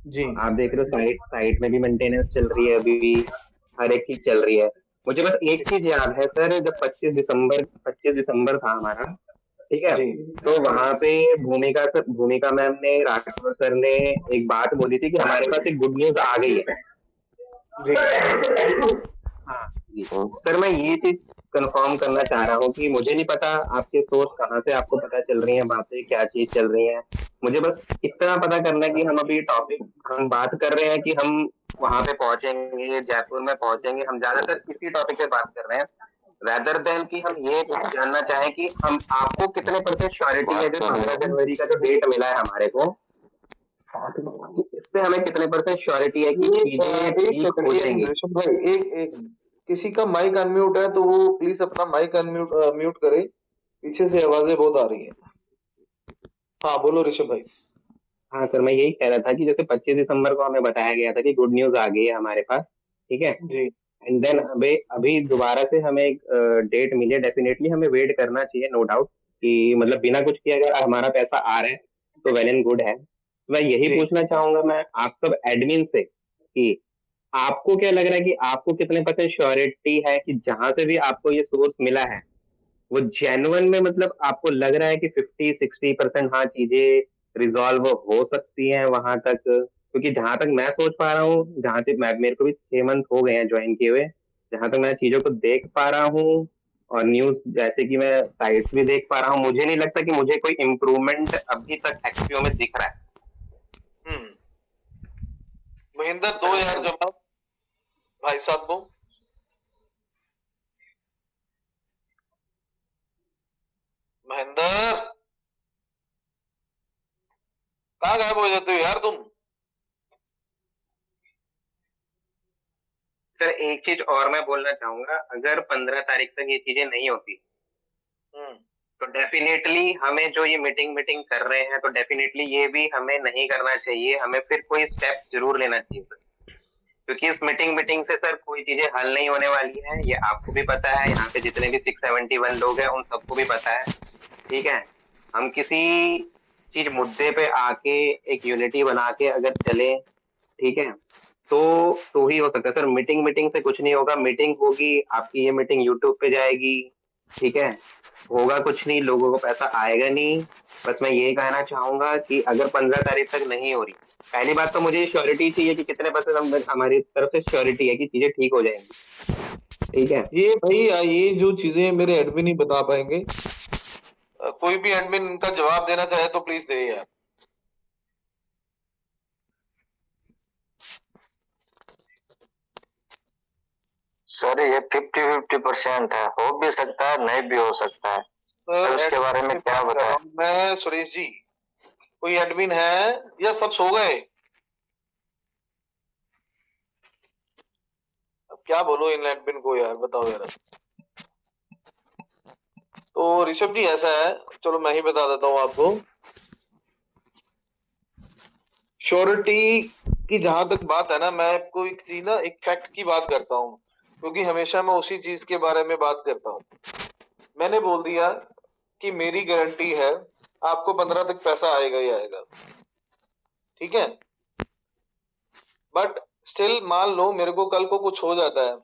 जी, आप देख रहे हो, साइट में भी मेंटेनेंस चल रही है, अभी भी हर एक चीज चल रही है। मुझे बस एक चीज याद है सर, जब 25 दिसंबर था हमारा, ठीक है, तो वहां पे भूमिका मैम ने, राठौर सर ने एक बात बोली थी कि हमारे पास एक गुड न्यूज आ गई है। हाँ जी सर, मैं ये चीज कंफर्म करना चाह रहा हूँ कि मुझे नहीं पता आपके सोर्स कहाँ से आपको पता चल रही है बातें, क्या चीज चल रही है। मुझे बस इतना पता करना है कि हम अभी टॉपिक हम बात कर रहे हैं कि हम वहां पे पहुंचेंगे, जयपुर में पहुंचेंगे, हम ज्यादातर किसी टॉपिक पे बात कर रहे हैं, रेदर देन कि हम ये जानना चाहें कि हम आपको कितने % श्योरिटी है जो 15 जनवरी का जो डेट मिला है हमारे को, इस पे हमें कितने % श्योरिटी है कि चीजें ठीक हो जाएंगी। एक किसी का माइक अनम्यूट है तो वो प्लीज अपना माइक म्यूट करे, पीछे से आवाजें बहुत आ रही हैं। हाँ बोलो ऋषभ भाई। हाँ सर, मैं यही कह रहा था कि जैसे 25 दिसंबर को हमें बताया गया था कि गुड न्यूज आ गई है हमारे पास, ठीक है जी, एंड देन अभी दोबारा से हमें एक डेट मिली है। डेफिनेटली हमें वेट करना चाहिए, नो डाउट, कि मतलब बिना कुछ किए अगर हमारा पैसा आ रहा है तो वेल एंड गुड है। मैं यही पूछना चाहूंगा मैं आप सब एडमिन से कि आपको क्या लग रहा है कि आपको कितने % श्योरिटी है कि जहां से भी आपको ये सोर्स मिला है वो जेन्युइन में, मतलब आपको लग रहा है कि 50-60% हाँ चीजें रिजॉल्व हो सकती हैं वहां तक? क्योंकि जहां तक मैं सोच पा रहा हूँ, जहां तक मेरे को भी 6 मंथ हो गए हैं ज्वाइन किए हुए, जहां तक मैं चीजों को देख पा रहा हूँ और न्यूज जैसे कि मैं साइट्स भी देख पा रहा हूँ, मुझे नहीं लगता कि मुझे कोई इम्प्रूवमेंट अभी तक एक्सपीओ में दिख रहा है। महेंद्र 2000 जमा भाई साहब को। महेंद्र कहाँ गायब हो जाते हो यार तुम? सर एक चीज और मैं बोलना चाहूंगा, अगर 15 तारीख तक ये चीजें नहीं होती तो डेफिनेटली हमें जो ये मीटिंग कर रहे हैं तो डेफिनेटली ये भी हमें नहीं करना चाहिए, हमें फिर कोई स्टेप जरूर लेना चाहिए सर, क्योंकि इस मीटिंग से सर कोई चीजें हल नहीं होने वाली है, ये आपको भी पता है, यहाँ पे जितने भी 671 लोग हैं उन सबको भी पता है, ठीक है। हम किसी चीज मुद्दे पे आके एक यूनिटी बना के अगर चले, ठीक है, तो ही हो सकता है सर। मीटिंग से कुछ नहीं होगा, मीटिंग होगी आपकी, ये मीटिंग यूट्यूब पे जाएगी, ठीक है, होगा कुछ नहीं, लोगों को पैसा आएगा नहीं। बस मैं ये कहना चाहूंगा कि अगर 15 तारीख तक नहीं हो रही, पहली बात तो मुझे श्योरिटी चाहिए कि कितने % हमारी तरफ से श्योरिटी है कि चीजें ठीक हो जाएंगी, ठीक है। ये भाई ये जो चीजें मेरे एडमिन ही बता पाएंगे, कोई भी एडमिन इनका जवाब देना चाहे तो प्लीज दे यार। सर ये 50-50% है, हो भी सकता है नहीं भी हो सकता है, तो उसके बारे में क्या बताएं? मैं सुरेश जी, कोई एडमिन है या सब सो गए? अब क्या बोलो इन एडमिन को यार, बताओ यार। तो ऋषभ जी ऐसा है, चलो मैं ही बता देता हूँ आपको। श्योरिटी की जहां तक बात है ना, मैं कोई किसी ना एक फैक्ट की बात करता हूँ, क्योंकि हमेशा मैं उसी चीज के बारे में बात करता हूँ। मैंने बोल दिया कि मेरी गारंटी है आपको 15 तक पैसा आएगा ही आएगा, ठीक है। बट स्टिल मान लो मेरे को कल को कुछ हो जाता है,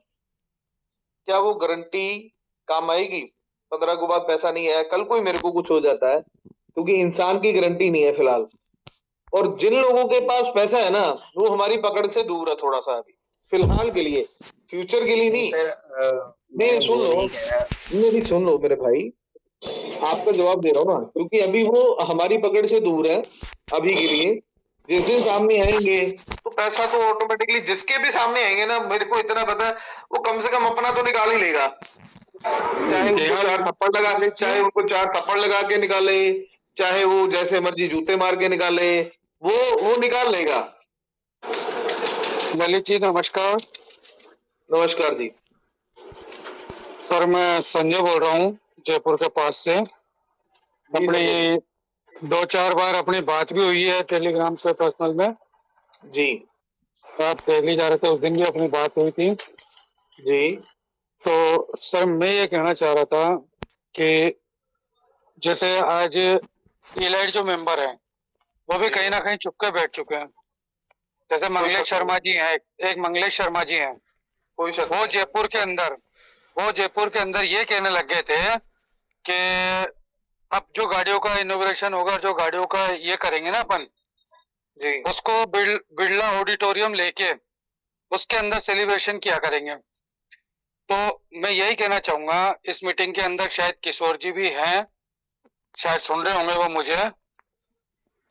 क्या वो गारंटी काम आएगी? 15 को बाद पैसा नहीं आया, कल कोई मेरे को कुछ हो जाता है, क्योंकि इंसान की गारंटी नहीं है फिलहाल। और जिन लोगों के पास पैसा है ना, वो हमारी पकड़ से दूर है थोड़ा सा अभी फिलहाल के लिए, फ्यूचर के लिए नहीं। नहीं सुन लो, मेरी सुन लो मेरे भाई, आपका जवाब दे रहा हूँ ना, क्योंकि अभी वो हमारी पकड़ से दूर है अभी के लिए। जिस दिन सामने आएंगे तो पैसा तो ऑटोमेटिकली, जिसके भी सामने आएंगे ना, मेरे को इतना पता है वो कम से कम अपना तो निकाल ही लेगा, चाहे उनको 4 थप्पड़ लगा ले, चाहे उनको 4 थप्पड़ लगा के निकाले, चाहे वो जैसे मर्जी जूते मार के निकाले, वो निकाल लेगा। ललित जी नमस्कार। नमस्कार जी। सर मैं संजय बोल रहा हूँ जयपुर के पास से। अपनी 2-4 बार अपनी बात भी हुई है टेलीग्राम से पर्सनल में जी। आप दिल्ली जा रहे थे, उस दिन भी अपनी बात हुई थी जी। तो सर मैं ये कहना चाह रहा था कि जैसे आज इलाइट जो मेंबर हैं वो भी कहीं ना कहीं चुप के बैठ चुके हैं। जैसे मंगलेश शर्मा जी हैं, एक मंगलेश शर्मा जी हैं, वो जयपुर के अंदर ये कहने लग गए थे कि अब जो गाड़ियों का इनॉग्रेशन होगा, जो गाड़ियों का ये करेंगे ना अपन जी, उसको बिरला ऑडिटोरियम लेके उसके अंदर सेलिब्रेशन किया करेंगे। तो मैं यही कहना चाहूंगा, इस मीटिंग के अंदर शायद किशोर जी भी हैं, शायद सुन रहे होंगे वो मुझे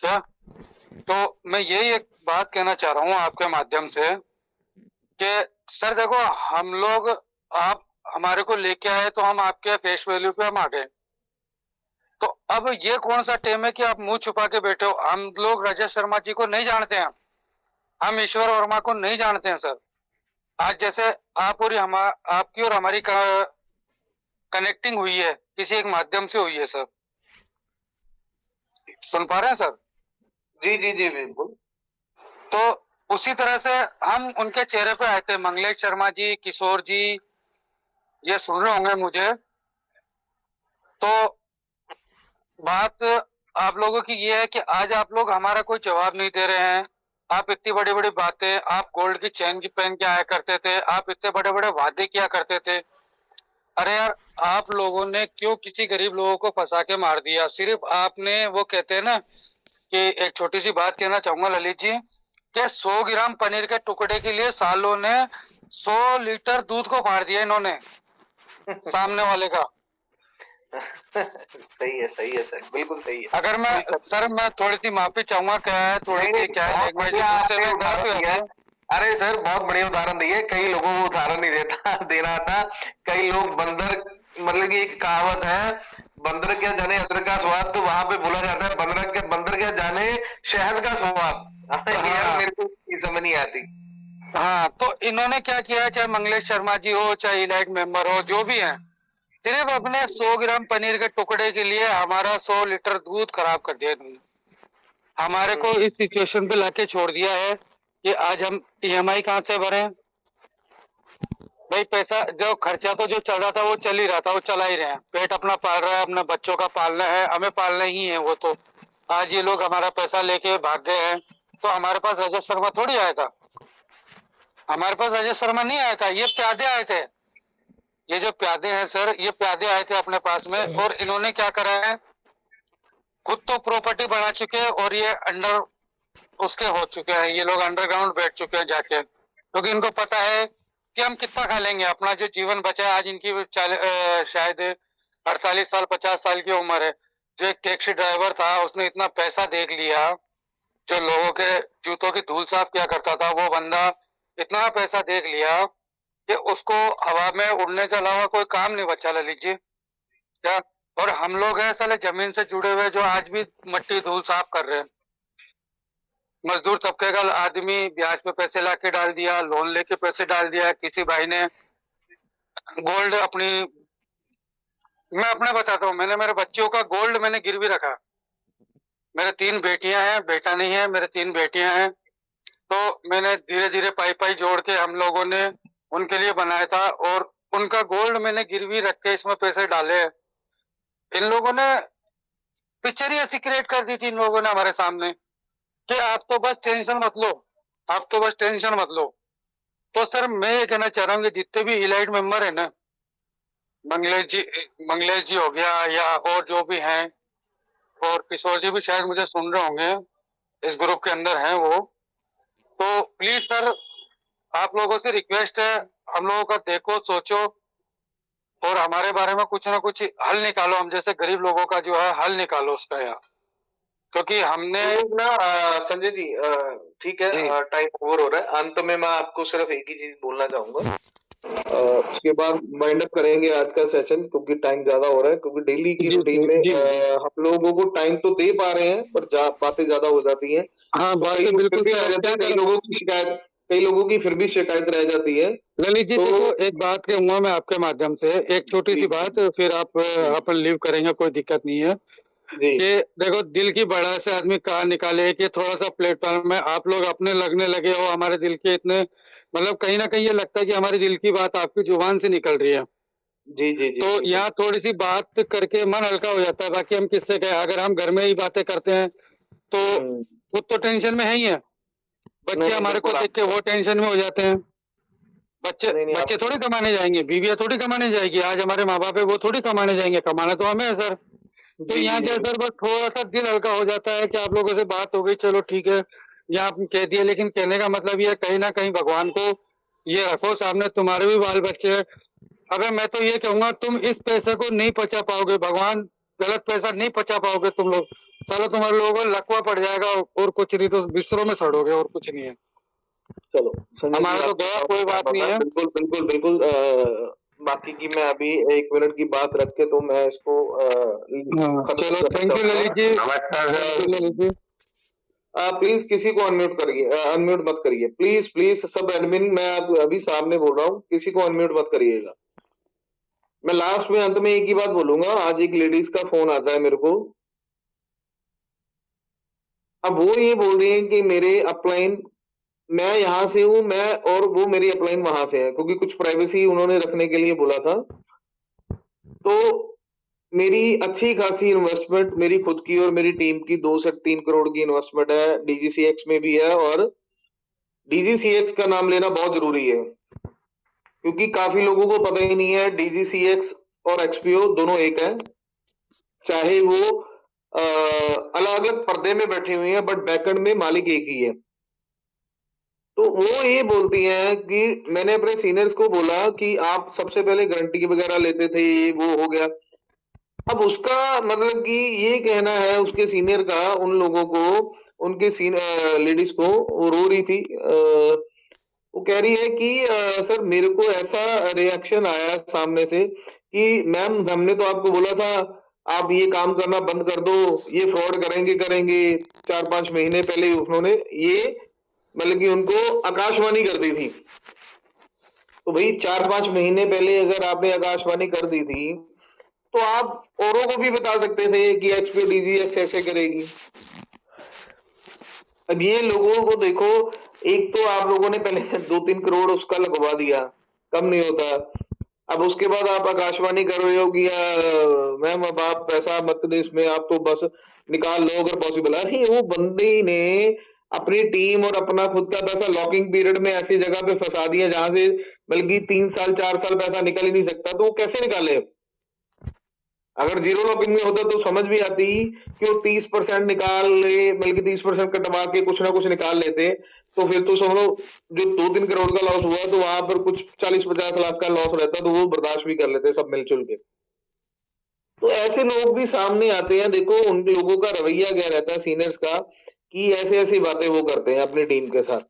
क्या, तो मैं यही एक बात कहना चाह रहा हूँ आपके माध्यम से कि सर देखो, हम लोग आप हमारे को लेके आए तो हम आपके फेस वैल्यू पे हम आ गए, तो अब ये कौन सा टेम है कि आप मुंह छुपा के बैठे हो? हम लोग रजत शर्मा जी को नहीं जानते हैं, हम ईश्वर वर्मा को नहीं जानते हैं सर। आज जैसे आपकी और हमारी कनेक्टिंग हुई है, किसी एक माध्यम से हुई है सर, सुन पा रहे हैं सर? जी जी जी बिल्कुल। तो उसी तरह से हम उनके चेहरे पे आए थे, मंगलेश शर्मा जी, किशोर जी, ये सुन रहे होंगे मुझे। तो बात आप लोगों की ये है कि आज आप लोग हमारा कोई जवाब नहीं दे रहे हैं। आप इतनी बड़ी बड़ी बातें, आप गोल्ड की चेन की पहन के आया करते थे, आप इतने बड़े बड़े वादे किया करते थे। अरे यार, आप लोगों ने क्यों किसी गरीब लोगों को फंसा के मार दिया? सिर्फ आपने, वो कहते हैं ना कि एक छोटी सी बात कहना चाहूंगा ललित जी, कि 100 ग्राम पनीर के टुकड़े के लिए सालों ने 100 लीटर दूध को मार दिया इन्होंने। सामने वाले का। सही है सर, बिल्कुल सही है। अगर मैं थोड़ी सी माफी चाहूंगा, क्या है थोड़ी सी क्या है लैंग्वेज से में गलती हो जाती है। अरे सर बहुत बढ़िया उदाहरण दिए, कई लोगों को उदाहरण नहीं देना था। कई लोग बंदर, मतलब कि एक कहावत है, बंदर क्या जाने अदरक का स्वाद, तो वहां पे बोला जाता है बंदर क्या जाने शहद का स्वाद। यार मेरे को ये समझ नहीं आती। हाँ, तो इन्होंने क्या किया, चाहे मंगलेश शर्मा जी हो, चाहे इलाइट मेंबर हो, जो भी है, सिर्फ अपने 100 ग्राम पनीर के टुकड़े के लिए हमारा 100 लीटर दूध खराब कर दिया इन्होंने। हमारे को इस सिचुएशन पे लाके छोड़ दिया है कि आज हम EMI कहाँ से भरें। भाई पैसा जो खर्चा तो जो चल रहा था वो चल ही रहा था, वो चला ही रहे हैं, पेट अपना पाल रहा है, अपना बच्चों का पालना है, हमें पालना ही है। वो तो आज ये लोग हमारा पैसा लेके भाग गए हैं, तो हमारे पास रजत शर्मा थोड़ी आया था, हमारे पास रजत शर्मा नहीं आया था, ये प्यादे आए थे। ये जो प्यादे हैं सर, ये प्यादे आए थे अपने पास में, और इन्होंने क्या करा है, खुद तो प्रॉपर्टी बना चुके हैं और ये अंडर उसके हो चुके हैं, ये लोग अंडरग्राउंड बैठ चुके हैं जाके, क्योंकि इनको पता है कि हम कितना खा लेंगे। अपना जो जीवन बचा है, आज इनकी शायद 48 साल 50 साल की उम्र है। जो एक टैक्सी ड्राइवर था, उसने इतना पैसा देख लिया, जो लोगों के जूतों की धूल साफ किया करता था, वो बंदा इतना पैसा देख लिया कि उसको हवा में उड़ने के अलावा कोई काम नहीं बचा, ललित जी क्या। और हम लोग हैं साले जमीन से जुड़े हुए, जो आज भी मट्टी धूल साफ कर रहे हैं। मजदूर तबके का आदमी ब्याज पे पैसे लाके डाल दिया, लोन लेके पैसे डाल दिया, किसी भाई ने गोल्ड अपनी, मैं अपने बताता हूँ, मैंने मेरे बच्चों का गोल्ड मैंने गिरवी रखा। मेरे 3 बेटियां हैं, बेटा नहीं है, मेरे 3 बेटियां हैं, तो मैंने धीरे धीरे पाई जोड़ के हम लोगों ने उनके लिए बनाया था, और उनका गोल्ड मैंने गिरवी रख के इसमें पैसे डाले। इन लोगों ने पिक्चर ही ऐसी क्रिएट कर दी थी इन लोगों ने हमारे सामने कि आप तो बस टेंशन मत लो, आप तो बस टेंशन मत लो। तो सर मैं ये कहना चाह रहा हूँ कि जितने भी इलाइट मेंबर है ना, मंगलेश जी हो गया, या और जो भी हैं, और किशोर जी भी शायद मुझे सुन रहे होंगे, इस ग्रुप के अंदर हैं वो, तो प्लीज सर आप लोगों से रिक्वेस्ट है, हम लोगों का देखो, सोचो, और हमारे बारे में कुछ ना कुछ हल निकालो। हम जैसे गरीब लोगों का जो है हल निकालो उसका यार, क्योंकि हमने संजय जी ठीक है, टाइम ओवर हो रहा है। अंत में मैं आपको सिर्फ एक ही चीज बोलना चाहूंगा, उसके बाद वाइंड अप करेंगे आज का सेशन, क्योंकि टाइम ज्यादा हो रहा है, क्योंकि डेली की रूटीन में हम लोगों को टाइम तो दे पा रहे हैं, पर बातें ज्यादा हो जाती हैं। हाँ, बातें बिल्कुल कई लोगों की फिर भी शिकायत रह जाती है। ललित जी देखो, एक बात कहूंगा मैं आपके माध्यम से, एक छोटी सी बात, फिर आप अपन लीव करेंगे, कोई दिक्कत नहीं है। कि देखो, दिल की बड़ा से आदमी कहाँ निकाले कि थोड़ा सा प्लेटफॉर्म में आप लोग अपने लगने लगे हो, हमारे दिल के इतने, मतलब कहीं ना कहीं ये लगता है कि हमारी दिल की बात आपकी जुबान से निकल रही है। जी जी जी। तो यहाँ थोड़ी सी बात करके मन हल्का हो जाता है। बाकी हम किससे कहें, अगर हम घर में ही बातें करते हैं तो खुद तो टेंशन में है ही है, बच्चे हमारे को देख के वो टेंशन में हो जाते हैं। बच्चे थोड़ी कमाने जाएंगे, बीवियां थोड़ी कमाने जाएगी, आज हमारे माँ बाप है वो थोड़ी कमाने जाएंगे, कमाना तो हमें है सर। तो यहाँ क्या सर, बस थोड़ा सा दिल हल्का हो जाता है कि आप लोगों से बात हो गई, चलो ठीक है, यहाँ आप कह दिए, लेकिन कहने का मतलब ये कहीं ना कहीं भगवान को ये रखो सामने, तुम्हारे भी बाल बच्चे हैं। अगर मैं तो ये कहूंगा, तुम इस पैसे को नहीं पचा पाओगे, भगवान गलत पैसा नहीं पचा पाओगे तुम लोग, साला तुम्हारे लोगों को लकवा पड़ जाएगा, और कुछ नहीं तो बिस्तरों में सड़ोगे, और कुछ नहीं है। चलो हमारा तो गया, कोई बात नहीं है। बिल्कुल बिल्कुल बिल्कुल। बाकी की मैं अभी 1 मिनट की बात रख के तो मैं इसको चलो, थैंक यू ललित जी। नमस्कार। प्लीज किसी को अनम्यूट करिए, अनम्यूट मत करिए प्लीज प्लीज, सब एडमिन, मैं अभी सामने बोल रहा हूँ, किसी को अनम्यूट मत करिएगा। मैं लास्ट में अंत में एक ही बात बोलूंगा, आज एक लेडीज का फोन आता है मेरे को, अब वो ये बोल रही है कि मेरे अपलाइन, मैं यहाँ से हूँ, मैं और वो मेरी अपलाइन वहां से है, क्योंकि कुछ प्राइवेसी उन्होंने रखने के लिए बोला था। तो मेरी अच्छी खासी इन्वेस्टमेंट मेरी खुद की और मेरी टीम की 2 से 3 करोड़ की इन्वेस्टमेंट है, डीजीसीएक्स में भी है, और डीजीसीएक्स का नाम लेना बहुत जरूरी है, क्योंकि काफी लोगों को पता ही नहीं है डीजीसीएक्स और एक्सपीओ दोनों एक है, चाहे वो अलग अलग पर्दे में बैठी हुई है, बट बैकएंड में मालिक एक ही है। तो वो ये बोलती हैं कि मैंने अपने सीनियर्स को बोला कि आप सबसे पहले गारंटी वगैरह लेते थे, ये वो हो गया। अब उसका मतलब कि ये कहना है उसके सीनियर का उन लोगों को, उनके लेडीज को, वो रो रही थी। वो कह रही है कि सर मेरे को ऐसा रिएक्शन आया सामने से कि मैम हमने तो आपको बोला था आप ये काम करना बंद कर दो, ये फ्रॉड करेंगे। 4-5 महीने पहले उन्होंने ये मतलब कि उनको आकाशवाणी कर दी थी। तो भाई 4-5 महीने पहले अगर आपने आकाशवाणी कर दी थी तो आप औरों को भी बता सकते थे कि XPDGX ऐसे करेगी। अब ये लोगों को देखो, एक तो आप लोगों ने पहले 2-3 करोड़ उसका लगवा दिया, कम नहीं होता। अब उसके बाद आप आकाशवाणी कर रहे हो कि मैम अब आप पैसा मत दे इसमें, आप तो बस निकाल लो अगर पॉसिबल है। नहीं, वो बंदे ने अपनी टीम और अपना खुद का पैसा लॉकिंग पीरियड में ऐसी जगह पे फंसा दिया जहां से बल्कि 3 साल 4 साल पैसा निकल ही नहीं सकता, तो वो कैसे निकाले? अगर जीरो लॉकिंग में होता तो समझ भी आती कि वो 30% निकाल ले, बल्कि 30% कटवा के कुछ ना कुछ निकाल लेते, तो फिर तो समझो जो 2-3 करोड़ का लॉस हुआ तो वहां पर कुछ 40-50 लाख का लॉस रहता तो वो बर्दाश्त भी कर लेते सब मिलजुल के। तो ऐसे लोग भी सामने आते हैं। देखो उन लोगों का रवैया क्या रहता है सीनियर्स का, कि ऐसी ऐसी बातें वो करते हैं अपनी टीम के साथ।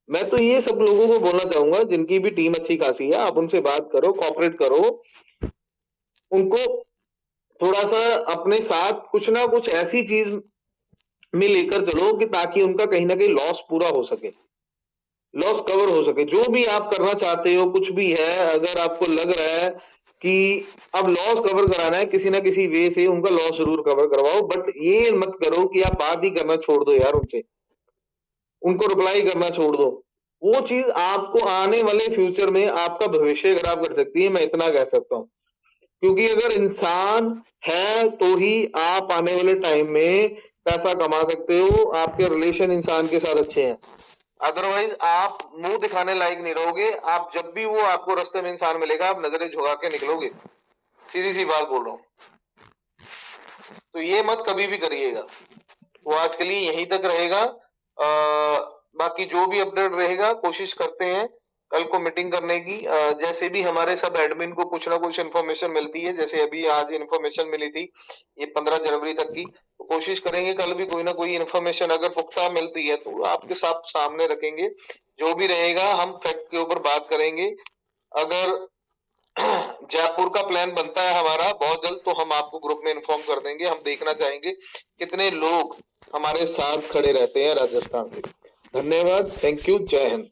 मैं तो ये सब लोगों को बोलना चाहूंगा जिनकी भी टीम अच्छी खासी है, आप उनसे बात करो, कोऑपरेट करो, उनको थोड़ा सा अपने साथ कुछ ना कुछ ऐसी चीज में लेकर चलो कि ताकि उनका कहीं ना कहीं लॉस पूरा हो सके, लॉस कवर हो सके। जो भी आप करना चाहते हो, कुछ भी है, अगर आपको लग रहा है कि अब लॉस कवर कराना है किसी ना किसी वे से, उनका लॉस जरूर कवर करवाओ, बट ये मत करो कि आप बात ही करना छोड़ दो यार उनसे, उनको रिप्लाई करना छोड़ दो। वो चीज आपको आने वाले फ्यूचर में आपका भविष्य खराब कर सकती है, मैं इतना कह सकता हूँ। क्योंकि अगर इंसान है तो ही आप आने वाले टाइम में पैसा कमा सकते हो, आपके रिलेशन इंसान के साथ अच्छे हैं। अदरवाइज आप मुंह दिखाने लायक नहीं रहोगे। आप जब भी वो आपको रास्ते में इंसान मिलेगा आप नजरें झुका के निकलोगे, सीधी सी बात बोल रहा हूं। तो ये मत कभी भी करिएगा। वो आज के लिए यहीं तक रहेगा। बाकी जो भी अपडेट रहेगा कोशिश करते हैं कल को मीटिंग करने की। जैसे भी हमारे सब एडमिन को कुछ ना कुछ इन्फॉर्मेशन मिलती है, जैसे अभी आज इन्फॉर्मेशन मिली थी ये 15 जनवरी तक की, तो कोशिश करेंगे कल भी कोई ना कोई इन्फॉर्मेशन अगर पुख्ता मिलती है तो आपके साथ सामने रखेंगे। जो भी रहेगा हम फैक्ट के ऊपर बात करेंगे। अगर जयपुर का प्लान बनता है हमारा बहुत जल्द तो हम आपको ग्रुप में इन्फॉर्म कर देंगे। हम देखना चाहेंगे कितने लोग हमारे साथ खड़े रहते हैं राजस्थान से। धन्यवाद, थैंक यू, जय हिंद।